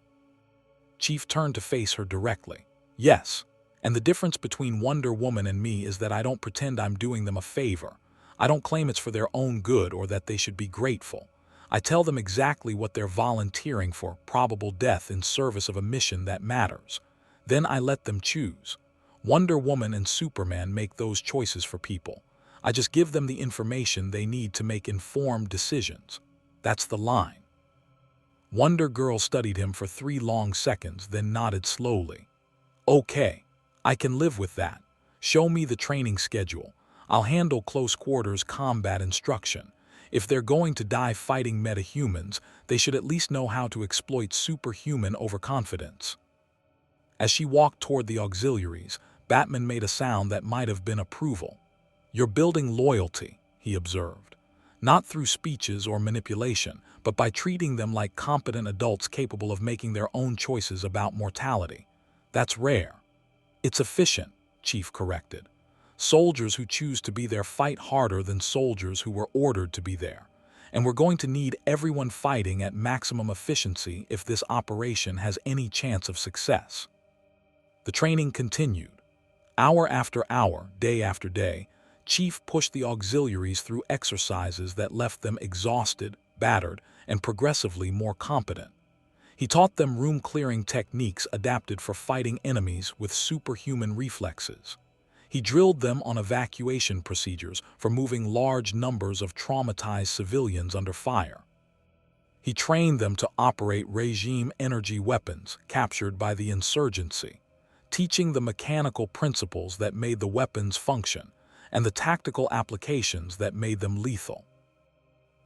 Chief turned to face her directly. "Yes, and the difference between Wonder Woman and me is that I don't pretend I'm doing them a favor. I don't claim it's for their own good or that they should be grateful. I tell them exactly what they're volunteering for, probable death in service of a mission that matters. Then I let them choose. Wonder Woman and Superman make those choices for people. I just give them the information they need to make informed decisions. That's the line." Wonder Girl studied him for 3 long seconds, then nodded slowly. "Okay, I can live with that. Show me the training schedule. I'll handle close-quarters combat instruction. If they're going to die fighting metahumans, they should at least know how to exploit superhuman overconfidence." As she walked toward the auxiliaries, Batman made a sound that might have been approval. "You're building loyalty," he observed. "Not through speeches or manipulation, but by treating them like competent adults capable of making their own choices about mortality. That's rare." "It's efficient," Chief corrected. "Soldiers who choose to be there fight harder than soldiers who were ordered to be there. And we're going to need everyone fighting at maximum efficiency if this operation has any chance of success." The training continued. Hour after hour, day after day, Chief pushed the auxiliaries through exercises that left them exhausted, battered, and progressively more competent. He taught them room-clearing techniques adapted for fighting enemies with superhuman reflexes. He drilled them on evacuation procedures for moving large numbers of traumatized civilians under fire. He trained them to operate regime energy weapons captured by the insurgency, teaching the mechanical principles that made the weapons function and the tactical applications that made them lethal.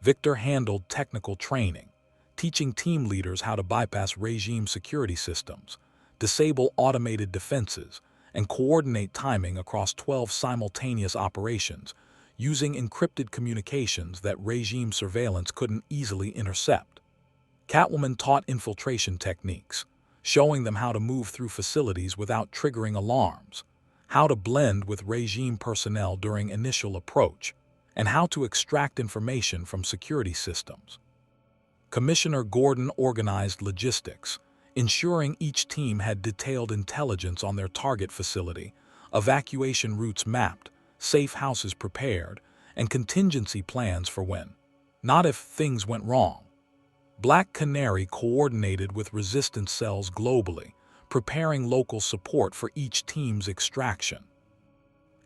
Victor handled technical training, teaching team leaders how to bypass regime security systems, disable automated defenses, and coordinate timing across 12 simultaneous operations using encrypted communications that regime surveillance couldn't easily intercept. Catwoman taught infiltration techniques, showing them how to move through facilities without triggering alarms, how to blend with regime personnel during initial approach, and how to extract information from security systems. Commissioner Gordon organized logistics, ensuring each team had detailed intelligence on their target facility, evacuation routes mapped, safe houses prepared, and contingency plans for when, not if, things went wrong. Black Canary coordinated with resistance cells globally, preparing local support for each team's extraction.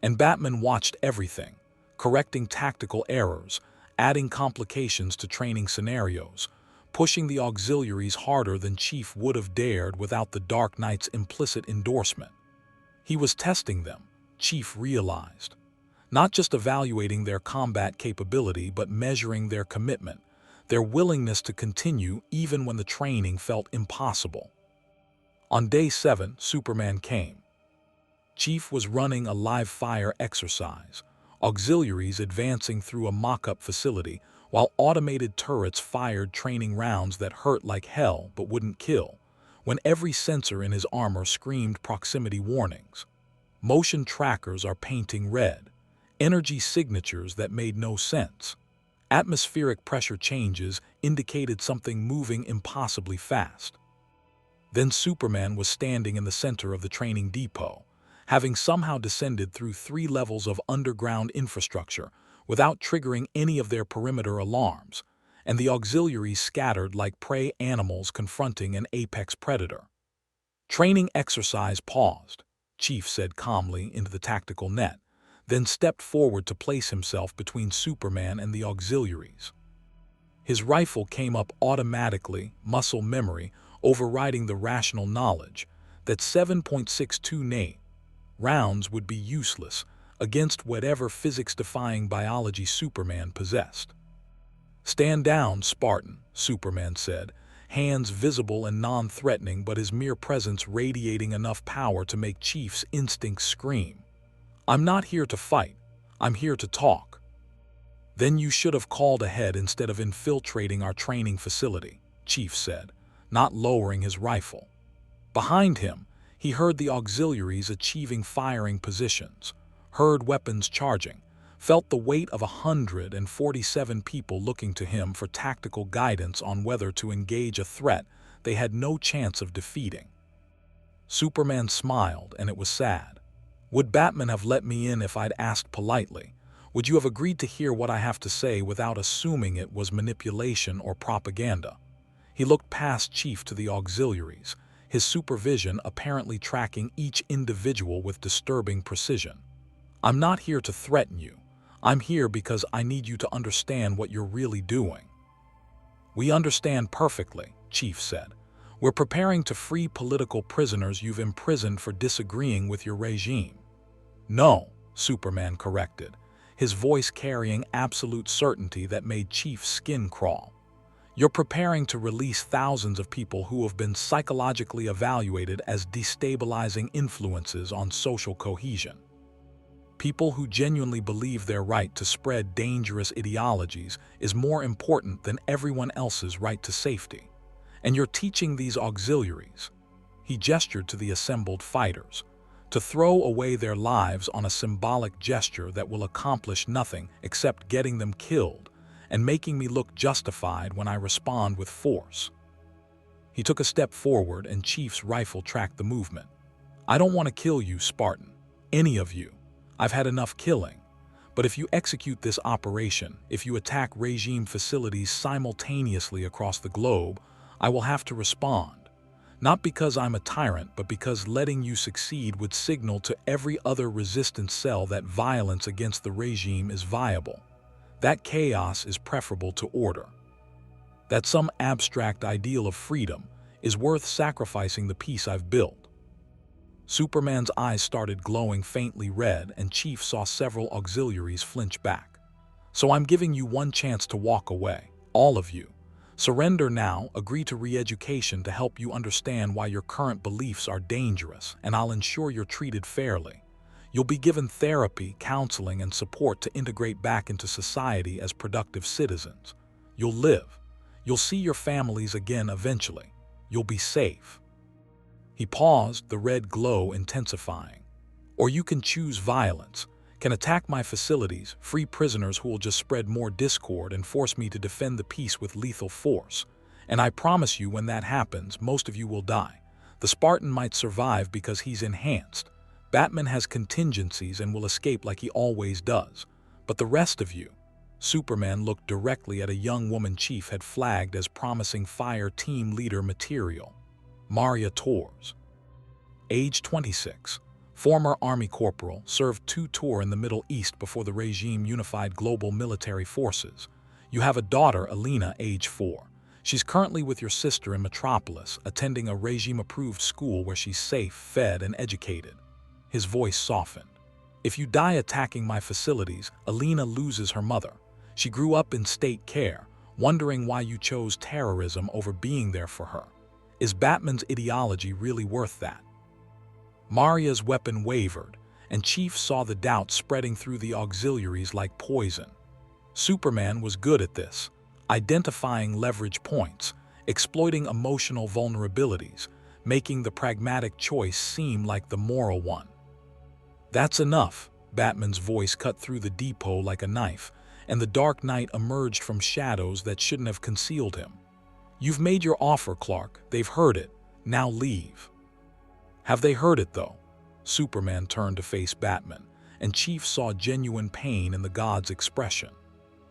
And Batman watched everything, correcting tactical errors, adding complications to training scenarios, pushing the auxiliaries harder than Chief would have dared without the Dark Knight's implicit endorsement. He was testing them, Chief realized, not just evaluating their combat capability but measuring their commitment, their willingness to continue even when the training felt impossible. On day 7, Superman came. Chief was running a live-fire exercise, auxiliaries advancing through a mock-up facility while automated turrets fired training rounds that hurt like hell but wouldn't kill, when every sensor in his armor screamed proximity warnings. Motion trackers are painting red, energy signatures that made no sense. Atmospheric pressure changes indicated something moving impossibly fast. Then Superman was standing in the center of the training depot, having somehow descended through 3 levels of underground infrastructure without triggering any of their perimeter alarms, and the auxiliaries scattered like prey animals confronting an apex predator. Training exercise paused, Chief said calmly into the tactical net, then stepped forward to place himself between Superman and the auxiliaries. His rifle came up automatically, muscle memory overriding the rational knowledge that 7.62 rounds would be useless against whatever physics-defying biology Superman possessed. "Stand down, Spartan," Superman said, hands visible and non-threatening but his mere presence radiating enough power to make Chief's instincts scream. "I'm not here to fight, I'm here to talk." "Then you should have called ahead instead of infiltrating our training facility," Chief said, not lowering his rifle. Behind him, he heard the auxiliaries achieving firing positions, heard weapons charging, felt the weight of 147 people looking to him for tactical guidance on whether to engage a threat they had no chance of defeating. Superman smiled, and it was sad. "Would Batman have let me in if I'd asked politely? Would you have agreed to hear what I have to say without assuming it was manipulation or propaganda?" He looked past Chief to the auxiliaries, his supervision apparently tracking each individual with disturbing precision. "I'm not here to threaten you. I'm here because I need you to understand what you're really doing." "We understand perfectly," Chief said. "We're preparing to free political prisoners you've imprisoned for disagreeing with your regime." "No," Superman corrected, his voice carrying absolute certainty that made Chief's skin crawl. "You're preparing to release thousands of people who have been psychologically evaluated as destabilizing influences on social cohesion. People who genuinely believe their right to spread dangerous ideologies is more important than everyone else's right to safety. And you're teaching these auxiliaries," he gestured to the assembled fighters, "to throw away their lives on a symbolic gesture that will accomplish nothing except getting them killed and making me look justified when I respond with force." He took a step forward and Chief's rifle tracked the movement. "I don't want to kill you, Spartan. Any of you. I've had enough killing. But if you execute this operation, if you attack regime facilities simultaneously across the globe, I will have to respond. Not because I'm a tyrant, but because letting you succeed would signal to every other resistance cell that violence against the regime is viable. That chaos is preferable to order." that some abstract ideal of freedom is worth sacrificing the peace I've built. Superman's eyes started glowing faintly red, and Chief saw several auxiliaries flinch back. So I'm giving you one chance to walk away, all of you. Surrender now, agree to re-education to help you understand why your current beliefs are dangerous, and I'll ensure you're treated fairly. You'll be given therapy, counseling, and support to integrate back into society as productive citizens. You'll live. You'll see your families again eventually. You'll be safe. He paused, the red glow intensifying. Or you can choose violence, can attack my facilities, free prisoners who will just spread more discord and force me to defend the peace with lethal force. And I promise you, when that happens, most of you will die. The Spartan might survive because he's enhanced. Batman has contingencies and will escape like he always does. But the rest of you— Superman looked directly at a young woman Chief had flagged as promising fire team leader material. Maria Torres. Age 26. Former Army corporal, served 2 tours in the Middle East before the regime unified global military forces. You have a daughter, Alina, age 4. She's currently with your sister in Metropolis, attending a regime-approved school where she's safe, fed, and educated. His voice softened. If you die attacking my facilities, Alina loses her mother. She grew up in state care, wondering why you chose terrorism over being there for her. Is Batman's ideology really worth that? Maria's weapon wavered, and Chief saw the doubt spreading through the auxiliaries like poison. Superman was good at this, identifying leverage points, exploiting emotional vulnerabilities, making the pragmatic choice seem like the moral one. That's enough, Batman's voice cut through the depot like a knife, and the Dark Knight emerged from shadows that shouldn't have concealed him. You've made your offer, Clark. They've heard it. Now leave. Have they heard it, though? Superman turned to face Batman, and Chief saw genuine pain in the god's expression.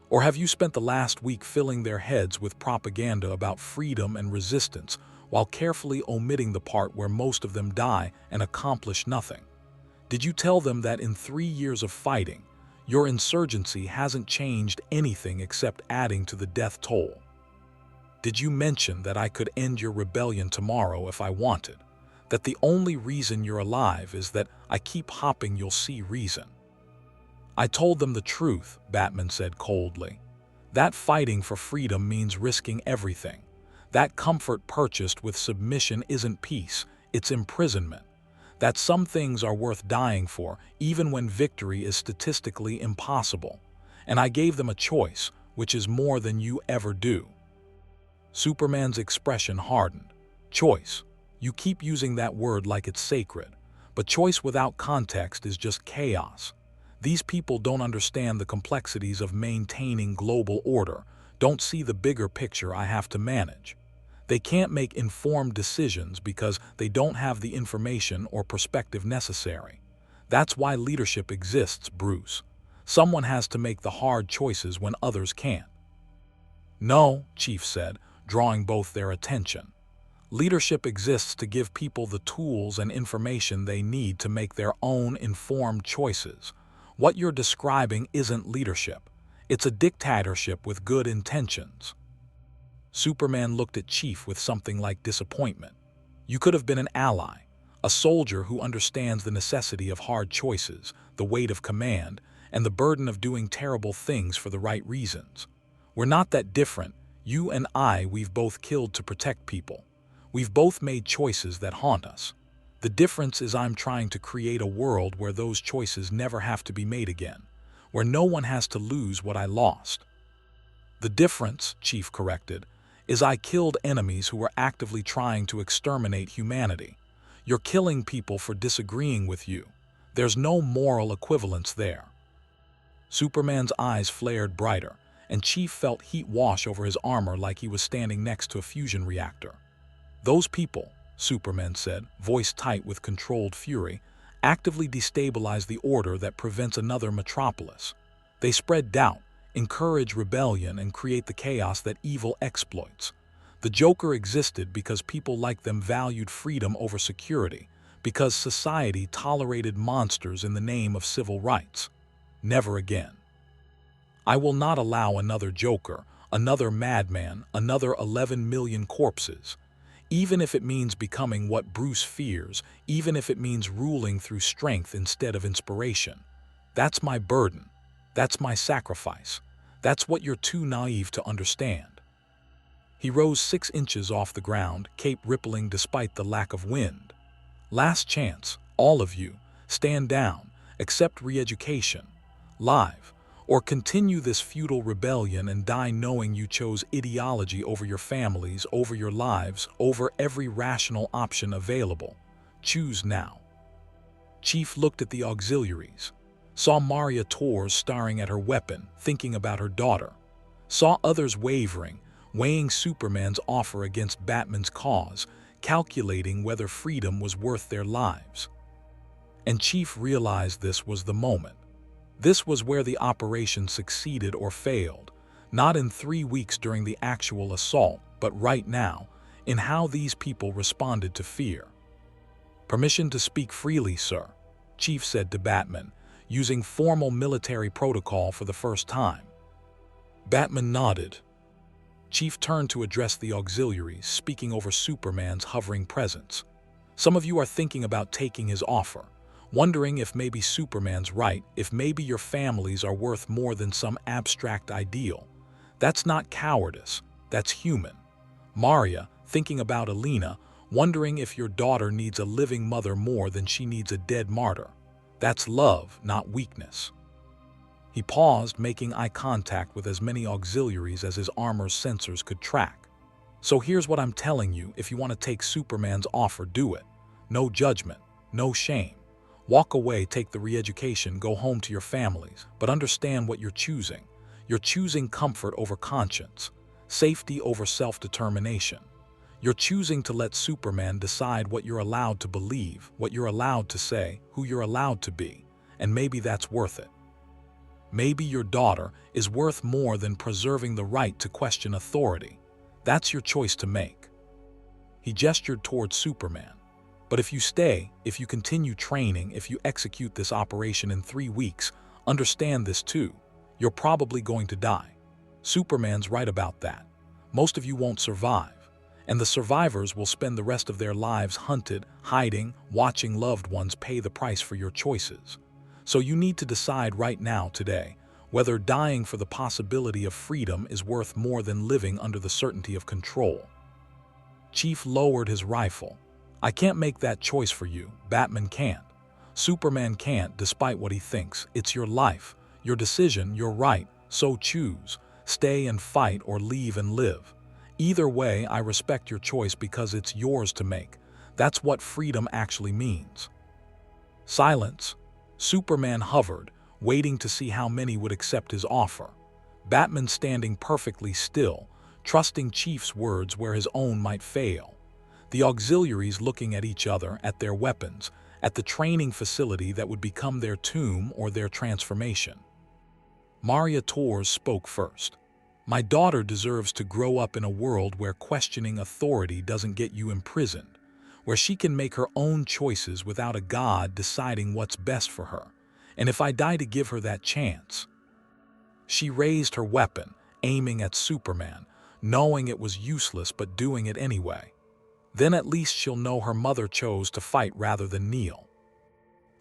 Or have you spent the last week filling their heads with propaganda about freedom and resistance while carefully omitting the part where most of them die and accomplish nothing? Did you tell them that in 3 years of fighting, your insurgency hasn't changed anything except adding to the death toll? Did you mention that I could end your rebellion tomorrow if I wanted? That the only reason you're alive is that I keep hopping you'll see reason? I told them the truth, Batman said coldly. That fighting for freedom means risking everything. That comfort purchased with submission isn't peace, it's imprisonment. That some things are worth dying for, even when victory is statistically impossible. And I gave them a choice, which is more than you ever do. Superman's expression hardened. Choice. You keep using that word like it's sacred, but choice without context is just chaos. These people don't understand the complexities of maintaining global order, don't see the bigger picture I have to manage. They can't make informed decisions because they don't have the information or perspective necessary. That's why leadership exists, Bruce. Someone has to make the hard choices when others can't. No, Chief said, drawing both their attention. Leadership exists to give people the tools and information they need to make their own informed choices. What you're describing isn't leadership. It's a dictatorship with good intentions. Superman looked at Chief with something like disappointment. You could have been an ally, a soldier who understands the necessity of hard choices, the weight of command, and the burden of doing terrible things for the right reasons. We're not that different. You and I, we've both killed to protect people. We've both made choices that haunt us. The difference is I'm trying to create a world where those choices never have to be made again, where no one has to lose what I lost. The difference, Chief corrected, is I killed enemies who were actively trying to exterminate humanity. You're killing people for disagreeing with you. There's no moral equivalence there. Superman's eyes flared brighter, and Chief felt heat wash over his armor like he was standing next to a fusion reactor. Those people, Superman said, voice tight with controlled fury, actively destabilize the order that prevents another metropolis. They spread doubt, encourage rebellion, and create the chaos that evil exploits. The Joker existed because people like them valued freedom over security, because society tolerated monsters in the name of civil rights. Never again. I will not allow another Joker, another madman, another 11 million corpses. Even if it means becoming what Bruce fears, even if it means ruling through strength instead of inspiration. That's my burden. That's my sacrifice. That's what you're too naive to understand. He rose 6 inches off the ground, cape rippling despite the lack of wind. Last chance, all of you, stand down, accept re-education, live, or continue this futile rebellion and die knowing you chose ideology over your families, over your lives, over every rational option available. Choose now. Chief looked at the auxiliaries, saw Maria Torres staring at her weapon, thinking about her daughter, saw others wavering, weighing Superman's offer against Batman's cause, calculating whether freedom was worth their lives. And Chief realized this was the moment. This was where the operation succeeded or failed, not in 3 weeks during the actual assault, but right now, in how these people responded to fear. "Permission to speak freely, sir," Chief said to Batman, using formal military protocol for the first time. Batman nodded. Chief turned to address the auxiliaries, speaking over Superman's hovering presence. "Some of you are thinking about taking his offer, wondering if maybe Superman's right, if maybe your families are worth more than some abstract ideal. That's not cowardice, that's human. Maria, thinking about Alina, wondering if your daughter needs a living mother more than she needs a dead martyr. That's love, not weakness." He paused, making eye contact with as many auxiliaries as his armor's sensors could track. "So here's what I'm telling you: if you want to take Superman's offer, do it. No judgment, no shame. Walk away, take the re-education, go home to your families, but understand what you're choosing. You're choosing comfort over conscience, safety over self-determination. You're choosing to let Superman decide what you're allowed to believe, what you're allowed to say, who you're allowed to be, and maybe that's worth it. Maybe your daughter is worth more than preserving the right to question authority. That's your choice to make." He gestured towards Superman. "But if you stay, if you continue training, if you execute this operation in 3 weeks, understand this too. You're probably going to die. Superman's right about that. Most of you won't survive, and the survivors will spend the rest of their lives hunted, hiding, watching loved ones pay the price for your choices. So you need to decide right now, today, whether dying for the possibility of freedom is worth more than living under the certainty of control." Chief lowered his rifle. "I can't make that choice for you. Batman can't. Superman can't, despite what he thinks. It's your life, your decision, your right. So choose. Stay and fight or leave and live. Either way, I respect your choice because it's yours to make. That's what freedom actually means." Silence. Superman hovered, waiting to see how many would accept his offer. Batman standing perfectly still, trusting Chief's words where his own might fail. The auxiliaries looking at each other, at their weapons, at the training facility that would become their tomb or their transformation. Maria Torres spoke first. "My daughter deserves to grow up in a world where questioning authority doesn't get you imprisoned, where she can make her own choices without a God deciding what's best for her. And if I die to give her that chance..." She raised her weapon, aiming at Superman, knowing it was useless but doing it anyway. Then at least she'll know her mother chose to fight rather than kneel.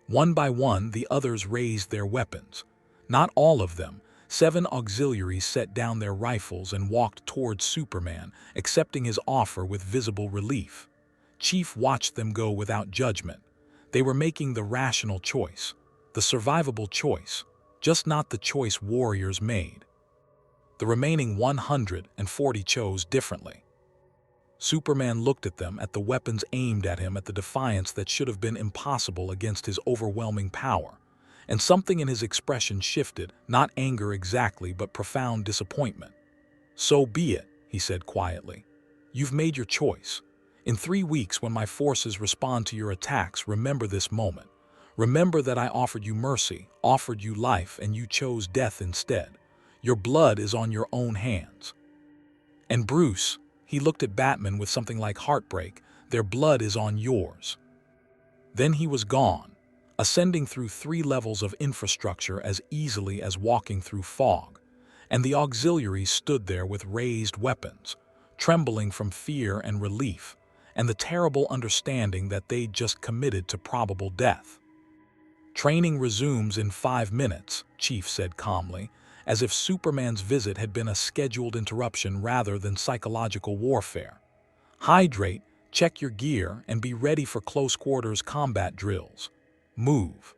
One by one, the others raised their weapons. Not all of them. 7 auxiliaries set down their rifles and walked towards Superman, accepting his offer with visible relief. Chief watched them go without judgment. They were making the rational choice, the survivable choice, just not the choice warriors made. The remaining 140 chose differently. Superman looked at them, at the weapons aimed at him, at the defiance that should have been impossible against his overwhelming power. And something in his expression shifted, not anger exactly, but profound disappointment. "So be it," he said quietly. "You've made your choice. In 3 weeks, when my forces respond to your attacks, remember this moment. Remember that I offered you mercy, offered you life, and you chose death instead. Your blood is on your own hands. And Bruce," he looked at Batman with something like heartbreak, "their blood is on yours." Then he was gone, ascending through 3 levels of infrastructure as easily as walking through fog. and the auxiliaries stood there with raised weapons, trembling from fear and relief, and the terrible understanding that they'd just committed to probable death. "Training resumes in 5 minutes," Chief said calmly, as if Superman's visit had been a scheduled interruption rather than psychological warfare. "Hydrate, check your gear, and be ready for close-quarters combat drills. Move."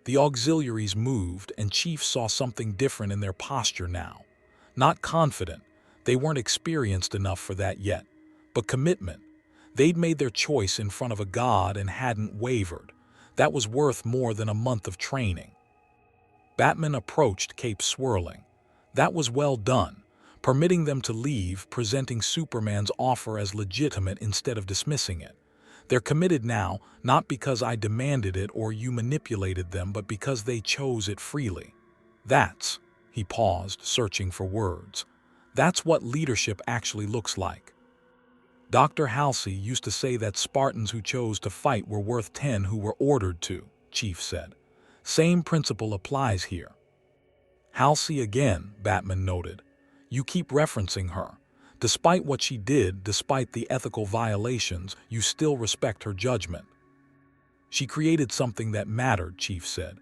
The auxiliaries moved, and Chief saw something different in their posture now. Not confident, they weren't experienced enough for that yet, but commitment. They'd made their choice in front of a god and hadn't wavered. That was worth more than a month of training. Batman approached, cape swirling. That was well done, permitting them to leave, presenting Superman's offer as legitimate instead of dismissing it. "They're committed now, not because I demanded it or you manipulated them, but because they chose it freely. That's," he paused, searching for words, "that's what leadership actually looks like." "Dr. Halsey used to say that Spartans who chose to fight were worth 10 who were ordered to," Chief said. "Same principle applies here." "Halsey again," Batman noted. "You keep referencing her. Despite what she did, despite the ethical violations, you still respect her judgment." "She created something that mattered," Chief said.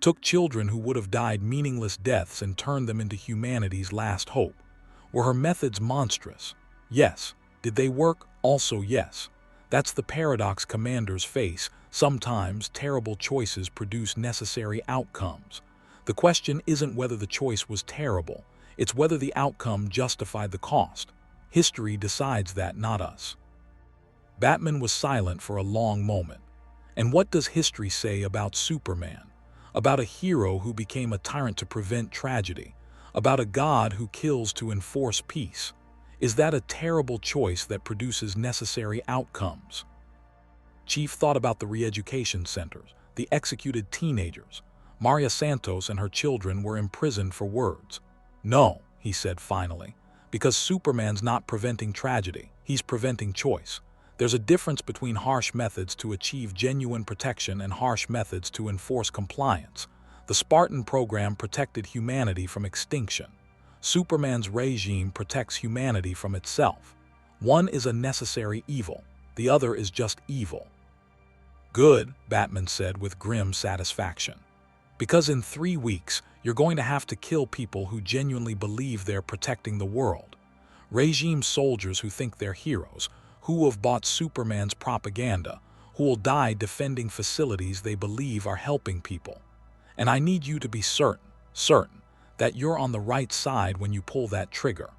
"Took children who would have died meaningless deaths and turned them into humanity's last hope. Were her methods monstrous? Yes. Did they work? Also yes. That's the paradox commanders face. Sometimes terrible choices produce necessary outcomes. The question isn't whether the choice was terrible, it's whether the outcome justified the cost. History decides that, not us." Batman was silent for a long moment. And what does history say about Superman? About a hero who became a tyrant to prevent tragedy? About a god who kills to enforce peace? Is that a terrible choice that produces necessary outcomes? Chief thought about the re-education centers, the executed teenagers. Maria Santos and her children were imprisoned for words. "No," he said finally, "because Superman's not preventing tragedy, he's preventing choice. There's a difference between harsh methods to achieve genuine protection and harsh methods to enforce compliance. The Spartan program protected humanity from extinction. Superman's regime protects humanity from itself. One is a necessary evil, the other is just evil." "Good," Batman said with grim satisfaction. "Because in 3 weeks, you're going to have to kill people who genuinely believe they're protecting the world. Regime soldiers who think they're heroes, who have bought Superman's propaganda, who will die defending facilities they believe are helping people. And I need you to be certain, that you're on the right side when you pull that trigger."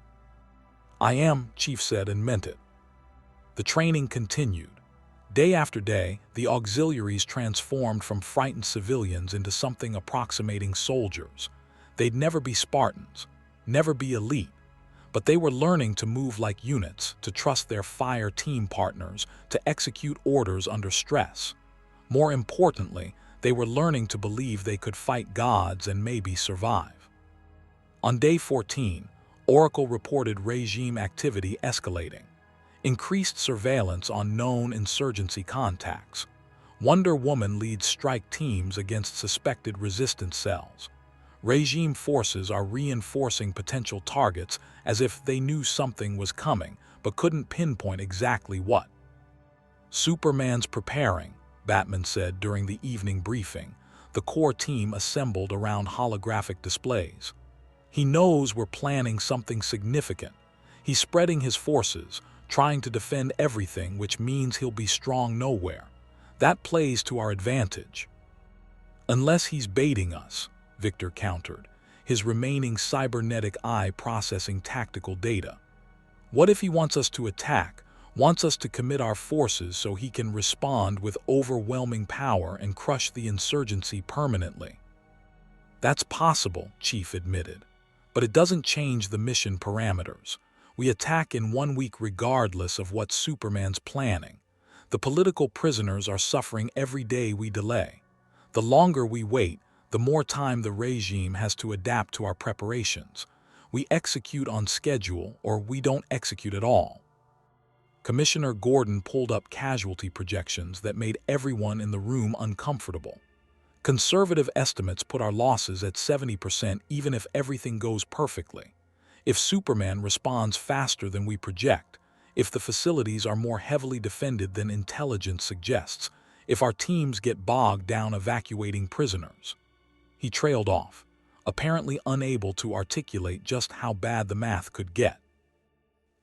"I am," Chief said, and meant it. The training continued. Day after day, the auxiliaries transformed from frightened civilians into something approximating soldiers. They'd never be Spartans, never be elite, but they were learning to move like units, to trust their fire team partners, to execute orders under stress. More importantly, they were learning to believe they could fight gods and maybe survive. On day 14, Oracle reported regime activity escalating. Increased surveillance on known insurgency contacts. Wonder Woman leads strike teams against suspected resistance cells. Regime forces are reinforcing potential targets as if they knew something was coming, but couldn't pinpoint exactly what. "Superman's preparing," Batman said during the evening briefing, the core team assembled around holographic displays. "He knows we're planning something significant. He's spreading his forces, trying to defend everything, which means he'll be strong nowhere. That plays to our advantage." "Unless he's baiting us," Victor countered, his remaining cybernetic eye processing tactical data. "What if he wants us to attack, wants us to commit our forces so he can respond with overwhelming power and crush the insurgency permanently?" "That's possible," Chief admitted. "But it doesn't change the mission parameters. We attack in 1 week regardless of what Superman's planning. The political prisoners are suffering every day we delay. The longer we wait, the more time the regime has to adapt to our preparations. We execute on schedule or we don't execute at all." Commissioner Gordon pulled up casualty projections that made everyone in the room uncomfortable. Conservative estimates put our losses at 70% even if everything goes perfectly. If Superman responds faster than we project, if the facilities are more heavily defended than intelligence suggests, if our teams get bogged down evacuating prisoners. He trailed off, apparently unable to articulate just how bad the math could get.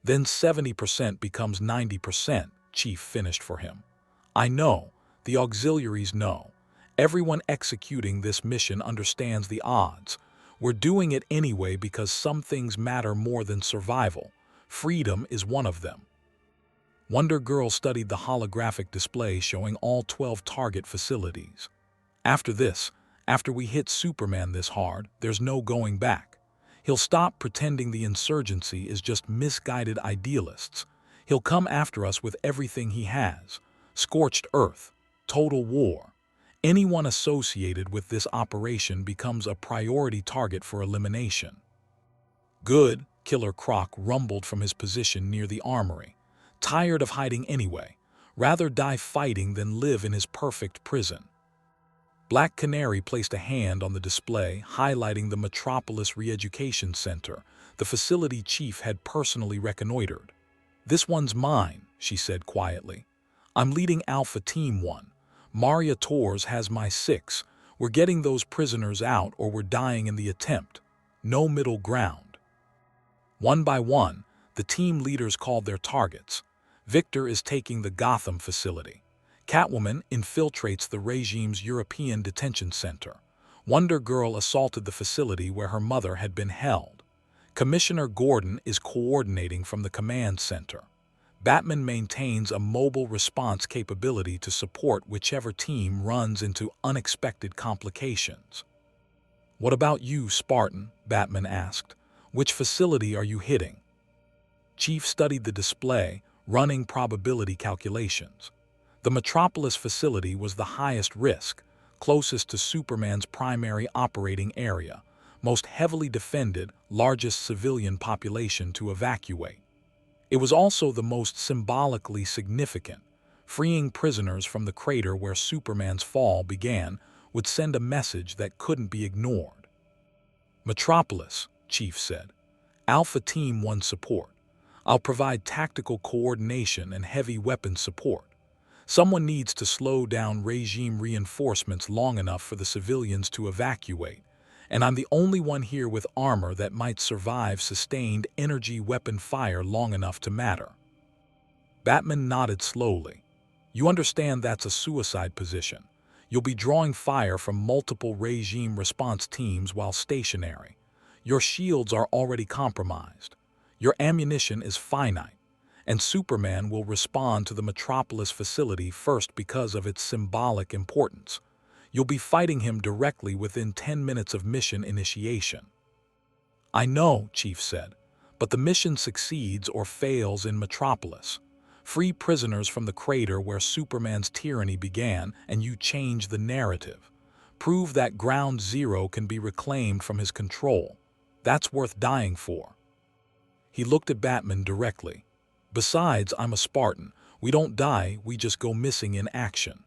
Then 70% becomes 90%, Chief finished for him. I know, the auxiliaries know. Everyone executing this mission understands the odds. We're doing it anyway because some things matter more than survival. Freedom is one of them. Wonder Girl studied the holographic display showing all 12 target facilities. After we hit Superman this hard, there's no going back. He'll stop pretending the insurgency is just misguided idealists. He'll come after us with everything he has. Scorched earth, total war. Anyone associated with this operation becomes a priority target for elimination. Good, Killer Croc rumbled from his position near the armory. Tired of hiding anyway. Rather die fighting than live in his perfect prison. Black Canary placed a hand on the display, highlighting the Metropolis Re-Education Center, the facility Chief had personally reconnoitered. This one's mine, she said quietly. I'm leading Alpha Team 1. Maria Torres has my 6. We're getting those prisoners out or we're dying in the attempt. No middle ground. One by one, the team leaders called their targets. Victor is taking the Gotham facility. Catwoman infiltrates the regime's European detention center. Wonder Girl assaulted the facility where her mother had been held. Commissioner Gordon is coordinating from the command center. Batman maintains a mobile response capability to support whichever team runs into unexpected complications. What about you, Spartan? Batman asked. Which facility are you hitting? Chief studied the display, running probability calculations. The Metropolis facility was the highest risk, closest to Superman's primary operating area, most heavily defended, largest civilian population to evacuate. It was also the most symbolically significant. Freeing prisoners from the crater where Superman's fall began would send a message that couldn't be ignored. Metropolis, Chief said. Alpha Team 1 support. I'll provide tactical coordination and heavy weapons support. Someone needs to slow down regime reinforcements long enough for the civilians to evacuate, and I'm the only one here with armor that might survive sustained energy weapon fire long enough to matter. Batman nodded slowly. You understand that's a suicide position. You'll be drawing fire from multiple regime response teams while stationary. Your shields are already compromised. Your ammunition is finite. And Superman will respond to the Metropolis facility first because of its symbolic importance. You'll be fighting him directly within 10 minutes of mission initiation. I know, Chief said, but the mission succeeds or fails in Metropolis. Free prisoners from the crater where Superman's tyranny began and you change the narrative. Prove that Ground Zero can be reclaimed from his control. That's worth dying for. He looked at Batman directly. Besides, I'm a Spartan. We don't die, we just go missing in action.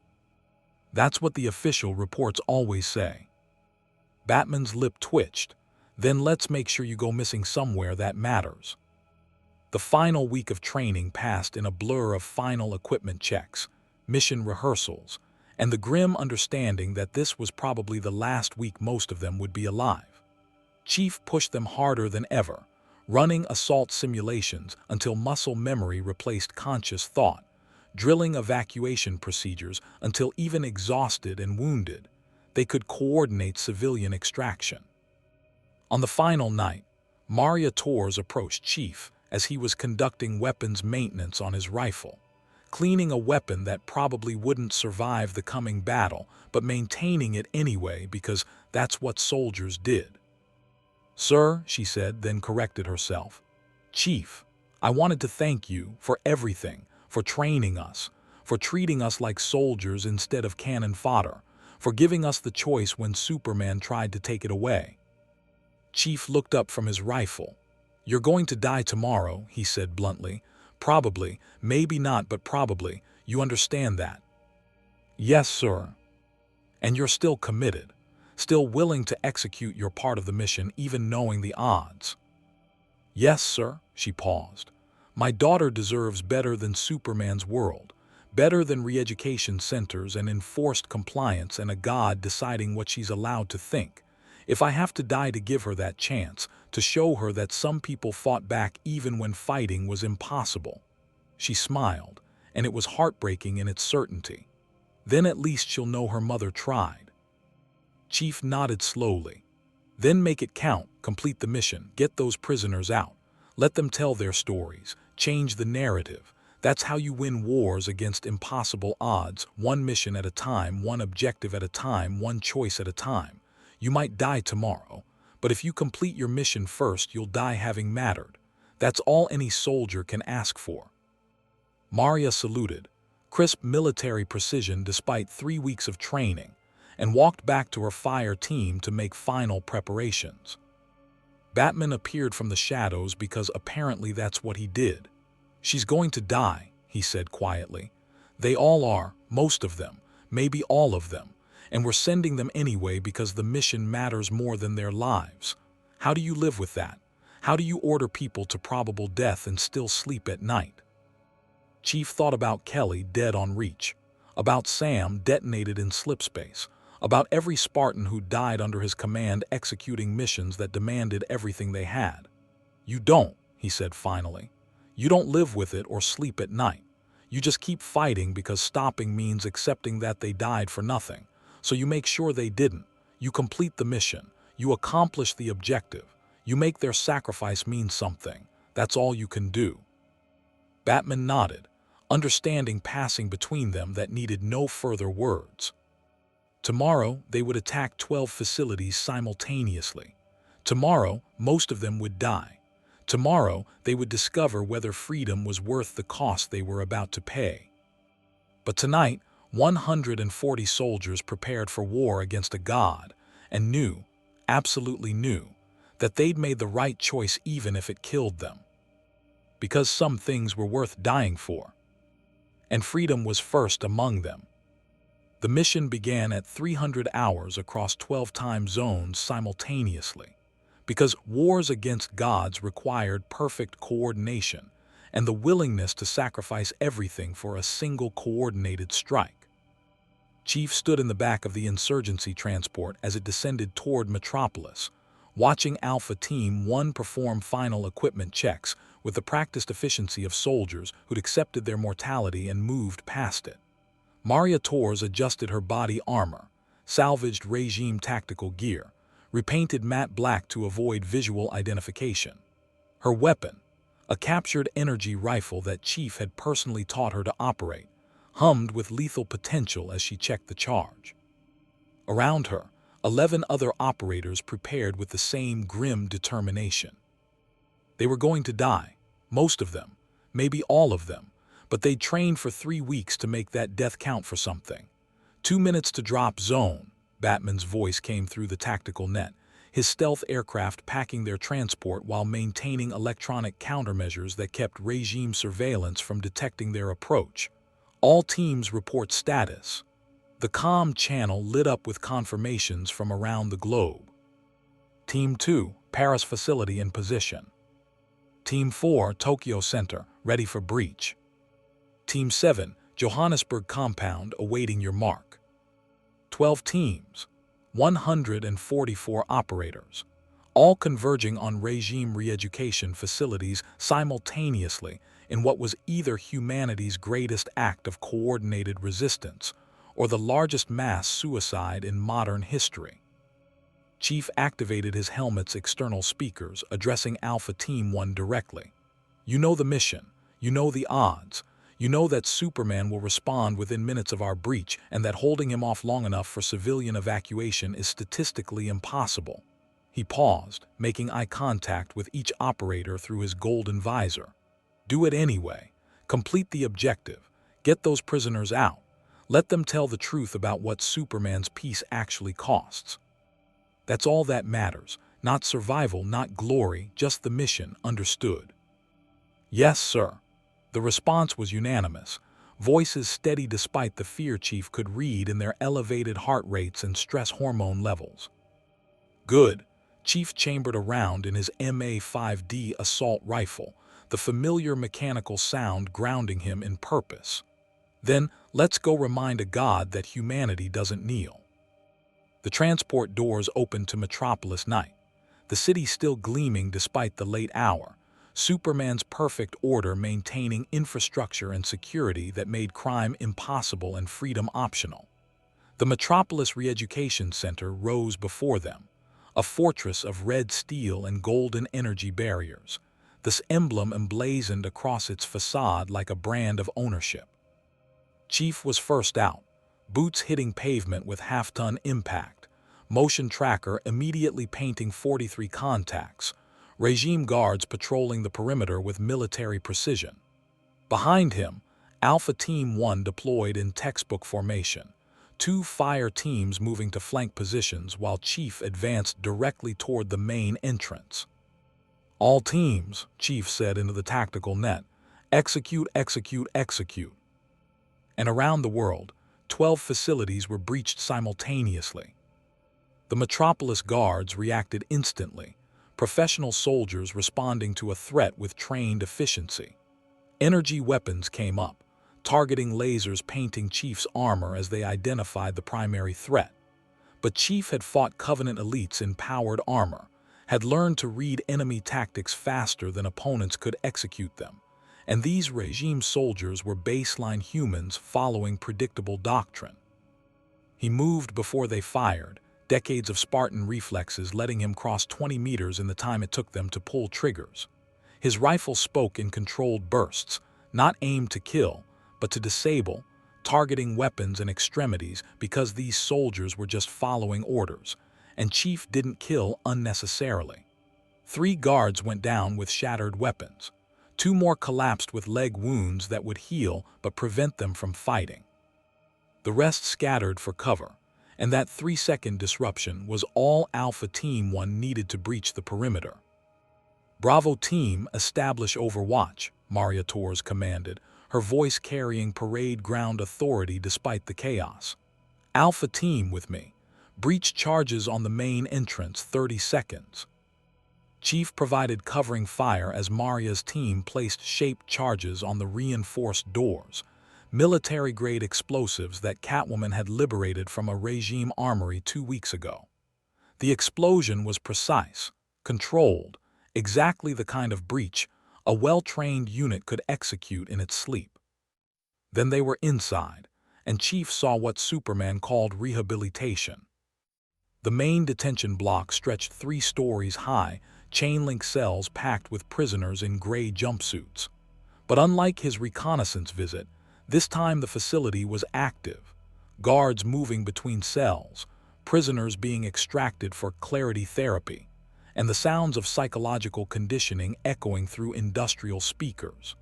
That's what the official reports always say. Batman's lip twitched. Then let's make sure you go missing somewhere that matters. The final week of training passed in a blur of final equipment checks, mission rehearsals, and the grim understanding that this was probably the last week most of them would be alive. Chief pushed them harder than ever, running assault simulations until muscle memory replaced conscious thought, drilling evacuation procedures until even exhausted and wounded, they could coordinate civilian extraction. On the final night, Maria Torres approached Chief as he was conducting weapons maintenance on his rifle, cleaning a weapon that probably wouldn't survive the coming battle, but maintaining it anyway because that's what soldiers did. Sir, she said, then corrected herself. Chief, I wanted to thank you for everything, for training us, for treating us like soldiers instead of cannon fodder, for giving us the choice when Superman tried to take it away. Chief looked up from his rifle. You're going to die tomorrow, he said bluntly. Probably, maybe not, but probably. You understand that? Yes, sir. And you're still committed, still willing to execute your part of the mission even knowing the odds. Yes, sir, she paused. My daughter deserves better than Superman's world, better than re-education centers and enforced compliance and a God deciding what she's allowed to think. If I have to die to give her that chance, to show her that some people fought back even when fighting was impossible. She smiled, and it was heartbreaking in its certainty. Then at least she'll know her mother tried. Chief nodded slowly. Then make it count, complete the mission, get those prisoners out. Let them tell their stories, change the narrative. That's how you win wars against impossible odds, one mission at a time, one objective at a time, one choice at a time. You might die tomorrow, but if you complete your mission first, you'll die having mattered. That's all any soldier can ask for. Maria saluted, crisp military precision despite 3 weeks of training, and walked back to her fire team to make final preparations. Batman appeared from the shadows because apparently that's what he did. She's going to die, he said quietly. They all are, most of them, maybe all of them, and we're sending them anyway because the mission matters more than their lives. How do you live with that? How do you order people to probable death and still sleep at night? Chief thought about Kelly dead on Reach, about Sam detonated in slipspace, about every Spartan who died under his command executing missions that demanded everything they had. You don't, he said finally. You don't live with it or sleep at night. You just keep fighting because stopping means accepting that they died for nothing. So you make sure they didn't. You complete the mission. You accomplish the objective. You make their sacrifice mean something. That's all you can do. Batman nodded, understanding passing between them that needed no further words. Tomorrow, they would attack 12 facilities simultaneously. Tomorrow, most of them would die. Tomorrow, they would discover whether freedom was worth the cost they were about to pay. But tonight, 140 soldiers prepared for war against a god and knew, absolutely knew, that they'd made the right choice even if it killed them. Because some things were worth dying for. And freedom was first among them. The mission began at 300 hours across 12 time zones simultaneously, because wars against gods required perfect coordination and the willingness to sacrifice everything for a single coordinated strike. Chief stood in the back of the insurgency transport as it descended toward Metropolis, watching Alpha Team 1 perform final equipment checks with the practiced efficiency of soldiers who'd accepted their mortality and moved past it. Maria Torres adjusted her body armor, salvaged regime tactical gear, repainted matte black to avoid visual identification. Her weapon, a captured energy rifle that Chief had personally taught her to operate, hummed with lethal potential as she checked the charge. Around her, 11 other operators prepared with the same grim determination. They were going to die, most of them, maybe all of them, but they'd trained for 3 weeks to make that death count for something. 2 minutes to drop zone, Batman's voice came through the tactical net, his stealth aircraft packing their transport while maintaining electronic countermeasures that kept regime surveillance from detecting their approach. All teams report status. The comm channel lit up with confirmations from around the globe. Team 2, Paris facility in position. Team 4, Tokyo Center, ready for breach. Team 7, Johannesburg compound awaiting your mark. 12 teams, 144 operators, all converging on regime re-education facilities simultaneously in what was either humanity's greatest act of coordinated resistance or the largest mass suicide in modern history. Chief activated his helmet's external speakers, addressing Alpha Team 1 directly. You know the mission, you know the odds, you know that Superman will respond within minutes of our breach and that holding him off long enough for civilian evacuation is statistically impossible. He paused, making eye contact with each operator through his golden visor. Do it anyway. Complete the objective. Get those prisoners out. Let them tell the truth about what Superman's peace actually costs. That's all that matters. Not survival, not glory, just the mission, understood? Yes, sir. The response was unanimous. voices steady despite the fear Chief could read in their elevated heart rates and stress hormone levels. Good. Chief chambered a round in his MA-5D assault rifle, the familiar mechanical sound grounding him in purpose. Then, let's go remind a god that humanity doesn't kneel. The transport doors opened to Metropolis night, the city still gleaming despite the late hour, Superman's perfect order maintaining infrastructure and security that made crime impossible and freedom optional. The Metropolis Re-Education Center rose before them, a fortress of red steel and golden energy barriers, this emblem emblazoned across its facade like a brand of ownership. Chief was first out, boots hitting pavement with half-ton impact, motion tracker immediately painting 43 contacts, regime guards patrolling the perimeter with military precision. Behind him, Alpha Team 1 deployed in textbook formation, 2 fire teams moving to flank positions while Chief advanced directly toward the main entrance. All teams, Chief said into the tactical net, execute, execute, execute. And around the world, 12 facilities were breached simultaneously. The Metropolis guards reacted instantly, professional soldiers responding to a threat with trained efficiency. Energy weapons came up, targeting lasers painting Chief's armor as they identified the primary threat. But Chief had fought Covenant elites in powered armor, had learned to read enemy tactics faster than opponents could execute them, and these regime soldiers were baseline humans following predictable doctrine. He moved before they fired, decades of Spartan reflexes letting him cross 20 meters in the time it took them to pull triggers. His rifle spoke in controlled bursts, not aimed to kill, but to disable, targeting weapons and extremities because these soldiers were just following orders, and Chief didn't kill unnecessarily. 3 guards went down with shattered weapons. 2 more collapsed with leg wounds that would heal but prevent them from fighting. The rest scattered for cover, and that 3-second disruption was all Alpha Team 1 needed to breach the perimeter. Bravo Team, establish overwatch, Maria Torres commanded, her voice carrying parade ground authority despite the chaos. Alpha Team with me. Breach charges on the main entrance, 30 seconds. Chief provided covering fire as Maria's team placed shaped charges on the reinforced doors, military-grade explosives that Catwoman had liberated from a regime armory 2 weeks ago. The explosion was precise, controlled, exactly the kind of breach a well-trained unit could execute in its sleep. Then they were inside, and Chief saw what Superman called rehabilitation. The main detention block stretched 3 stories high, chain-link cells packed with prisoners in gray jumpsuits. But unlike his reconnaissance visit, this time the facility was active, guards moving between cells, prisoners being extracted for clarity therapy, and the sounds of psychological conditioning echoing through industrial speakers.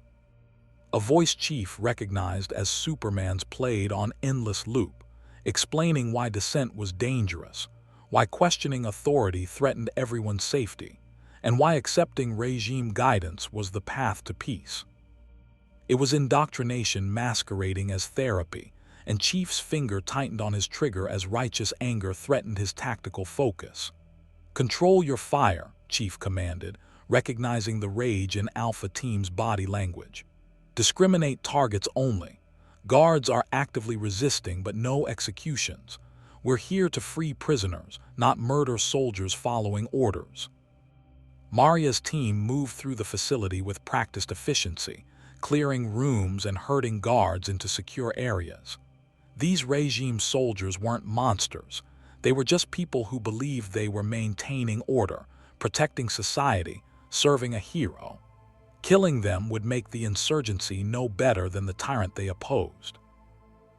A voice Chief recognized as Superman's played on endless loop, explaining why dissent was dangerous, why questioning authority threatened everyone's safety, and why accepting regime guidance was the path to peace. It was indoctrination masquerading as therapy, and Chief's finger tightened on his trigger as righteous anger threatened his tactical focus. Control your fire, Chief commanded, recognizing the rage in Alpha Team's body language. Discriminate targets only. Guards are actively resisting but no executions. We're here to free prisoners, not murder soldiers following orders. Maria's team moved through the facility with practiced efficiency, clearing rooms and herding guards into secure areas. These regime soldiers weren't monsters. They were just people who believed they were maintaining order, protecting society, serving a hero. Killing them would make the insurgency no better than the tyrant they opposed.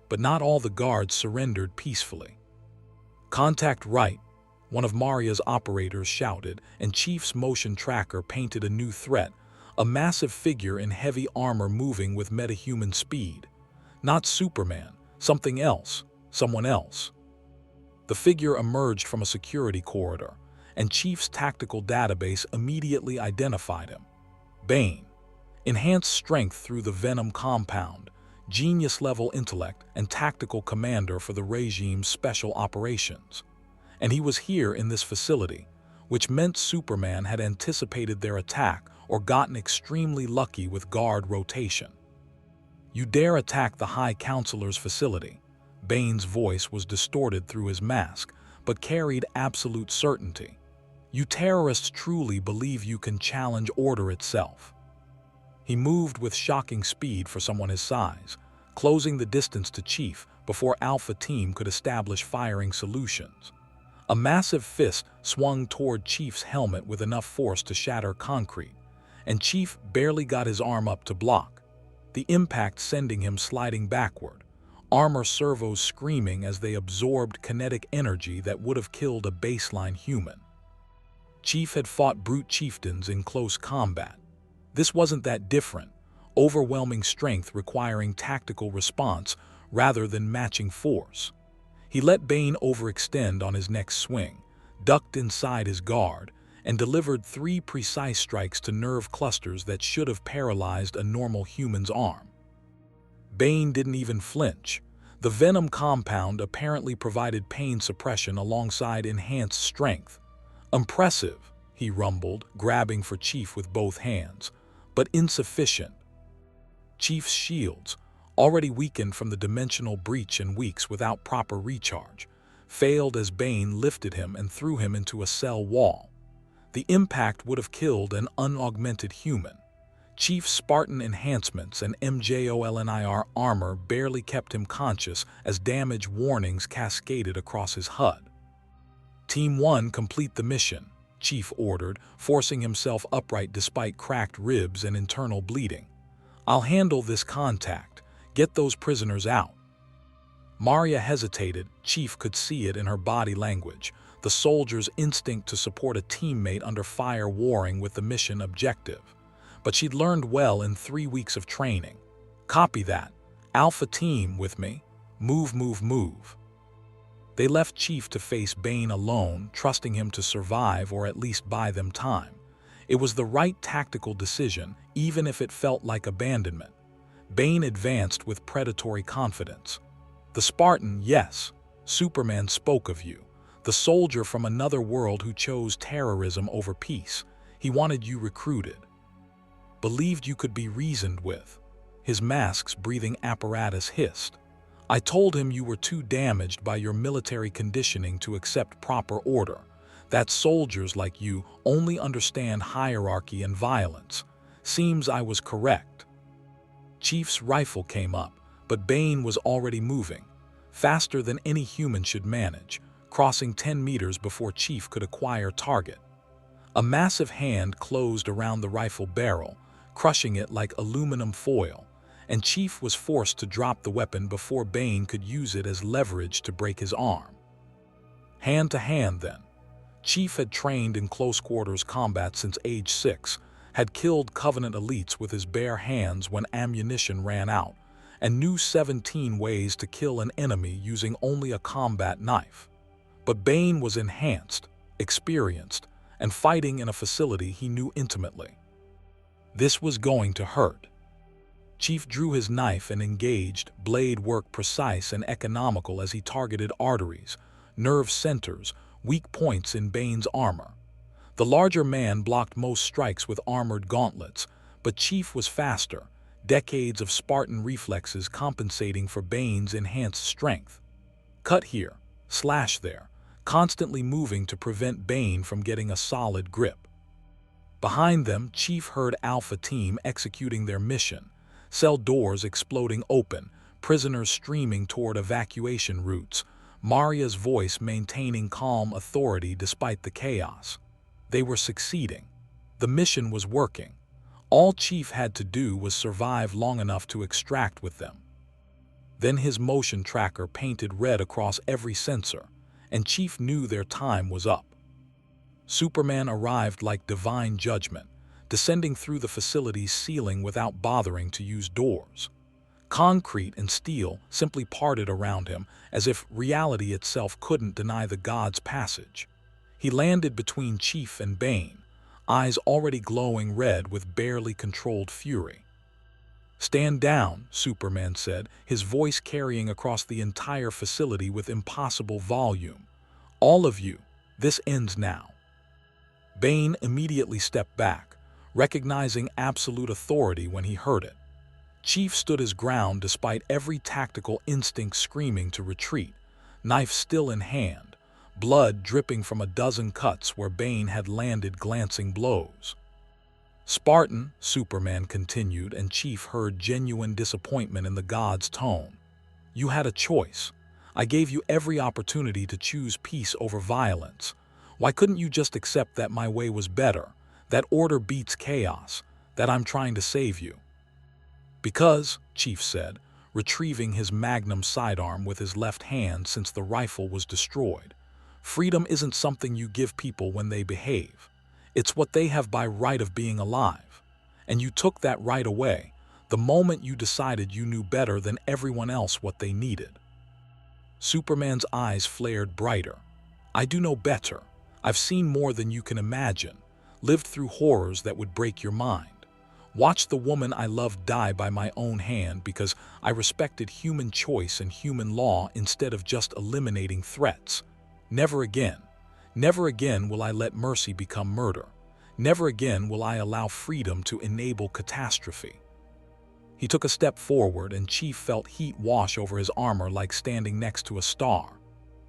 But not all the guards surrendered peacefully. Contact right, one of Maria's operators shouted, and Chief's motion tracker painted a new threat, a massive figure in heavy armor moving with metahuman speed. Not Superman, something else, someone else. The figure emerged from a security corridor, and Chief's tactical database immediately identified him. Bane. Enhanced strength through the Venom compound, genius-level intellect and tactical commander for the regime's special operations. And he was here in this facility, which meant Superman had anticipated their attack or gotten extremely lucky with guard rotation. "You dare attack the High Counselor's facility?" Bane's voice was distorted through his mask, but carried absolute certainty. "You terrorists truly believe you can challenge order itself?" He moved with shocking speed for someone his size, closing the distance to Chief before Alpha Team could establish firing solutions. A massive fist swung toward Chief's helmet with enough force to shatter concrete, and Chief barely got his arm up to block, the impact sending him sliding backward, armor servos screaming as they absorbed kinetic energy that would have killed a baseline human. Chief had fought brute chieftains in close combat. This wasn't that different, overwhelming strength requiring tactical response rather than matching force. He let Bane overextend on his next swing, ducked inside his guard, and delivered 3 precise strikes to nerve clusters that should have paralyzed a normal human's arm. Bane didn't even flinch. The venom compound apparently provided pain suppression alongside enhanced strength. "Impressive," he rumbled, grabbing for Chief with both hands, "but insufficient." Chief's shields, already weakened from the dimensional breach in weeks without proper recharge, failed as Bane lifted him and threw him into a cell wall. The impact would have killed an unaugmented human. Chief's Spartan enhancements and MJOLNIR armor barely kept him conscious as damage warnings cascaded across his HUD. "Team 1, complete the mission," Chief ordered, forcing himself upright despite cracked ribs and internal bleeding. "I'll handle this contact. Get those prisoners out." Maria hesitated. Chief could see it in her body language, the soldier's instinct to support a teammate under fire warring with the mission objective. But she'd learned well in 3 weeks of training. "Copy that. Alpha Team with me. Move, move, move." They left Chief to face Bane alone, trusting him to survive or at least buy them time. It was the right tactical decision, even if it felt like abandonment. Bane advanced with predatory confidence. "The Spartan, yes. Superman spoke of you. The soldier from another world who chose terrorism over peace. He wanted you recruited. Believed you could be reasoned with." His mask's breathing apparatus hissed. "I told him you were too damaged by your military conditioning to accept proper order. That soldiers like you only understand hierarchy and violence. Seems I was correct." Chief's rifle came up, but Bane was already moving, faster than any human should manage, crossing 10 meters before Chief could acquire target. A massive hand closed around the rifle barrel, crushing it like aluminum foil, and Chief was forced to drop the weapon before Bane could use it as leverage to break his arm. Hand to hand then. Chief had trained in close-quarters combat since age 6, had killed Covenant elites with his bare hands when ammunition ran out, and knew 17 ways to kill an enemy using only a combat knife. But Bane was enhanced, experienced, and fighting in a facility he knew intimately. This was going to hurt. Chief drew his knife and engaged, blade work precise and economical as he targeted arteries, nerve centers, weak points in Bane's armor. The larger man blocked most strikes with armored gauntlets, but Chief was faster, decades of Spartan reflexes compensating for Bane's enhanced strength. Cut here, slash there, constantly moving to prevent Bane from getting a solid grip. Behind them, Chief heard Alpha Team executing their mission, cell doors exploding open, prisoners streaming toward evacuation routes, Maria's voice maintaining calm authority despite the chaos. They were succeeding. The mission was working. All Chief had to do was survive long enough to extract with them. Then his motion tracker painted red across every sensor, and Chief knew their time was up. Superman arrived like divine judgment, descending through the facility's ceiling without bothering to use doors. Concrete and steel simply parted around him as if reality itself couldn't deny the god's passage. He landed between Chief and Bane, eyes already glowing red with barely controlled fury. "Stand down," Superman said, his voice carrying across the entire facility with impossible volume. "All of you, this ends now." Bane immediately stepped back, recognizing absolute authority when he heard it. Chief stood his ground despite every tactical instinct screaming to retreat, knife still in hand, blood dripping from a dozen cuts where Bane had landed glancing blows. "Spartan," Superman continued, and Chief heard genuine disappointment in the god's tone. "You had a choice. I gave you every opportunity to choose peace over violence. Why couldn't you just accept that my way was better, that order beats chaos, that I'm trying to save you?" "Because," Chief said, retrieving his magnum sidearm with his left hand since the rifle was destroyed, "freedom isn't something you give people when they behave. It's what they have by right of being alive. And you took that right away, the moment you decided you knew better than everyone else what they needed." Superman's eyes flared brighter. "I do know better. I've seen more than you can imagine, lived through horrors that would break your mind. Watched the woman I loved die by my own hand because I respected human choice and human law instead of just eliminating threats. Never again. Never again will I let mercy become murder. Never again will I allow freedom to enable catastrophe." He took a step forward, and Chief felt heat wash over his armor like standing next to a star.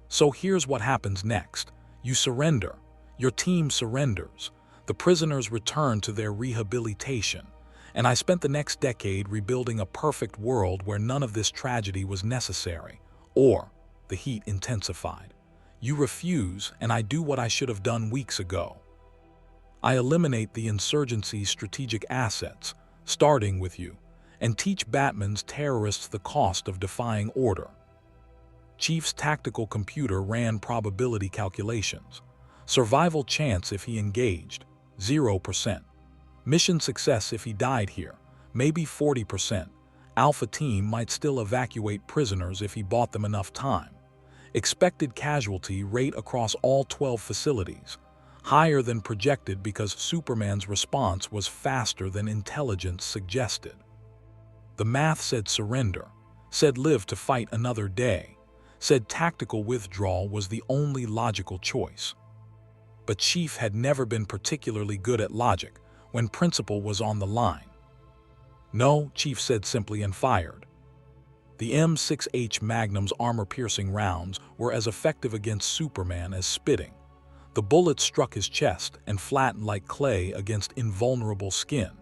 "So here's what happens next. You surrender. Your team surrenders. The prisoners return to their rehabilitation. And I spent the next decade rebuilding a perfect world where none of this tragedy was necessary." Or, the heat intensified, "You refuse, and I do what I should have done weeks ago. I eliminate the insurgency's strategic assets, starting with you, and teach Batman's terrorists the cost of defying order." Chief's tactical computer ran probability calculations. Survival chance if he engaged, 0%. Mission success if he died here, maybe 40%. Alpha Team might still evacuate prisoners if he bought them enough time. Expected casualty rate across all 12 facilities, higher than projected because Superman's response was faster than intelligence suggested. The math said surrender, said live to fight another day, said tactical withdrawal was the only logical choice. But Chief had never been particularly good at logic when principle was on the line. "No," Chief said simply and fired. The M6H Magnum's armor-piercing rounds were as effective against Superman as spitting. The bullets struck his chest and flattened like clay against invulnerable skin.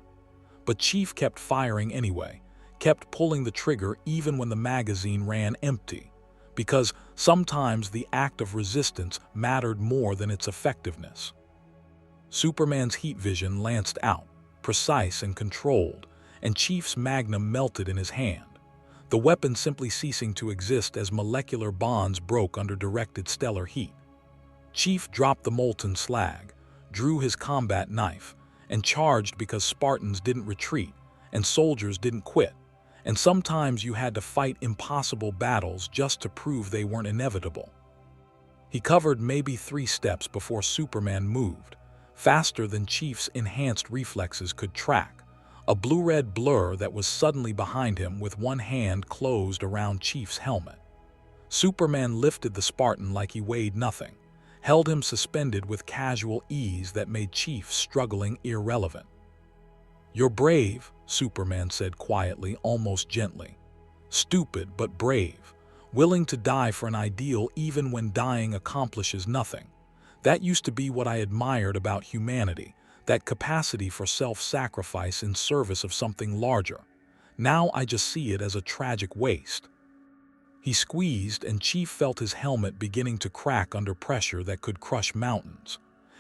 But Chief kept firing anyway, kept pulling the trigger even when the magazine ran empty, because sometimes the act of resistance mattered more than its effectiveness. Superman's heat vision lanced out, precise and controlled, and Chief's magnum melted in his hand, the weapon simply ceasing to exist as molecular bonds broke under directed stellar heat. Chief dropped the molten slag, drew his combat knife, and charged because Spartans didn't retreat and soldiers didn't quit, and sometimes you had to fight impossible battles just to prove they weren't inevitable. He covered maybe 3 steps before Superman moved, faster than Chief's enhanced reflexes could track, a blue-red blur that was suddenly behind him with one hand closed around Chief's helmet. Superman lifted the Spartan like he weighed nothing, held him suspended with casual ease that made Chief struggling irrelevant. "You're brave," Superman said quietly, almost gently. "Stupid but brave, willing to die for an ideal even when dying accomplishes nothing. That used to be what I admired about humanity, that capacity for self-sacrifice in service of something larger. Now I just see it as a tragic waste." He squeezed, and Chief felt his helmet beginning to crack under pressure that could crush mountains.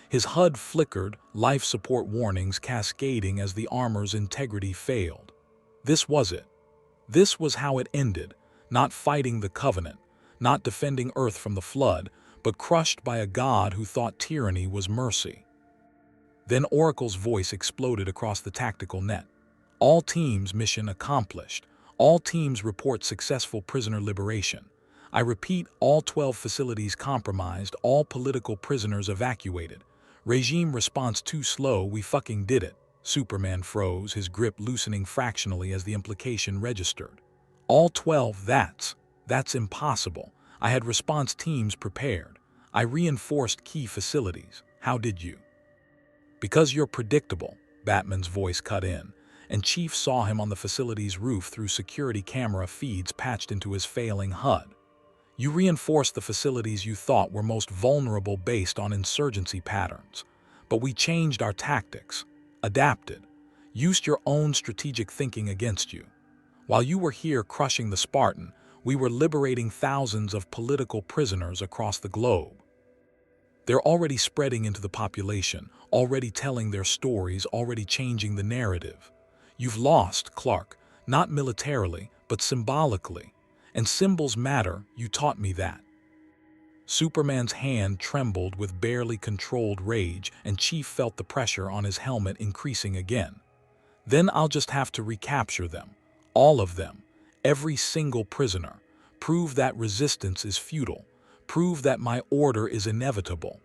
His HUD flickered, life support warnings cascading as the armor's integrity failed. This was it. This was how it ended, not fighting the Covenant, not defending Earth from the flood, but crushed by a god who thought tyranny was mercy. Then Oracle's voice exploded across the tactical net. "All teams, mission accomplished. All teams report successful prisoner liberation. I repeat, all 12 facilities compromised, all political prisoners evacuated. Regime response too slow, we fucking did it." Superman froze, his grip loosening fractionally as the implication registered. All 12, that's impossible. I had response teams prepared. I reinforced key facilities. How did you? Because you're predictable, Batman's voice cut in, and Chief saw him on the facility's roof through security camera feeds patched into his failing HUD. You reinforced the facilities you thought were most vulnerable based on insurgency patterns. But we changed our tactics, adapted, used your own strategic thinking against you. While you were here crushing the Spartan, we were liberating thousands of political prisoners across the globe. They're already spreading into the population, already telling their stories, already changing the narrative. You've lost, Clark, not militarily, but symbolically. And symbols matter, you taught me that. Superman's hand trembled with barely controlled rage, and Chief felt the pressure on his helmet increasing again. Then I'll just have to recapture them. All of them. Every single prisoner. Prove that resistance is futile. Prove that my order is inevitable.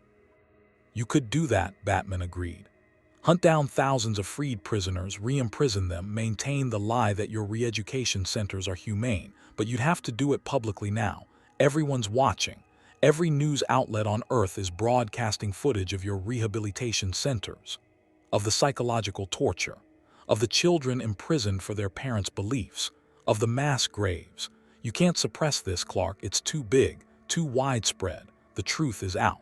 You could do that, Batman agreed. Hunt down thousands of freed prisoners, re-imprison them, maintain the lie that your re-education centers are humane, but you'd have to do it publicly now. Everyone's watching. Every news outlet on Earth is broadcasting footage of your rehabilitation centers, of the psychological torture, of the children imprisoned for their parents' beliefs, of the mass graves. You can't suppress this, Clark. It's too big, too widespread. The truth is out.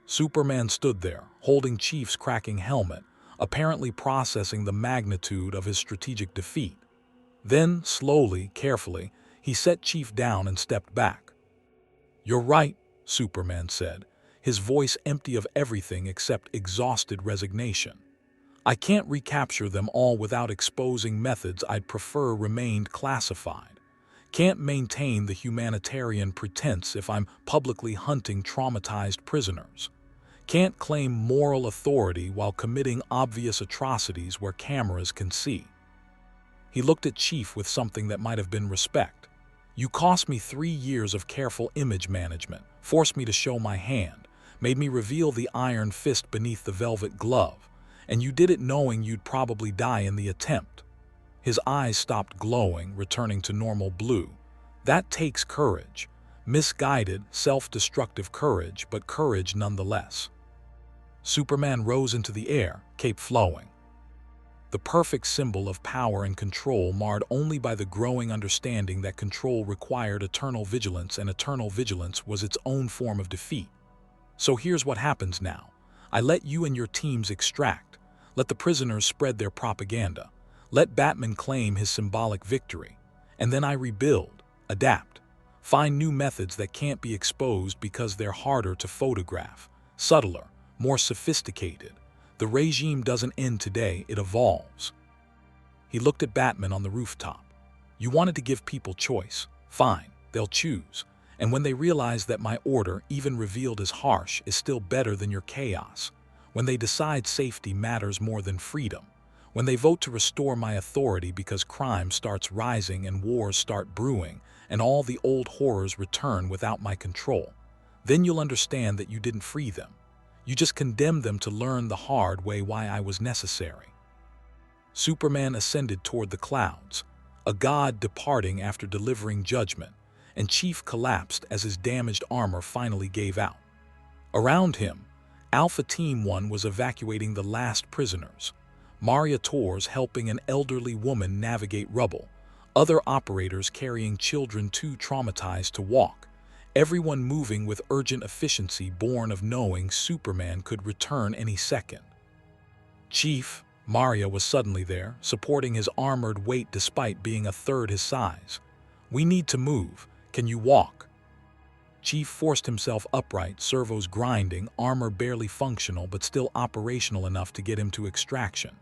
Superman stood there, holding Chief's cracking helmet, apparently processing the magnitude of his strategic defeat. Then, slowly, carefully, he set Chief down and stepped back. "You're right," Superman said, his voice empty of everything except exhausted resignation. "I can't recapture them all without exposing methods I'd prefer remained classified. Can't maintain the humanitarian pretense if I'm publicly hunting traumatized prisoners. Can't claim moral authority while committing obvious atrocities where cameras can see." He looked at Chief with something that might have been respect. "You cost me 3 years of careful image management, forced me to show my hand, made me reveal the iron fist beneath the velvet glove, and you did it knowing you'd probably die in the attempt." His eyes stopped glowing, returning to normal blue. "That takes courage. Misguided, self-destructive courage, but courage nonetheless." Superman rose into the air, cape flowing. The perfect symbol of power and control, marred only by the growing understanding that control required eternal vigilance, and eternal vigilance was its own form of defeat. "So here's what happens now. I let you and your teams extract. Let the prisoners spread their propaganda. Let Batman claim his symbolic victory. And then I rebuild, adapt. Find new methods that can't be exposed because they're harder to photograph, subtler, more sophisticated. The regime doesn't end today, it evolves." He looked at Batman on the rooftop. "You wanted to give people choice. Fine, they'll choose. And when they realize that my order, even revealed as harsh, is still better than your chaos, when they decide safety matters more than freedom, when they vote to restore my authority because crime starts rising and wars start brewing, and all the old horrors return without my control, then you'll understand that you didn't free them. You just condemned them to learn the hard way why I was necessary." Superman ascended toward the clouds, a god departing after delivering judgment, and Chief collapsed as his damaged armor finally gave out. Around him, Alpha Team 1 was evacuating the last prisoners. Maria Torres helping an elderly woman navigate rubble, other operators carrying children too traumatized to walk, everyone moving with urgent efficiency born of knowing Superman could return any second. "Chief," Maria was suddenly there, supporting his armored weight despite being a third his size. "We need to move. Can you walk?" Chief forced himself upright, servos grinding, armor barely functional but still operational enough to get him to extraction.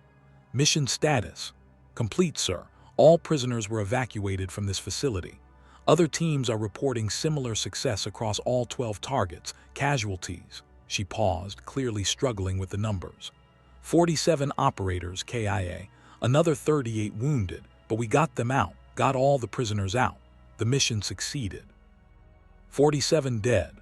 "Mission status: complete, sir. All prisoners were evacuated from this facility. Other teams are reporting similar success across all 12 targets. Casualties." She paused, clearly struggling with the numbers. 47 operators KIA, another 38 wounded, but we got them out, got all the prisoners out. The mission succeeded. 47 dead,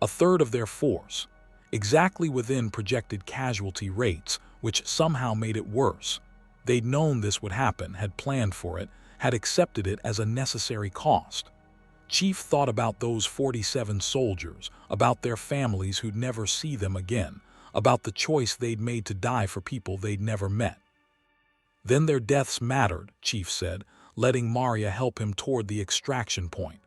a third of their force, exactly within projected casualty rates, which somehow made it worse. They'd known this would happen, had planned for it, had accepted it as a necessary cost. Chief thought about those 47 soldiers, about their families who'd never see them again, about the choice they'd made to die for people they'd never met. Then their deaths mattered, Chief said, letting Maria help him toward the extraction point.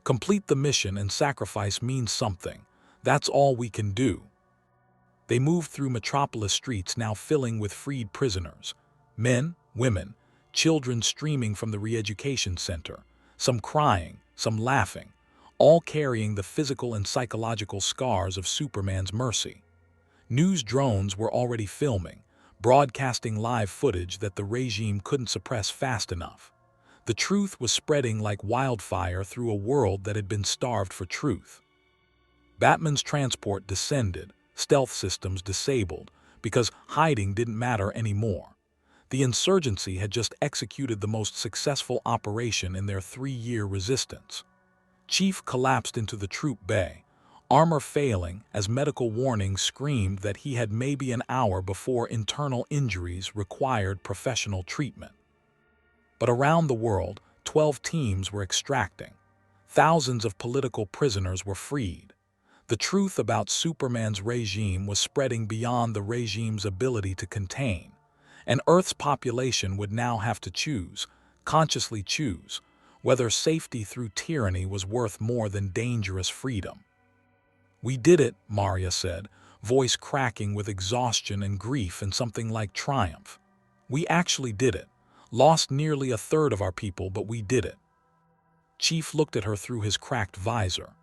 Complete the mission and sacrifice means something. That's all we can do. They moved through Metropolis streets now filling with freed prisoners. Men, women, children streaming from the re-education center, some crying, some laughing, all carrying the physical and psychological scars of Superman's mercy. News drones were already filming, broadcasting live footage that the regime couldn't suppress fast enough. The truth was spreading like wildfire through a world that had been starved for truth. Batman's transport descended, stealth systems disabled, because hiding didn't matter anymore. The insurgency had just executed the most successful operation in their 3-year resistance. Chief collapsed into the troop bay, armor failing as medical warnings screamed that he had maybe an hour before internal injuries required professional treatment. But around the world, 12 teams were extracting. Thousands of political prisoners were freed. The truth about Superman's regime was spreading beyond the regime's ability to contain. And Earth's population would now have to choose, consciously choose, whether safety through tyranny was worth more than dangerous freedom. "We did it," Maria said, voice cracking with exhaustion and grief and something like triumph. "We actually did it. Lost nearly a third of our people, but we did it." Chief looked at her through his cracked visor.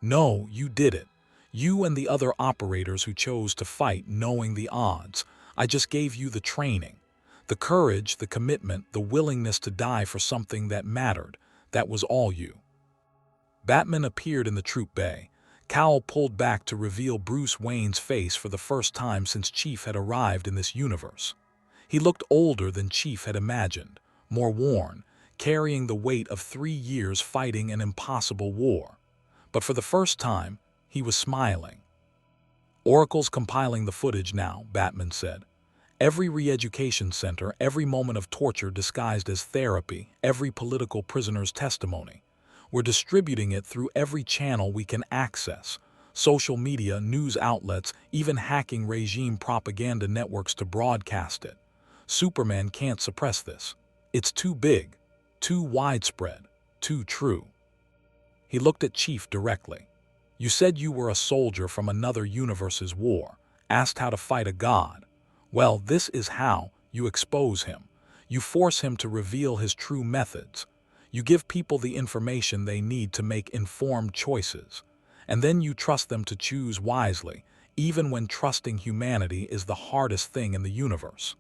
"No, you did it. You and the other operators who chose to fight knowing the odds. I just gave you the training. The courage, the commitment, the willingness to die for something that mattered. That was all you." Batman appeared in the troop bay, cowl pulled back to reveal Bruce Wayne's face for the first time since Chief had arrived in this universe. He looked older than Chief had imagined, more worn, carrying the weight of 3 years fighting an impossible war. But for the first time, he was smiling. "Oracle's compiling the footage now," Batman said. "Every re-education center, every moment of torture disguised as therapy, every political prisoner's testimony. We're distributing it through every channel we can access. Social media, news outlets, even hacking regime propaganda networks to broadcast it. Superman can't suppress this. It's too big, too widespread, too true." He looked at Chief directly. "You said you were a soldier from another universe's war, asked how to fight a god. Well, this is how. You expose him. You force him to reveal his true methods. You give people the information they need to make informed choices. And then you trust them to choose wisely, even when trusting humanity is the hardest thing in the universe."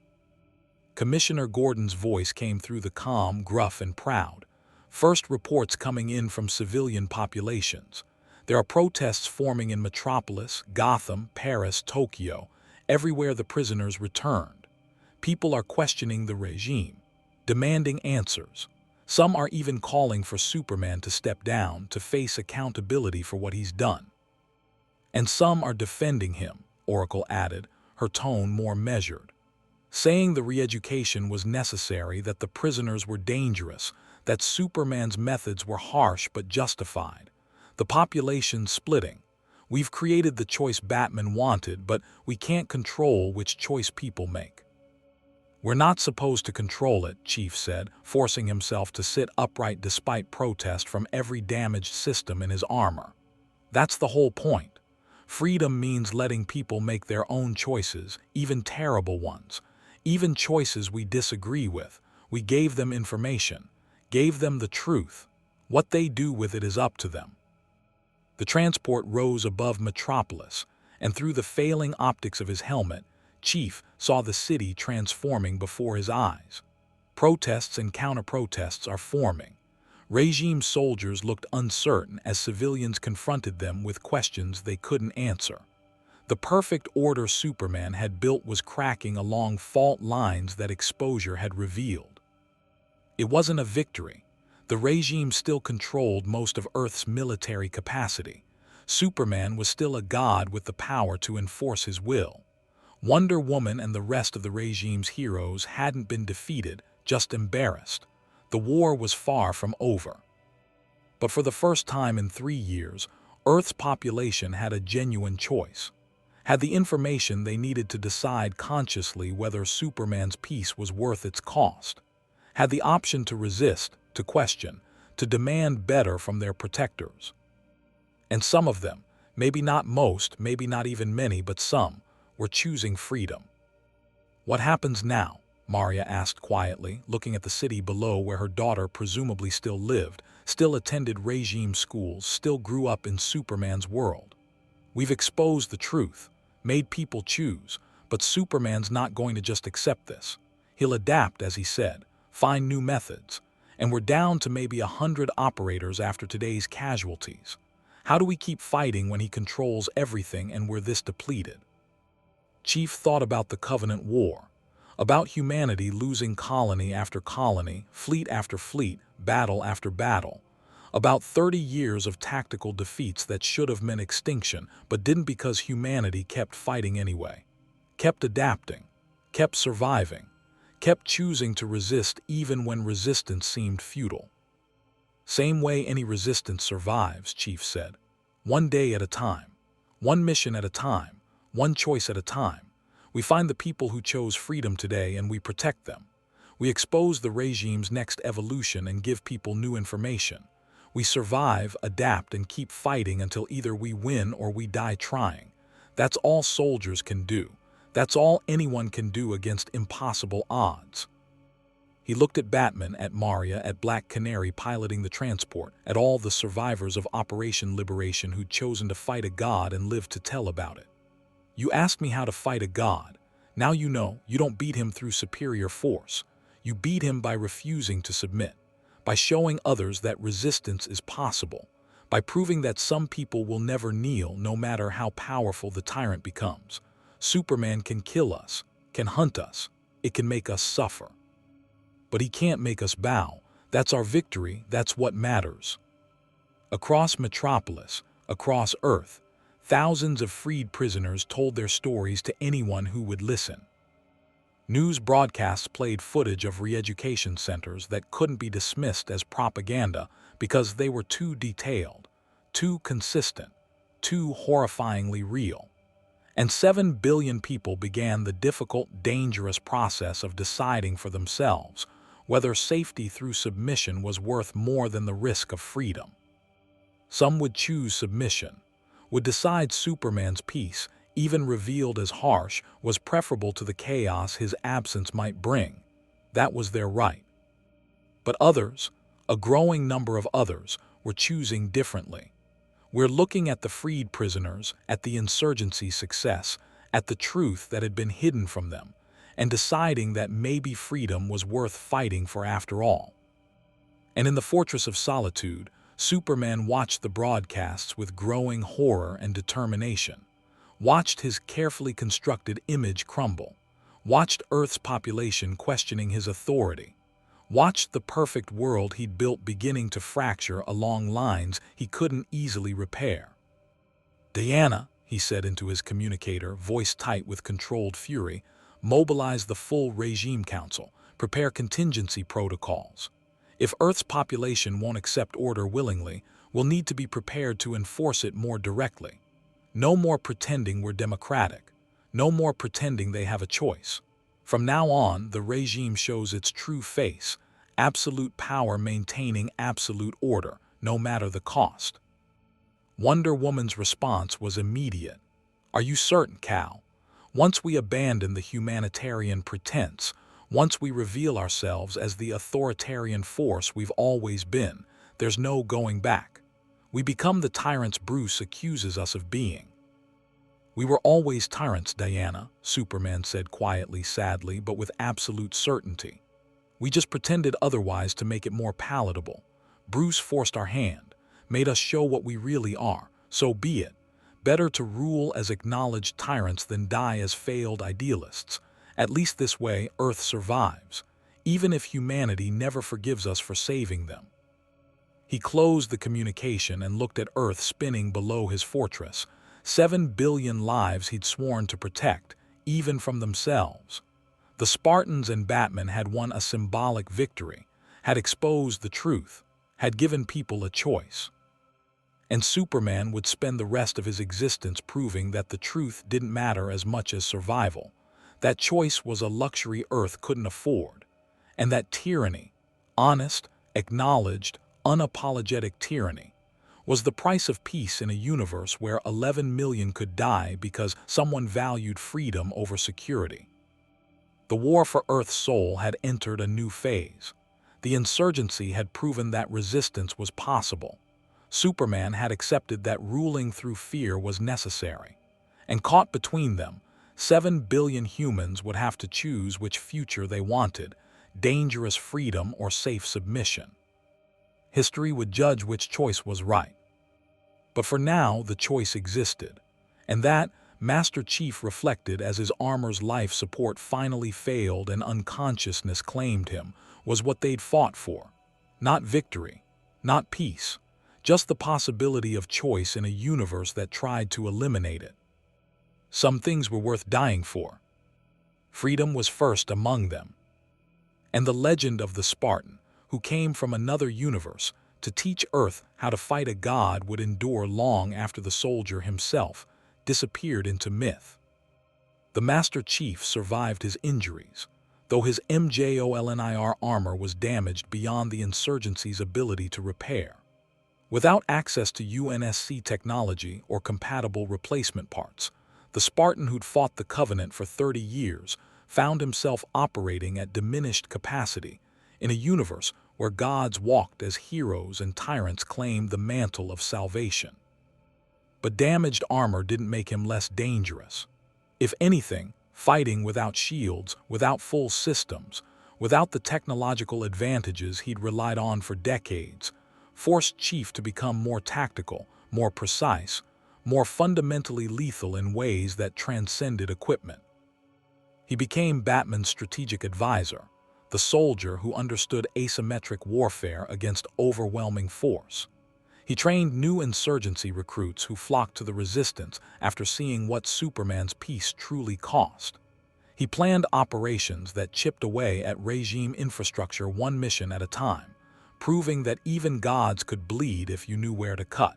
Commissioner Gordon's voice came through the calm, gruff, and proud. "First reports coming in from civilian populations. There are protests forming in Metropolis, Gotham, Paris, Tokyo, everywhere the prisoners returned. People are questioning the regime, demanding answers. Some are even calling for Superman to step down, to face accountability for what he's done. And some are defending him," Oracle added, her tone more measured. "Saying the re-education was necessary, that the prisoners were dangerous, that Superman's methods were harsh but justified. The population's splitting. We've created the choice Batman wanted, but we can't control which choice people make." "We're not supposed to control it," Chief said, forcing himself to sit upright despite protest from every damaged system in his armor. "That's the whole point. Freedom means letting people make their own choices, even terrible ones. Even choices we disagree with. We gave them information, gave them the truth. What they do with it is up to them." The transport rose above Metropolis, and through the failing optics of his helmet, Chief saw the city transforming before his eyes. Protests and counter-protests are forming. Regime soldiers looked uncertain as civilians confronted them with questions they couldn't answer. The perfect order Superman had built was cracking along fault lines that exposure had revealed. It wasn't a victory. The regime still controlled most of Earth's military capacity. Superman was still a god with the power to enforce his will. Wonder Woman and the rest of the regime's heroes hadn't been defeated, just embarrassed. The war was far from over. But for the first time in 3 years, Earth's population had a genuine choice. Had the information they needed to decide consciously whether Superman's peace was worth its cost. Had the option to resist, to question, to demand better from their protectors. And some of them, maybe not most, maybe not even many, but some, were choosing freedom. "What happens now?" Maria asked quietly, looking at the city below where her daughter presumably still lived, still attended regime schools, still grew up in Superman's world. "We've exposed the truth, made people choose, but Superman's not going to just accept this. He'll adapt, as he said, find new methods, and we're down to maybe 100 operators after today's casualties. How do we keep fighting when he controls everything and we're this depleted?" Chief thought about the Covenant War, about humanity losing colony after colony, fleet after fleet, battle after battle, about 30 years of tactical defeats that should have meant extinction but didn't because humanity kept fighting anyway, kept adapting, kept surviving, kept choosing to resist even when resistance seemed futile. "Same way any resistance survives," Chief said. "One day at a time, one mission at a time, one choice at a time. We find the people who chose freedom today and we protect them. We expose the regime's next evolution and give people new information. We survive, adapt, and keep fighting until either we win or we die trying. That's all soldiers can do. That's all anyone can do against impossible odds." He looked at Batman, at Maria, at Black Canary piloting the transport, at all the survivors of Operation Liberation who'd chosen to fight a god and lived to tell about it. "You asked me how to fight a god. Now you know. You don't beat him through superior force. You beat him by refusing to submit, by showing others that resistance is possible, by proving that some people will never kneel no matter how powerful the tyrant becomes. Superman can kill us, can hunt us, it can make us suffer. But he can't make us bow. That's our victory, that's what matters." Across Metropolis, across Earth, thousands of freed prisoners told their stories to anyone who would listen. News broadcasts played footage of re-education centers that couldn't be dismissed as propaganda because they were too detailed, too consistent, too horrifyingly real. And 7 billion people began the difficult, dangerous process of deciding for themselves whether safety through submission was worth more than the risk of freedom. Some would choose submission, would decide Superman's peace, even revealed as harsh, was preferable to the chaos his absence might bring. That was their right. But others, a growing number of others, were choosing differently. We're looking at the freed prisoners, at the insurgency's success, at the truth that had been hidden from them, and deciding that maybe freedom was worth fighting for after all. And in the Fortress of Solitude, Superman watched the broadcasts with growing horror and determination, watched his carefully constructed image crumble, watched Earth's population questioning his authority, watched the perfect world he'd built beginning to fracture along lines he couldn't easily repair. "Diana," he said into his communicator, voice tight with controlled fury, "mobilize the full regime council, prepare contingency protocols. If Earth's population won't accept order willingly, we'll need to be prepared to enforce it more directly. No more pretending we're democratic. No more pretending they have a choice. From now on, the regime shows its true face, absolute power maintaining absolute order, no matter the cost." Wonder Woman's response was immediate. "Are you certain, Cal? Once we abandon the humanitarian pretense, once we reveal ourselves as the authoritarian force we've always been, there's no going back. We become the tyrants Bruce accuses us of being." "We were always tyrants, Diana," Superman said quietly, sadly, but with absolute certainty. "We just pretended otherwise to make it more palatable. Bruce forced our hand, made us show what we really are. So be it. Better to rule as acknowledged tyrants than die as failed idealists. At least this way, Earth survives, even if humanity never forgives us for saving them." He closed the communication and looked at Earth spinning below his fortress, 7 billion lives he'd sworn to protect, even from themselves. The Spartans and Batman had won a symbolic victory, had exposed the truth, had given people a choice. And Superman would spend the rest of his existence proving that the truth didn't matter as much as survival, that choice was a luxury Earth couldn't afford, and that tyranny, honest, acknowledged, unapologetic tyranny, was the price of peace in a universe where 11 million could die because someone valued freedom over security. The war for Earth's soul had entered a new phase. The insurgency had proven that resistance was possible. Superman had accepted that ruling through fear was necessary. And caught between them, 7 billion humans would have to choose which future they wanted, dangerous freedom or safe submission. History would judge which choice was right. But for now, the choice existed. And that, Master Chief reflected as his armor's life support finally failed and unconsciousness claimed him, was what they'd fought for. Not victory, not peace, just the possibility of choice in a universe that tried to eliminate it. Some things were worth dying for. Freedom was first among them. And the legend of the Spartan, who came from another universe to teach Earth how to fight a god, would endure long after the soldier himself disappeared into myth. The Master Chief survived his injuries, though his Mjolnir armor was damaged beyond the insurgency's ability to repair. Without access to UNSC technology or compatible replacement parts, the Spartan who'd fought the Covenant for 30 years found himself operating at diminished capacity in a universe where gods walked as heroes and tyrants claimed the mantle of salvation. But damaged armor didn't make him less dangerous. If anything, fighting without shields, without full systems, without the technological advantages he'd relied on for decades, forced Chief to become more tactical, more precise, more fundamentally lethal in ways that transcended equipment. He became Batman's strategic advisor, the soldier who understood asymmetric warfare against overwhelming force. He trained new insurgency recruits who flocked to the resistance after seeing what Superman's peace truly cost. He planned operations that chipped away at regime infrastructure one mission at a time, proving that even gods could bleed if you knew where to cut.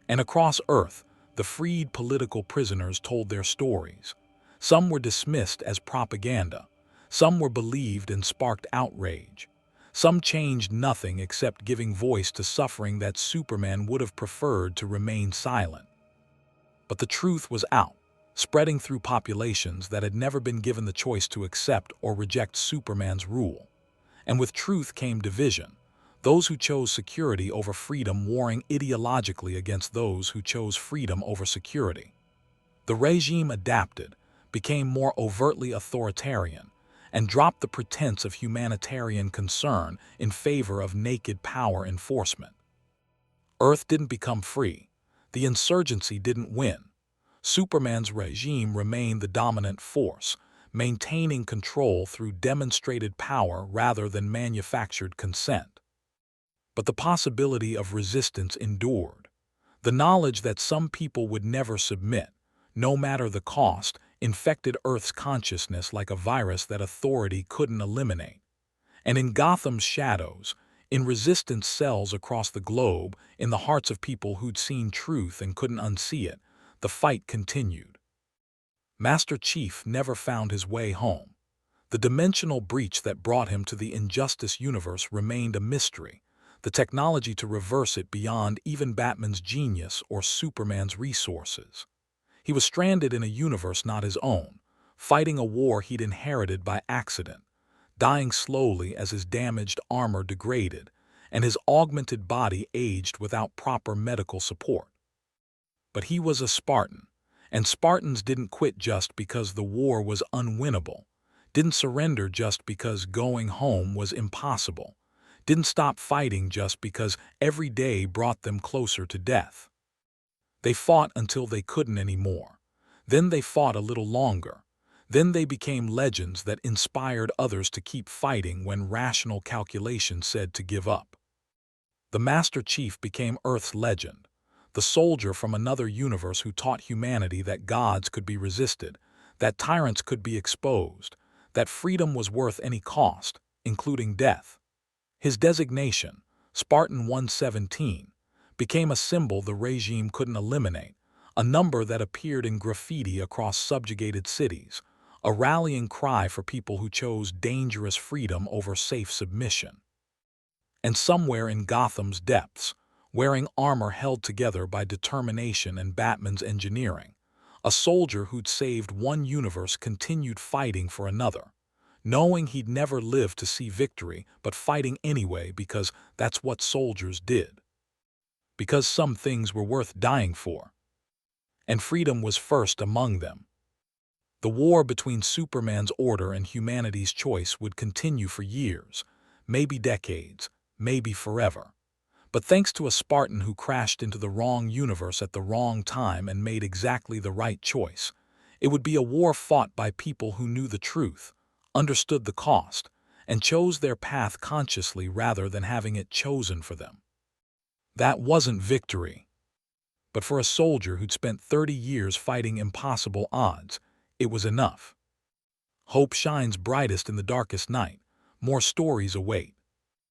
And across Earth, the freed political prisoners told their stories. Some were dismissed as propaganda. Some were believed and sparked outrage. Some changed nothing except giving voice to suffering that Superman would have preferred to remain silent. But the truth was out, spreading through populations that had never been given the choice to accept or reject Superman's rule. And with truth came division, those who chose security over freedom warring ideologically against those who chose freedom over security. The regime adapted, became more overtly authoritarian, and dropped the pretense of humanitarian concern in favor of naked power enforcement. Earth didn't become free. The insurgency didn't win. Superman's regime remained the dominant force, maintaining control through demonstrated power rather than manufactured consent. But the possibility of resistance endured. The knowledge that some people would never submit, no matter the cost, infected Earth's consciousness like a virus that authority couldn't eliminate. And in Gotham's shadows, in resistance cells across the globe, in the hearts of people who'd seen truth and couldn't unsee it, the fight continued. Master Chief never found his way home. The dimensional breach that brought him to the Injustice universe remained a mystery, the technology to reverse it beyond even Batman's genius or Superman's resources. He was stranded in a universe not his own, fighting a war he'd inherited by accident, dying slowly as his damaged armor degraded and his augmented body aged without proper medical support. But he was a Spartan, and Spartans didn't quit just because the war was unwinnable, didn't surrender just because going home was impossible, didn't stop fighting just because every day brought them closer to death. They fought until they couldn't anymore. Then they fought a little longer. Then they became legends that inspired others to keep fighting when rational calculation said to give up. The Master Chief became Earth's legend, the soldier from another universe who taught humanity that gods could be resisted, that tyrants could be exposed, that freedom was worth any cost, including death. His designation, Spartan 117, became a symbol the regime couldn't eliminate, a number that appeared in graffiti across subjugated cities, a rallying cry for people who chose dangerous freedom over safe submission. And somewhere in Gotham's depths, wearing armor held together by determination and Batman's engineering, a soldier who'd saved one universe continued fighting for another, knowing he'd never live to see victory, but fighting anyway because that's what soldiers did. Because some things were worth dying for. And freedom was first among them. The war between Superman's order and humanity's choice would continue for years, maybe decades, maybe forever. But thanks to a Spartan who crashed into the wrong universe at the wrong time and made exactly the right choice, it would be a war fought by people who knew the truth, understood the cost, and chose their path consciously rather than having it chosen for them. That wasn't victory. But for a soldier who'd spent 30 years fighting impossible odds, it was enough. Hope shines brightest in the darkest night. More stories await.